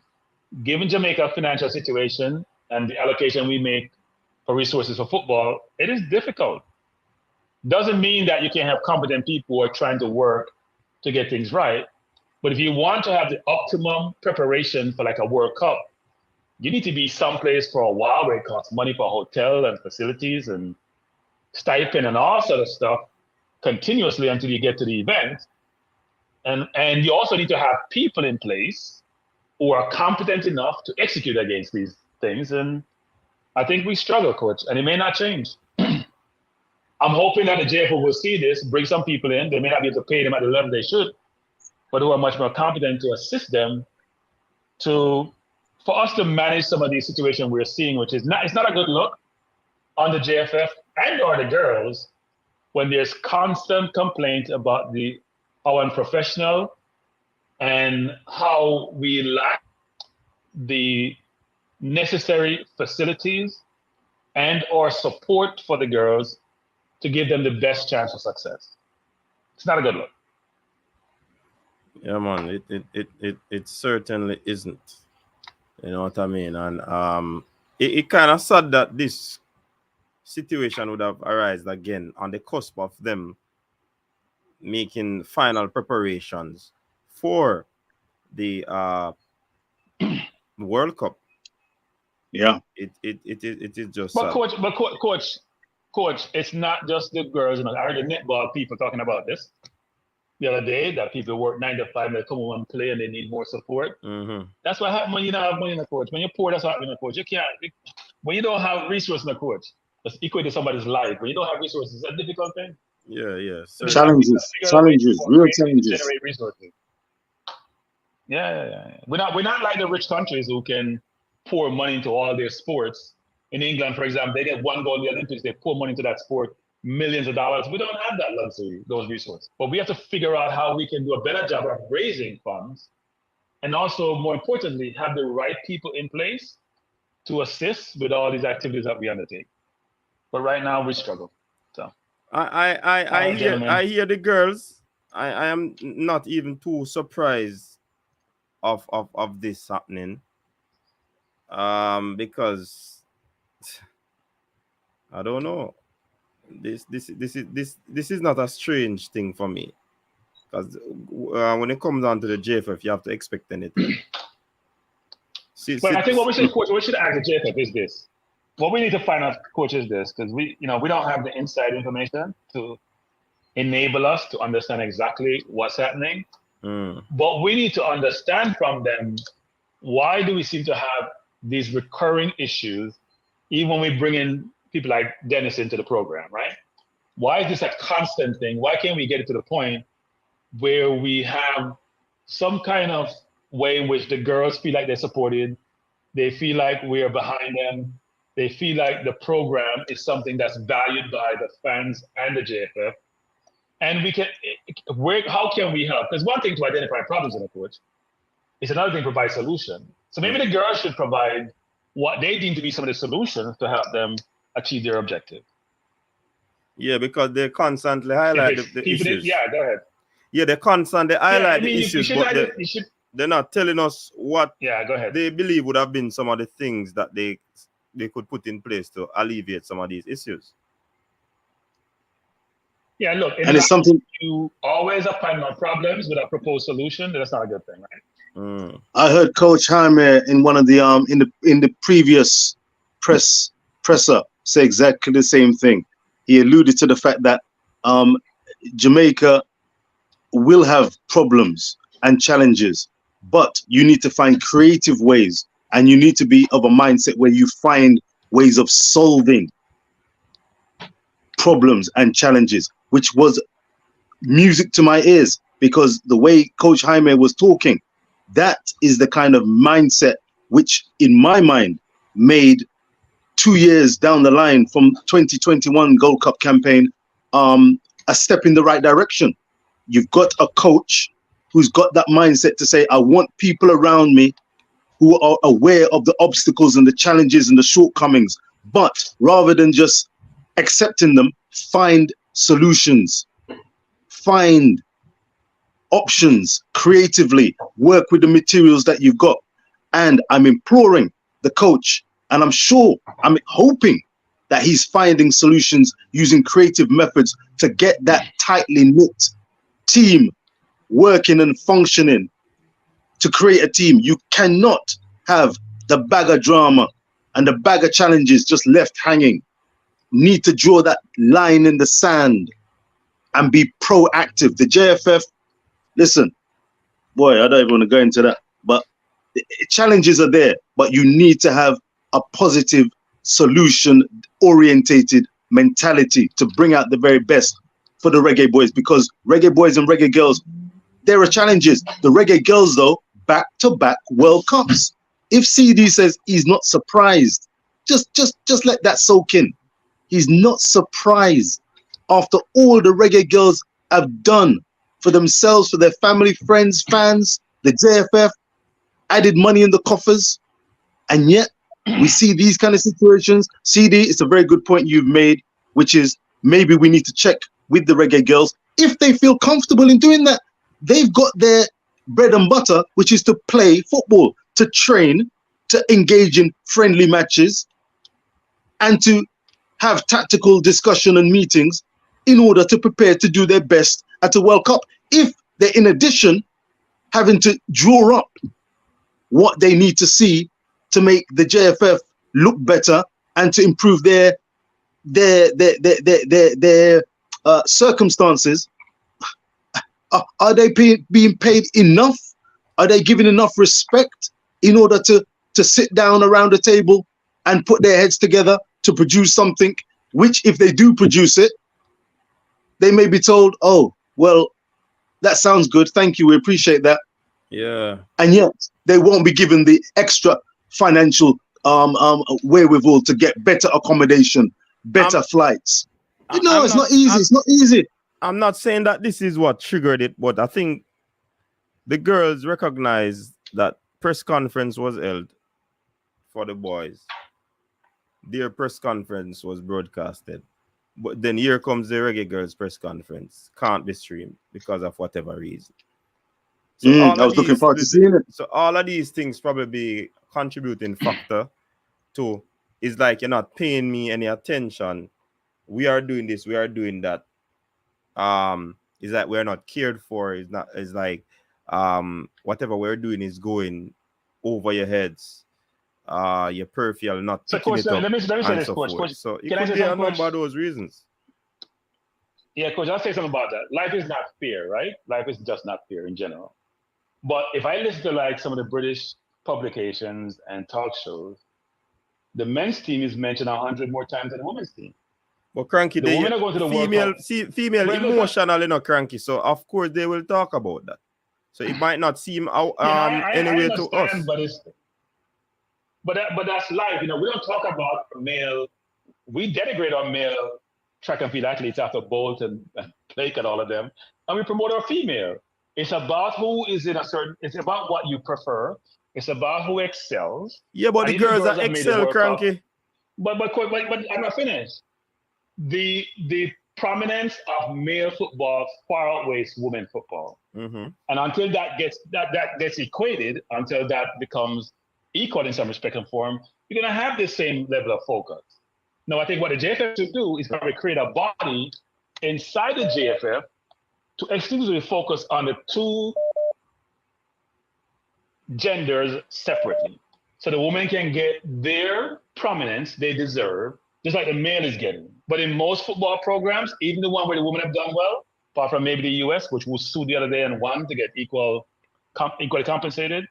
given Jamaica's financial situation and the allocation we make for resources for football, it is difficult. Doesn't mean that you can't have competent people who are trying to work to get things right. But if you want to have the optimum preparation for like a World Cup, you need to be someplace for a while where it costs money for a hotel and facilities and stipend and all sort of stuff continuously until you get to the event. And you also need to have people in place who are competent enough to execute against these things. And I think we struggle, Coach, and it may not change. I'm hoping that the JFO will see this, bring some people in. They may not be able to pay them at the level they should, but who are much more competent to assist them for us to manage some of these situations we're seeing, which is it's not a good look on the JFF and or the girls when there's constant complaint about how unprofessional and how we lack the necessary facilities and or support for the girls to give them the best chance of success. It's not a good look. Yeah, man, it certainly isn't. You know what I mean? And it kind of sad that this situation would have arisen again on the cusp of them making final preparations for the World Cup. Yeah, it is just But sad. coach, it's not just the girls. You know, I heard the netball people talking about this the other day, that people work 9 to 5, they come home and play and they need more support. Mm-hmm. That's what happens when you don't have money in a coach. When you're poor, that's what happens in a coach. When you don't have resources in a coach, that's equal to somebody's life. When you don't have resources, it's a difficult thing. Yeah. So Challenges, real challenges. Generate resources. Yeah. We're not like the rich countries who can pour money into all their sports. In England, for example, they get one goal in the Olympics, they pour money into that sport, millions of dollars. We don't have that luxury, those resources. But we have to figure out how we can do a better job of raising funds, and also, more importantly, have the right people in place to assist with all these activities that we undertake. But right now, we struggle. So I hear the girls. I am not even too surprised of this happening. Because I don't know. This is not a strange thing for me, because when it comes down to the JFF, you have to expect anything. But I think what we should ask the JFF is this: what we need to find out, coach, is this, because we don't have the inside information to enable us to understand exactly what's happening. But we need to understand from them, why do we seem to have these recurring issues, even when we bring in people like Dennis into the program, right? Why is this a constant thing? Why can't we get it to the point where we have some kind of way in which the girls feel like they're supported, they feel like we're behind them, they feel like the program is something that's valued by the fans and the JFF, and how can we help? Because one thing to identify problems in a coach, it's another thing to provide solution. So maybe the girls should provide what they deem to be some of the solutions to help them achieve their objective. Yeah, because they constantly highlight the issues. Go ahead. Yeah, they constantly highlight the issues, but they're not telling us what go ahead. they believe would have been some of the things that they could put in place to alleviate some of these issues. Yeah, look, in And it's life, something you always find more problems with a proposed solution. That's not a good thing, right? I heard Coach Jaime in one of the in the previous presser say exactly the same thing. He alluded to the fact that Jamaica will have problems and challenges, but you need to find creative ways, and you need to be of a mindset where you find ways of solving problems and challenges, which was music to my ears, because the way Coach Jaime was talking, that is the kind of mindset which, in my mind, made 2 years down the line from 2021 Gold Cup campaign a step in the right direction. You've got a coach who's got that mindset to say, I want people around me who are aware of the obstacles and the challenges and the shortcomings, but rather than just accepting them, find solutions, find options creatively, work with the materials that you've got. And I'm imploring the coach, and I'm hoping that he's finding solutions using creative methods to get that tightly knit team working and functioning to create a team. You cannot have the bag of drama and the bag of challenges just left hanging. Need to draw that line in the sand and be proactive. The JFF, listen, boy, I don't even want to go into that, but the challenges are there, but you need to have a positive, solution-orientated mentality to bring out the very best for the Reggae Boys, because Reggae Boys and Reggae Girls, there are challenges. The Reggae Girls, though, back-to-back World Cups. If CD says he's not surprised, just let that soak in. He's not surprised after all the Reggae Girls have done for themselves, for their family, friends, fans. The JFF added money in the coffers, and yet we see these kind of situations. CD, it's a very good point you've made, which is maybe we need to check with the Reggae Girls if they feel comfortable in doing that. They've got their bread and butter, which is to play football, to train, to engage in friendly matches, and to have tactical discussion and meetings in order to prepare to do their best at the World Cup. If they're in addition having to draw up what they need to see to make the JFF look better and to improve their circumstances, are they being paid enough? Are they given enough respect in order to sit down around the table and put their heads together to produce something which, if they do produce it, they may be told, oh, well, that sounds good, thank you, we appreciate that. Yeah. And yet they won't be given the extra financial wherewithal to get better accommodation, better flights. It's not easy. It's not easy. I'm not saying that this is what triggered it, but I think the girls recognized that press conference was held for the boys. Their press conference was broadcasted. But then here comes the Reggae Girls press conference. Can't be streamed because of whatever reason. So I was looking forward to seeing it. So all of these things probably be contributing factor to, is like, you're not paying me any attention. We are doing this, we are doing that. Is that we're not cared for. Is like whatever we're doing is going over your heads. Your peripheral not picking it up. Let me say this, so Coach. forth. So it Can I could say be a something, number Coach? of those reasons. Yeah, Coach, I'll say something about that. Life is not fair, right? Life is just not fair in general. But if I listen to like some of the British publications and talk shows, the men's team is mentioned 100 more times than the women's team. But cranky, the women are going to the World Cup. Female emotional, cranky. So of course they will talk about that. So it might not seem anyway to us. But that's life. We don't talk about male. We denigrate our male track and field athletes after Bolt and Blake and all of them, and we promote our female. It's about who is in a certain. It's about what you prefer. It's about who excels. Yeah, but the girls are excel, cranky. But I'm not finished. The prominence of male football far outweighs women football, and until that gets equated, until that becomes equal in some respect and form, you're gonna have the same level of focus. Now, I think what the JFF should do is probably create a body inside the JFF to exclusively focus on the two genders separately. So the women can get their prominence they deserve, just like the male is getting. But in most football programs, even the one where the women have done well, apart from maybe the US, which was sued the other day and won to get equally compensated,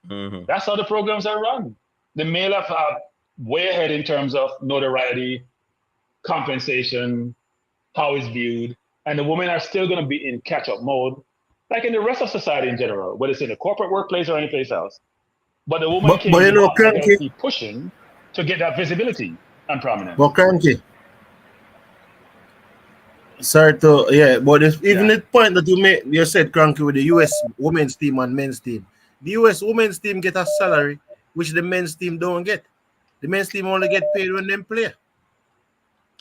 that's how the programs are run. The male have way ahead in terms of notoriety, compensation, how it's viewed, and the women are still going to be in catch-up mode, like in the rest of society in general, whether it's in the corporate workplace or any place else. But the woman came you know, and gotta keep pushing to get that visibility and prominence. But cranky. Sorry to but even the point that you said cranky with the US women's team and men's team. The US women's team get a salary which the men's team don't get. The men's team only get paid when they play.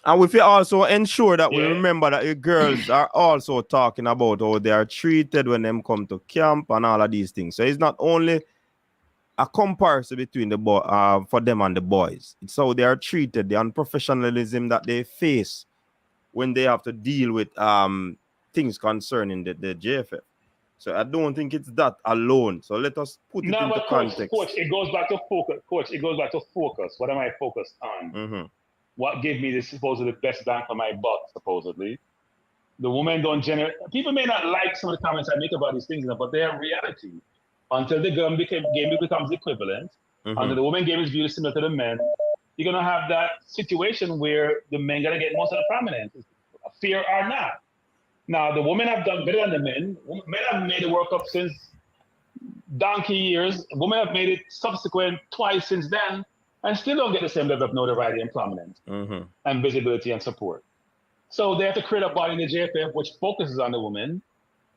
And we also ensure that we remember that the girls are also talking about how they are treated when them come to camp and all of these things. So it's not only a comparison between the for them and the boys. It's how they are treated, the unprofessionalism that they face when they have to deal with things concerning the JFF. So I don't think it's that alone. So let us put it into context. Coach, it goes back to focus. Coach, it goes back to focus. What am I focused on? What gave me this supposedly best bang for my buck, supposedly? The women don't generate. People may not like some of the comments I make about these things, but they are reality. Until the game becomes equivalent, until the women game is viewed similar to the men, you're going to have that situation where the men got to get most of the prominence, fear or not. Now, the women have done better than the men. Men have made the World Cup since donkey years. Women have made it subsequent twice since then, and still don't get the same level of notoriety and prominence and visibility and support. So they have to create a body in the JFF which focuses on the women,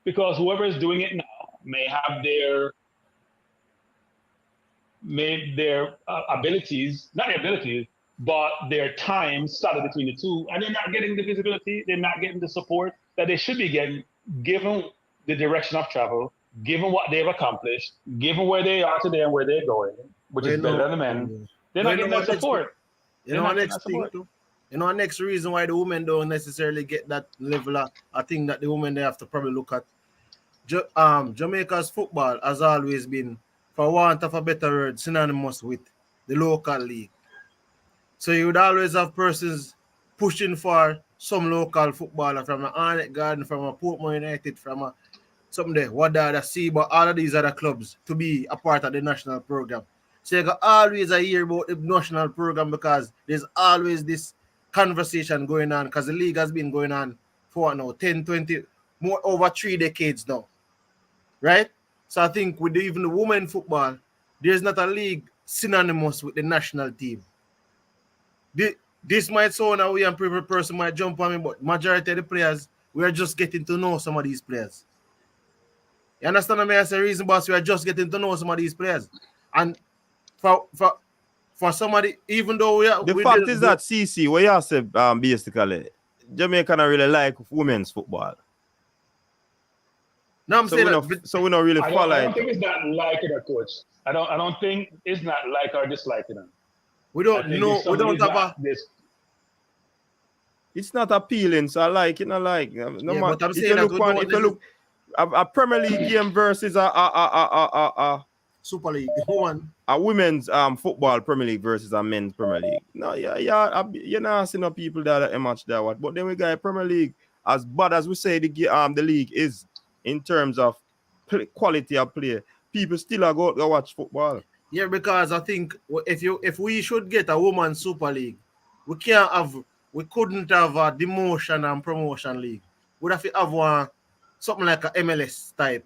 because whoever is doing it now may have their abilities, not their abilities, but their time started between the two, and they're not getting the visibility, they're not getting the support that they should be getting, given the direction of travel, given what they've accomplished, given where they are today and where they're going, which is better than the men. They're not getting that support. You know, our next reason why the women don't necessarily get that level of, I think that the women they have to probably look at. Jamaica's football has always been, for want of a better word, synonymous with the local league. So you would always have persons pushing for some local footballer from an Arnett Garden, from a Portmore United, from a something there, Wadada, Seba, all of these other clubs to be a part of the national program. So you got always a hear about the national program because there's always this conversation going on, because the league has been going on for 10, 20, more over 3 decades now. Right? So I think with even the women football, there's not a league synonymous with the national team. This might sound a way and every person might jump on me, but majority of the players, we are just getting to know some of these players. You understand what I mean? That's the reason, boss, we are just getting to know some of these players. And for somebody, even though the fact is that CC, what you say, basically, Jamaica don't really like women's football. No, I'm saying so we don't really follow. I don't think it's not liking it, coach. I don't think it's not like or disliking it. We don't know. We don't have this. It's not appealing, so I like it. No, like no but I'm saying that if you look a Premier League game versus a Super League one, a women's football Premier League versus a men's Premier League. No, you're not seeing no people that much there. But then we got a Premier League, as bad as we say the league is in terms of quality of play. People still are go watch football. Yeah, because I think if we should get a women's Super League, we couldn't have a demotion and promotion league. We'd have to have something like a MLS type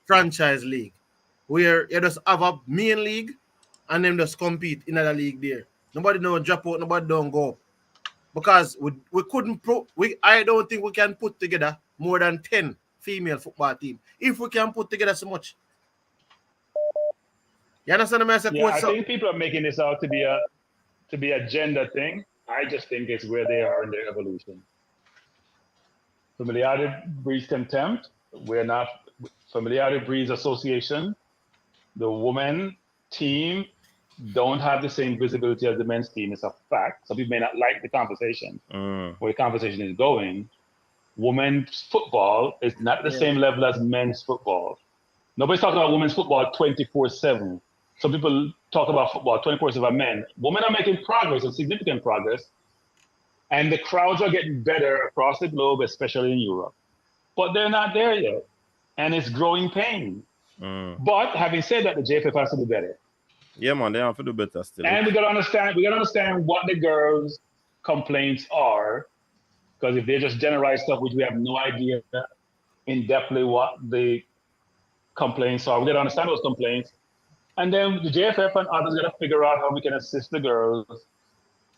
franchise league, where you just have a main league and then just compete in another league there. Nobody don't drop out, nobody don't go up. Because we couldn't I don't think we can put together more than 10 female football team. If we can put together so much. You understand what I think people are making this out to be a gender thing. I just think it's where they are in their evolution. Familiarity breeds contempt. Familiarity breeds association. The women team don't have the same visibility as the men's team. It's a fact. Some people may not like the conversation, where the conversation is going. women's football is not the same level as men's football. Nobody's talking about women's football 24/7. Some people talk about football 24/7 men. Women are making progress and significant progress. And the crowds are getting better across the globe, especially in Europe. But they're not there yet. And it's growing pain. But having said that, the JFF has to do better. Yeah, man, they have to do better still. And we gotta understand what the girls' complaints are. Because if they just generalize stuff which we have no idea in depthly what the complaints are, we gotta understand those complaints. And then the JFF and others gotta figure out how we can assist the girls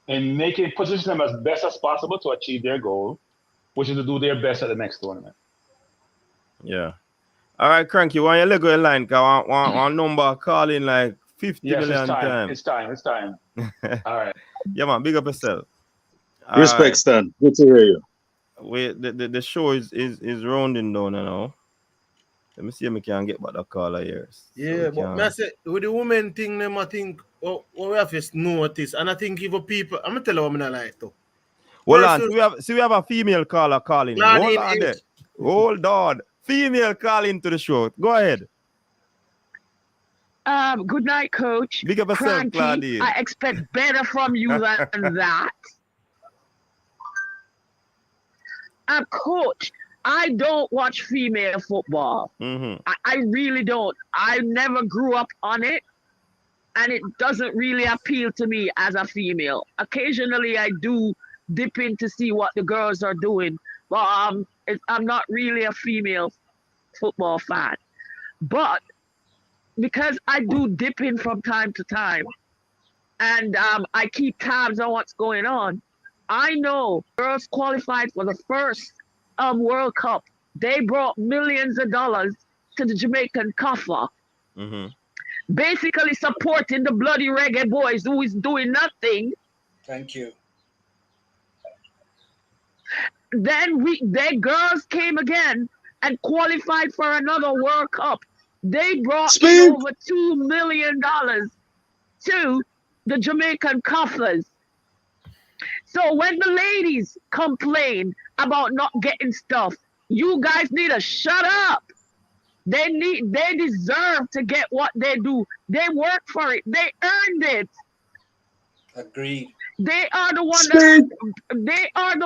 in position them as best as possible to achieve their goal, which is to do their best at the next tournament. Yeah. All right, Cranky, why you let go in line? Cause one number calling like 50 million times. It's time. All right. Yeah, man, big up yourself. Respect, Stan. Good to hear you. Wait, the show is rounding down now. Let me see if I can get back the caller here. Yeah, but I say with the women thing, them I think what we have to notice, and I think if people, I'm gonna tell you what I like though. Hold on, we have a female caller calling. Hold on there. Hold on. Female calling to the show. Go ahead. Good night, Coach. Big up yourself, Cranky, Claudine. I expect better from you than that. Coach, I don't watch female football. I really don't. I never grew up on it, and it doesn't really appeal to me as a female. Occasionally, I do dip in to see what the girls are doing, but I'm not really a female football fan. But because I do dip in from time to time, and I keep tabs on what's going on, I know girls qualified for the first World Cup. They brought millions of dollars to the Jamaican coffers, basically supporting the bloody Reggae Boyz, who is doing nothing. Thank you. Then their girls came again and qualified for another World Cup. They brought over $2 million to the Jamaican coffers. So when the ladies complain about not getting stuff, you guys need to shut up. They deserve to get what they do. They work for it. They earned it. Agreed. They are the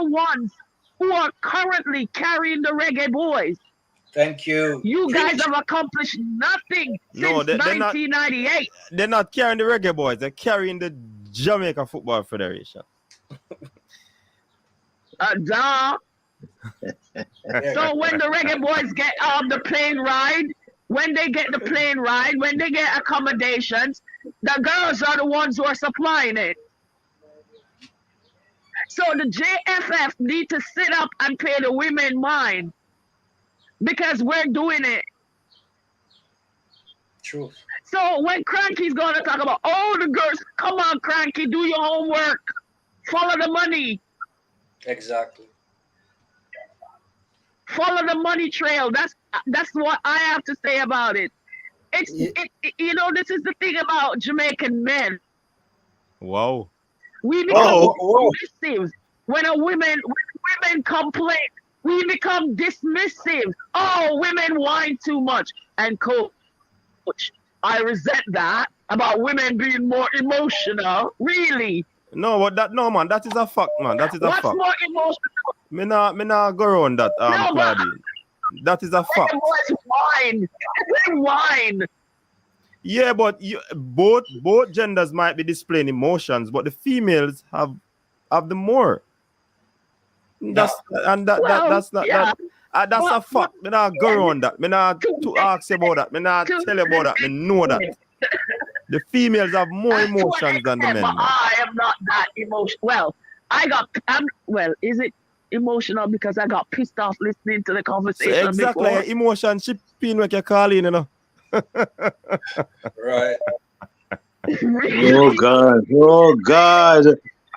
ones who are currently carrying the Reggae Boyz. Thank you. You guys have accomplished nothing since 1998. They're not carrying the Reggae Boyz. They're carrying the Jamaica Football Federation. Duh. So when the Reggae Boyz get the plane ride, when they get the plane ride, when they get accommodations, the girls are the ones who are supplying it. So the JFF need to sit up and pay the women mind, because we're doing it. True. So when Cranky's going to talk about, oh, the girls, come on, Cranky, do your homework. Follow the money. Exactly. Follow the money trail. That's what I have to say about it. This is the thing about Jamaican men. Wow. We become dismissive. When women complain, we become dismissive. Oh, women whine too much. And coach, I resent that about women being more emotional. Really? No, man, that is a fact, man. That is a fact. What's more emotional? Me not go around that, Claudine. That is a fact. Whine. They whine. Yeah, but both genders might be displaying emotions, but the females have the more. That's a fact. Me not go around that. Me not to ask about that. Me not tell you about that. Me know that. The females have more emotions than the men. I am not that emotional. Well, is it emotional because I got pissed off listening to the conversation? So exactly, before? emotion shipping when you call in, you know. Right. Oh God.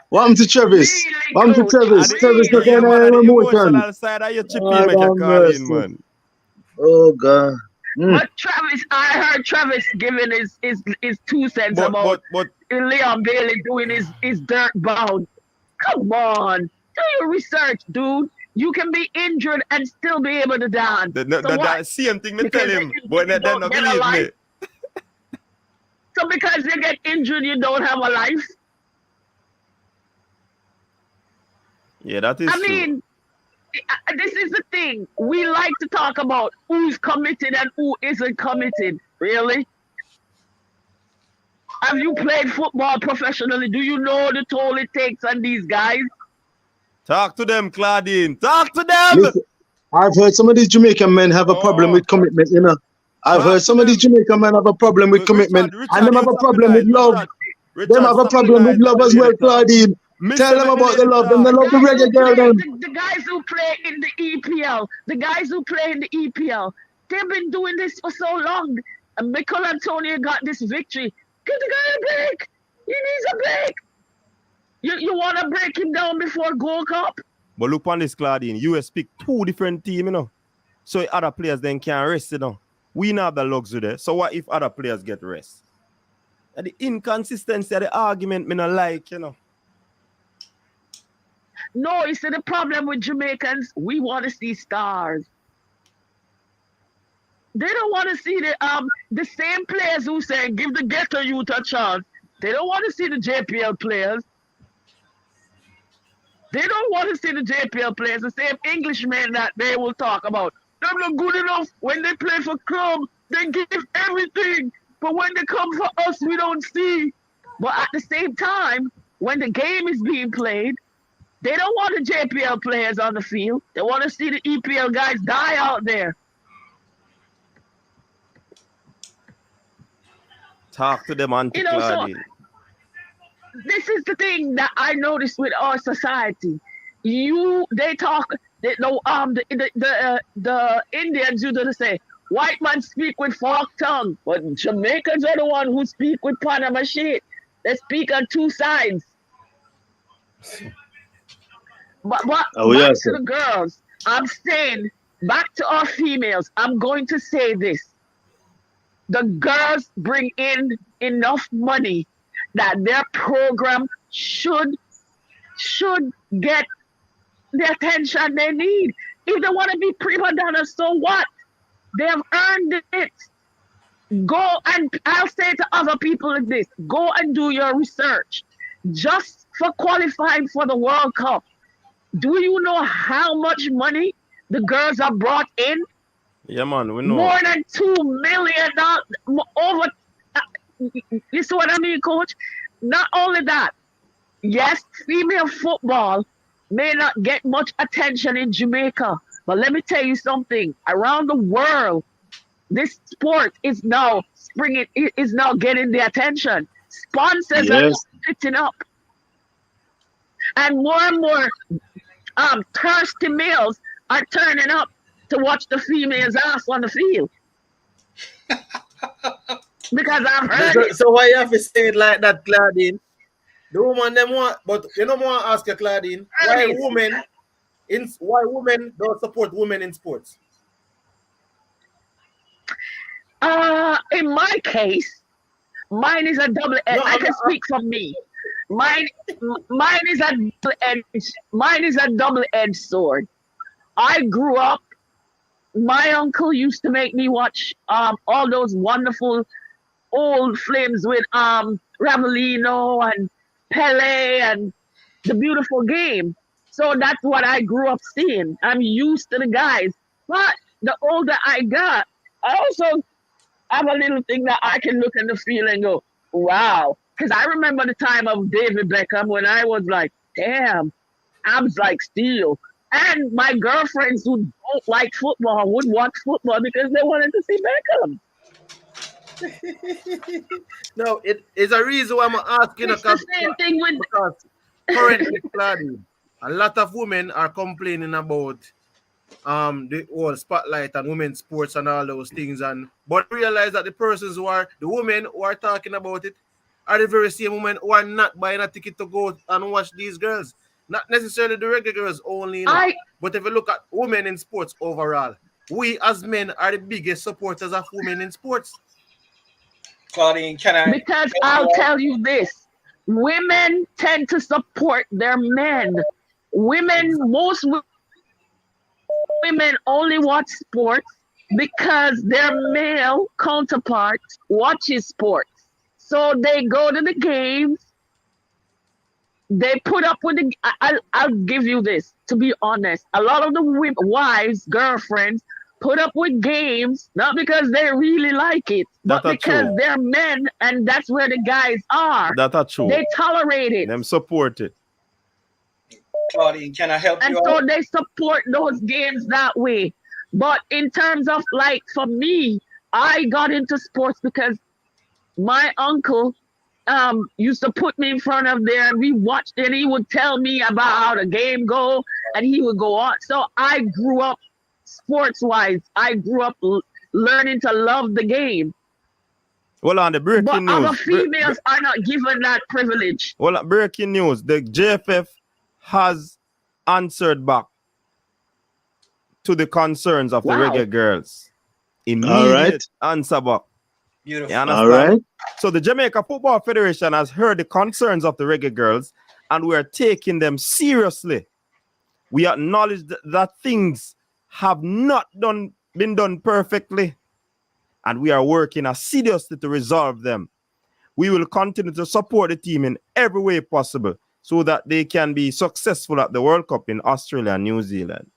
What happened to Travis? What happened to Travis? Travis not getting any emotion. Side of your chipping when you call in, man. Oh God. But Travis, I heard Travis giving his 2 cents about Leon Bailey doing his dirt bound. Come on, do your research, dude. You can be injured and still be able to dance. That same thing me tell him, but they don't believe me. So because you get injured, you don't have a life? Yeah, that is true. I mean, this is the thing. We like to talk about who's committed and who isn't committed. Really? Have you played football professionally? Do you know the toll it takes on these guys? Talk to them, Claudine. Talk to them. Listen, I've heard some of these Jamaican men have a problem with commitment, you know. I've heard some of these Jamaican men have a problem with commitment. And them have a problem with love. Them have a problem with love as well, Claudine. Tell them about the love. Them they love the reggae girl. The guys who play in the EPL, they've been doing this for so long. And Michael Antonio got this victory. Give the guy a break. He needs a break. You want to break him down before Gold Cup? But look on this, Claudine. US pick 2 different teams, you know. So other players then can rest, you know. We not have the luxury there. So what if other players get rest? And the inconsistency of the argument, me not like, you know. No, you see the problem with Jamaicans, we want to see stars. They don't want to see the same players who say give the ghetto youth a chance. They don't want to see the JPL players. They don't want to see the JPL players, the same Englishmen that they will talk about. They're not good enough. When they play for club, they give everything. But when they come for us, we don't see. But at the same time, when the game is being played, they don't want the JPL players on the field. They want to see the EPL guys die out there. Talk to them, Auntie Claudine. So this is the thing that I noticed with our society. The Indians used to say, white man speak with forked tongue, but Jamaicans are the one who speak with Panama shit. They speak on 2 sides. But back to the girls, I'm saying, back to our females, I'm going to say this. The girls bring in enough money that their program should get the attention they need. If they want to be prima donnas, so what? They have earned it. Go and I'll say to other people like this, go and do your research. Just for qualifying for the World Cup. Do you know how much money the girls are brought in? Yeah, man, we know. More than $2 million. Over. You see what I mean, Coach? Not only that, yes, female football may not get much attention in Jamaica, but let me tell you something. Around the world, this sport is now getting the attention. Sponsors are sitting up, and more thirsty males are turning up to watch the females' ass on the field. Because I've heard it. So why you have to say it like that, Claudine? The woman them want, but you know more ask you, Claudine, why women don't support women in sports? In my case, mine is a double edge. I can speak for me. Mine is a double-edged sword. I grew up. My uncle used to make me watch all those wonderful old films with Ravelino and Pele and The Beautiful Game. So that's what I grew up seeing. I'm used to the guys. But the older I got, I also have a little thing that I can look in the field and go, wow. Because I remember the time of David Beckham when I was like, damn, abs like steel. And my girlfriends who don't like football would watch football because they wanted to see Beckham. No, it is a reason why I'm asking. It's the same thing with... Because currently, Claudine, a lot of women are complaining about the whole spotlight and women's sports and all those things. But realize that the women who are talking about it are the very same women who are not buying a ticket to go and watch these girls. Not necessarily the Reggae Girls only, but if you look at women in sports overall, we as men are the biggest supporters of women in sports. Claudine, Because I'll tell you this, women tend to support their men. Most women only watch sports because their male counterparts watches sports. So they go to the games. They put up with the. I'll give you this. To be honest, a lot of the women, wives, girlfriends, put up with games not because they really like it, but because they're men, and that's where the guys are. That's true. They tolerate it. Them support it. Claudine, can I help you And so out? they support those games that way. But in terms of, like, for me, I got into sports because my uncle used to put me in front of there and we watched, and he would tell me about how the game go, and he would go on. So I grew up sports wise. I grew up learning to love the game. Well, on the breaking news, other females are not given that privilege. Well, breaking news, the JFF has answered back to the concerns of the Reggae Girls. Immediate answer back. Beautiful. You understand? All right. So the Jamaica Football Federation has heard the concerns of the Reggae Girls, and we are taking them seriously. We acknowledge that things have not been done perfectly, and we are working assiduously to resolve them. We will continue to support the team in every way possible so that they can be successful at the World Cup in Australia and New Zealand.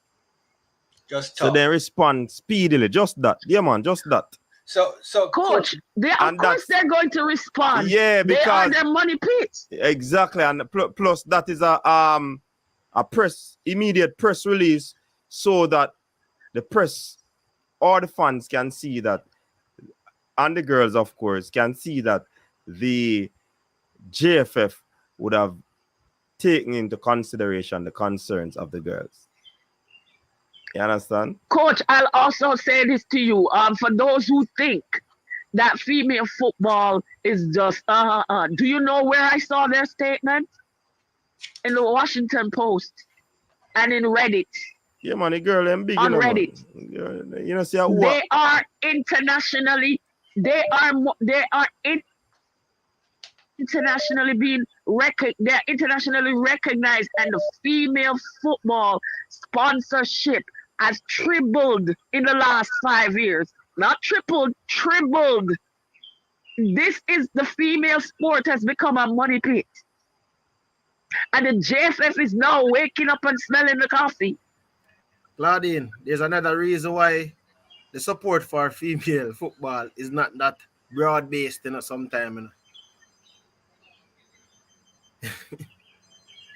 So they respond speedily. Just that. Yeah, man, just that. So coach, of course they're going to respond. Yeah, because they are their money pits. Exactly, and plus that is a immediate press release so that the press or the fans can see that, and the girls, of course, can see that the JFF would have taken into consideration the concerns of the girls. You understand? Coach, I'll also say this to you. For those who think that female football is just do you know where I saw their statement? In the Washington Post and in Reddit. Yeah, man, the girl them big on Reddit. You know, see what? They are internationally internationally they're internationally recognized, and the female football sponsorship has tripled in the last 5 years. Not tripled, tripled. This is the female sport has become a money pit. And the JFF is now waking up and smelling the coffee. Claudine, there's another reason why the support for female football is not that broad-based, sometimes.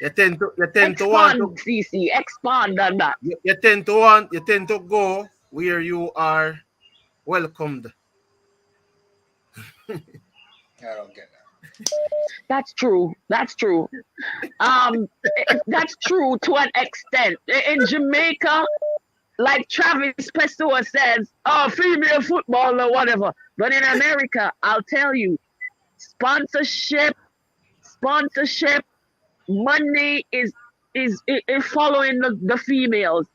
You tend to want to CC, expand on that. You tend to go where you are welcomed. I don't get that. That's true. That's true. That's true to an extent. In Jamaica, like Travis Pessoa says, female football or whatever. But in America, I'll tell you, sponsorship, money is following the females,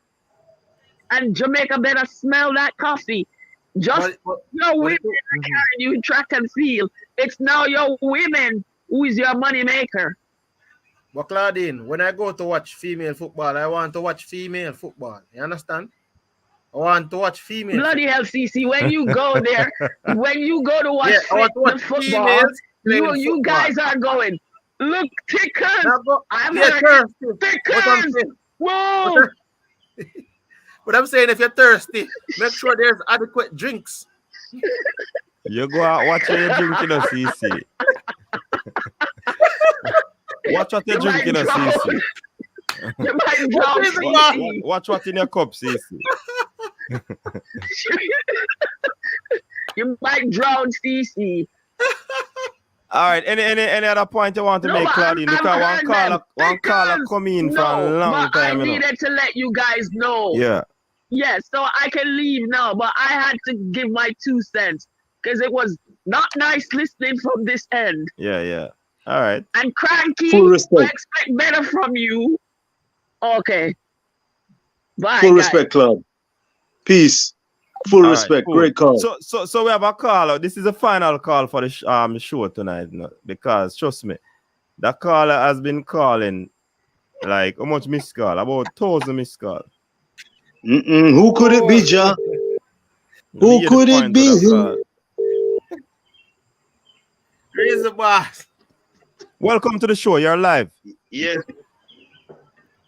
and Jamaica better smell that coffee. Just your women are carrying you in track and field. It's now your women who is your money maker. But Claudine, when I go to watch female football, I want to watch female football. You understand? I want to watch female. Bloody hell, CC! When you go there, when you go to watch, the football, you guys are going. Look, tickers! I'm tickers! Whoa! But I'm saying, if you're thirsty, make sure there's adequate drinks. You go out, watch what you're drinking, CC. Watch what you're drinking, CC. You might drown, CC. Watch what in your cup, CC. You might drown, CC. All right. Any other point you want to make, Claudine? Because one caller come in for a long time. I needed to let you guys know. Yeah. Yeah, so I can leave now, but I had to give my 2 cents because it was not nice listening from this end. Yeah. All right. And Cranky, Full respect. I expect better from you. Okay. Bye. Full respect, Claude. Peace. Full respect. Cool. Great call. So we have a call. This is the final call for the show tonight, because trust me, that caller has been calling like how much missed call? About 1,000 missed call. Who could it be, Ja? Who could it be? Raise the boss. Welcome to the show. You're live. Yes.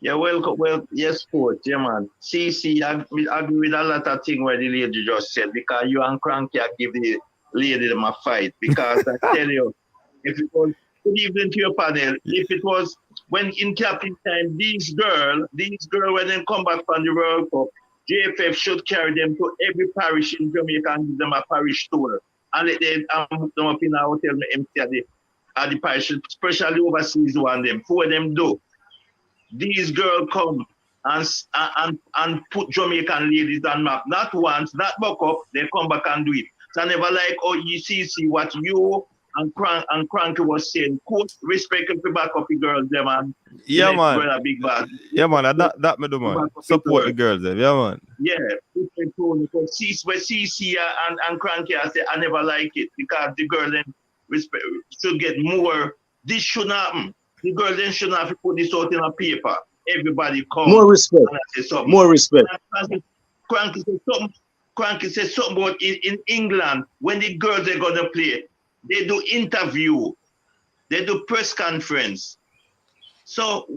Yeah, welcome. Well, yes, coach. Yeah, man. See, I agree with a lot of things where the lady just said, because you and Cranky I give the lady them a fight. Because I tell you, if it was good evening to your panel, if it was when in captain time, these girls when they come back from the World Cup, JFF should carry them to every parish in Jamaica and give them a parish tour. And let them hook them up in a hotel empty at the parish, especially overseas one them. For them do. These girls come and put Jamaican ladies on map. Not once, not back up, they come back and do it. So I never like, oh, you see what you and Cranky was saying. Coach, respect and back up the girls, them, and yeah, man. Big bad. Yeah, man. That me do, man. Support the girls, them. Yeah, man. Yeah, because CC and Cranky, I say I never like it because the girls then should get more. This shouldn't happen. The girls then shouldn't have to put this out in a paper. Everybody come. More respect. More respect. Cranky said something about in England when the girls are gonna play. They do interview, they do press conference. So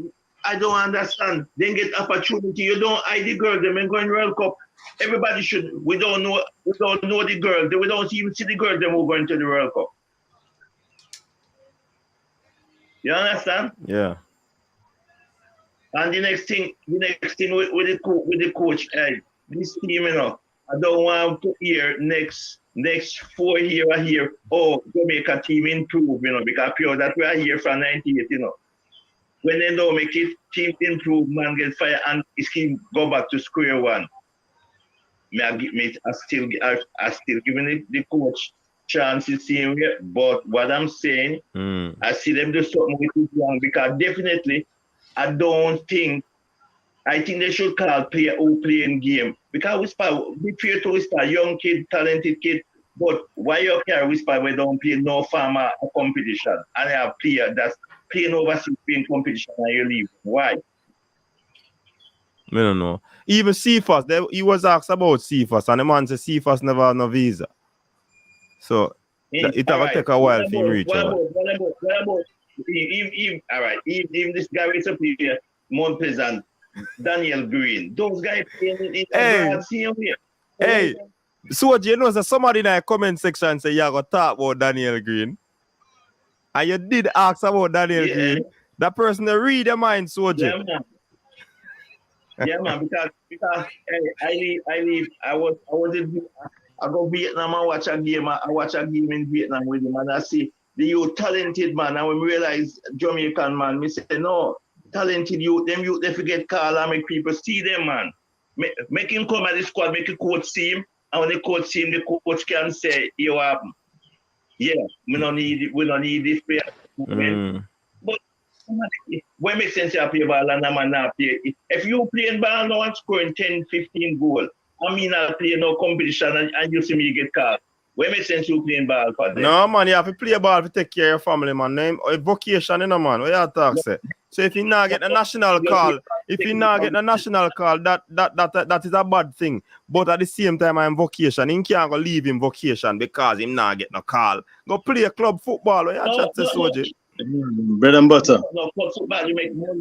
I don't understand. They get opportunity. You don't hide the girls. Them and going World Cup. Everybody should. We don't know the girls. We don't even see the girls. Them who going to the World Cup. You understand? Yeah. And the next thing with the coach, this team, you know, I don't want to hear next 4 years, oh, Jamaica team improve, you know, because pure that we are here from 98, you know. When they don't make it, team improve, man get fired, and his team go back to square one. I still giving the coach chances same way, but what I'm saying, I see them do something with it wrong, because definitely I think they should call player who playing game, because we fear to whisper young kid, talented kid, but why you care whisper we don't play no farmer competition and I have player that's playing overseas playing competition and you leave? Why? I don't know. Even CFAS, he was asked about CFAS and the man said CFAS never had no visa. So it will take a while for him reach out. What about if this guy is a player, Mount Pleasant, Daniel Green, those guys playing in Hey, so you know that somebody in the comment section say you're gonna talk about Daniel Green. And you did ask about Daniel Green. That person that read your mind, Soji. Yeah, man, because I go Vietnam and watch a game. I watch a game in Vietnam with him, and I see the youth talented man. And when we realize Jamaican man, me say no, talented youth, them youth they forget call and make people see them, man. Make him come at the squad, make the coach see him, and when the coach see him, the coach can say, "You happen." Yeah, we don't need this player. But what makes sense to play ball and a man not play? If you playing ball now and scoring 10, 15 goals, I mean I play no competition and you see me get caught. What makes sense you playing ball for them? No man, you have to play ball to take care of your family, man. Name a vocation, you know, man. What you talk say? So if you not get a national call, that is a bad thing. But at the same time, I'm vocation. He can't go leave him vocation because him not get no call. Go play club football. What you chat to Soji? Bread and butter. No, club football you make money,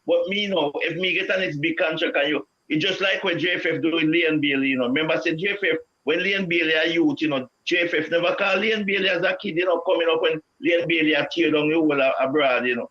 but me know if me get an big contract and you, it's just like what JFF do with Leon Bailey, you know. Remember I said JFF when Leon Bailey are youth, you know, JFF never call Leon Bailey as a kid, you know, coming up when Leon Bailey are tear down the whole abroad, you know.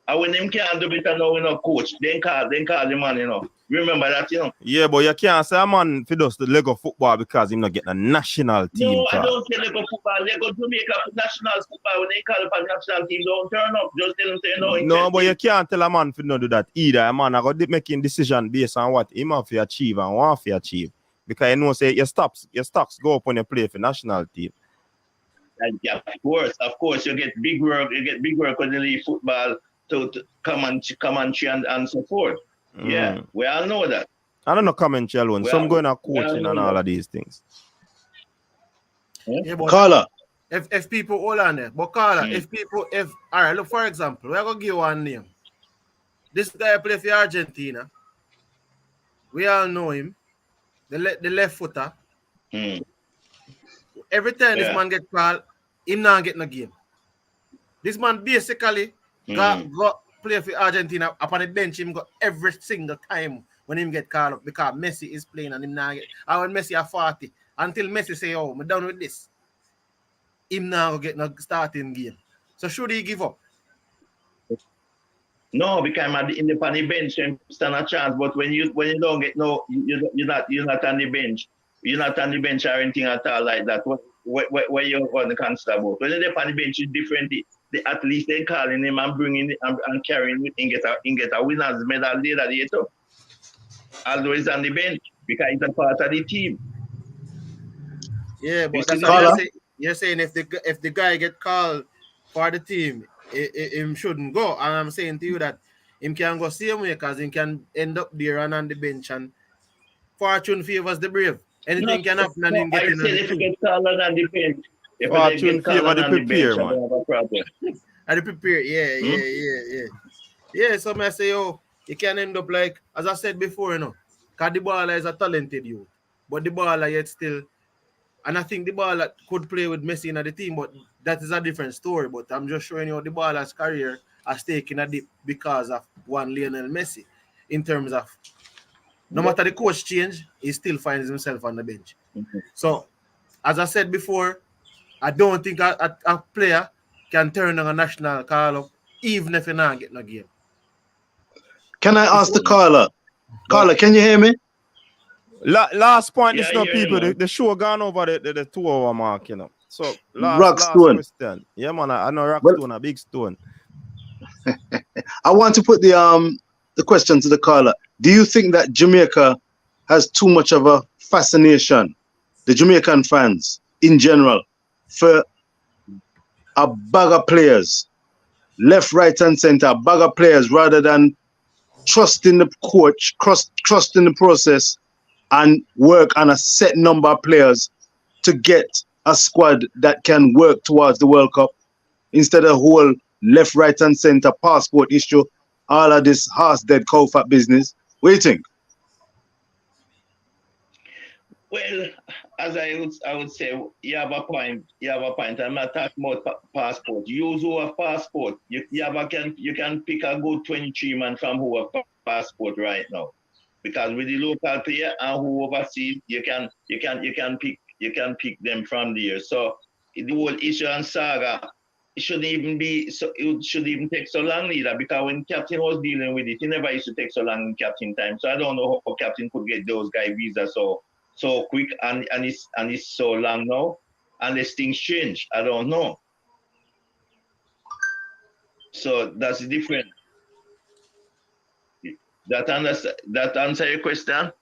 And when them can't do it now, we no coach, then call the man, you know. Remember that, you know. Yeah, but you can't say a man for does the Lego football because he's not getting a national team. No, I don't say Lego football. Lego Jamaica national football. When they call for national team, don't turn up. Just tell them say no. No, but you can't tell a man to not do that either. A man I got making decision based on what he have to achieve and want to achieve. Because you know, say your stocks go up when you play for national team. And yeah, of course, you get big work when you leave football to come and so forth. Yeah, we all know that. I don't know commentary alone. Some going to coaching and all of these things. Yeah, but Carla. If people hold on there, but Carla, all right, look, for example, we're gonna give one name. This guy play for Argentina. We all know him. The left footer. Every time this man get called, him not get no game. This man basically got play for Argentina upon the bench. Him got every single time when him get called up because Messi is playing and him not get. And when Messi are 40, until Messi say, "Oh, I'm done with this," him now get no starting game. So should he give up? No, because I'm in the bench and stand a chance. But when you don't get you're not on the bench. You're not on the bench or anything at all like that. Where you're on the constant about. When they're on the bench, it's different. At least they're calling him and bringing it and carrying it and get a winner's medal later. Although he's on the bench because he's a part of the team. Yeah, but that's what you're saying. If the guy get called for the team, him shouldn't go. And I'm saying to you that him can go same way because him can end up there and on the bench and fortune favors the brave. Anything can happen and him get in. If he get called on the bench, fortune favor the prepare, man. I don't have a problem. And the prepare, yeah. So I say, you can end up like, as I said before, because the baller is a talented youth, but the baller yet still, and I think the baller could play with Messi in the team, but that is a different story. But I'm just showing you the baller's career has taken a dip because of one Lionel Messi, in terms of no matter the coach change, he still finds himself on the bench. So, as I said before, I don't think a player can turn on a national call up even if he not get no game. Can I ask the caller? Caller, can you hear me? Last point, this no people. The show gone over the 2 hour mark, So last question. Yeah, man, I know Rockstone, a big stone. I want to put the question to the caller. Do you think that Jamaica has too much of a fascination, the Jamaican fans in general, for a bag of players, left, right, and center, a bag of players, rather than trusting the coach, trusting the process, and work on a set number of players to get a squad that can work towards the World Cup, instead of whole left, right, and center passport issue, all of this horse-dead cow-fat business? What do you think? Well, as I would say, you have a point. I'm not talking about passport. Use who have passport. You can pick a good 23 man from who have passport right now, because with the local player and who overseas, you can pick them from there. So the whole issue on Saga, it shouldn't even take so long either, because when Captain was dealing with it, he never used to take so long in Captain time. So I don't know how Captain could get those guys visa so quick and it's so long now, unless things change. I don't know. So that's different. That answer your question?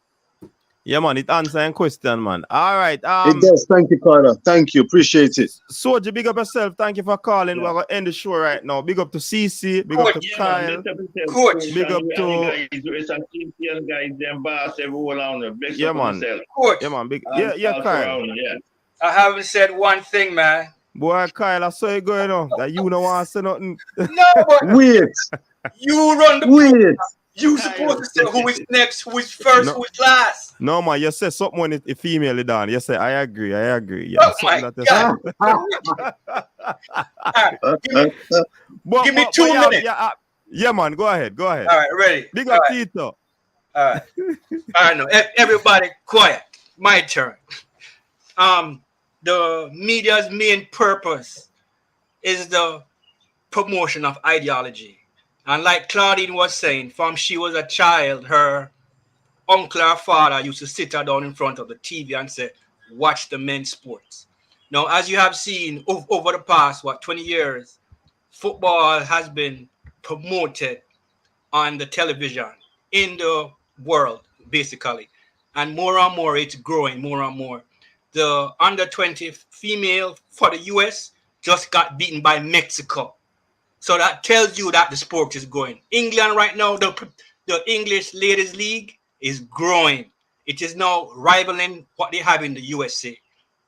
Yeah, man, it answers your question, man. All right. It does. Thank you, Carter. Thank you. Appreciate it. Soji, big up yourself. Thank you for calling. Yeah. We're going to end the show right now. Big up to CC. Big up to Kyle. Coach. Big up to... Yeah, man. Coach. Yeah, man. Big... Yeah, Kyle. I haven't said one thing, man. Boy, Kyle, I saw you going on. That you don't want to say nothing. No, but... Wait. You run the... Wait. You supposed to say who is next, who is first, who is last. No, man, you said something when it female done. You say, I agree. Yeah, oh, my God. Give me 2 minutes. Yeah, man, go ahead. All right, ready. Big up, Tito. All right. All right, no, everybody quiet. My turn. The media's main purpose is the promotion of ideology. And like Claudine was saying, from she was a child, her uncle or father used to sit her down in front of the TV and say, watch the men's sports. Now, as you have seen over the past, 20 years, football has been promoted on the television in the world, basically. And more it's growing more and more. The under-20 female for the U.S. just got beaten by Mexico. So that tells you that the sport is growing. England right now, the English Ladies League is growing. It is now rivaling what they have in the USA.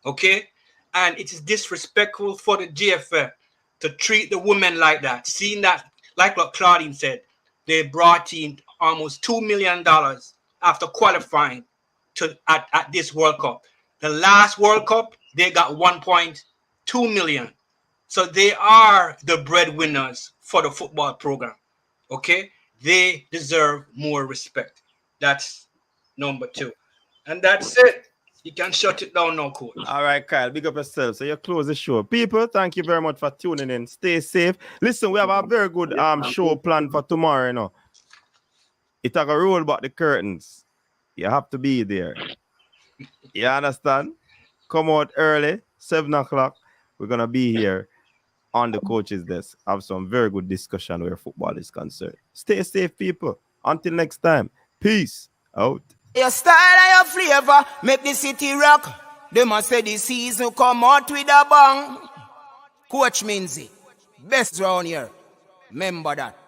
Okay? And it is disrespectful for the GFF to treat the women like that. Seeing that, like what Claudine said, they brought in almost $2 million after qualifying to at this World Cup. The last World Cup, they got 1.2 million. So they are the breadwinners for the football program. Okay? They deserve more respect. That's number 2. And that's it. You can shut it down now, coach. All right, Kyle, big up yourself. So you close the show. People, thank you very much for tuning in. Stay safe. Listen, we have a very good show planned for tomorrow, you know. It's like a roll back the curtains. You have to be there. You understand? Come out early, 7 o'clock. We're going to be here on the coach's desk. Have some very good discussion where football is concerned. Stay safe, people. Until next time. Peace out. Your style and your flavor make the city rock. They must say the season come out with a bang. Coach Minzy, best round here. Remember that.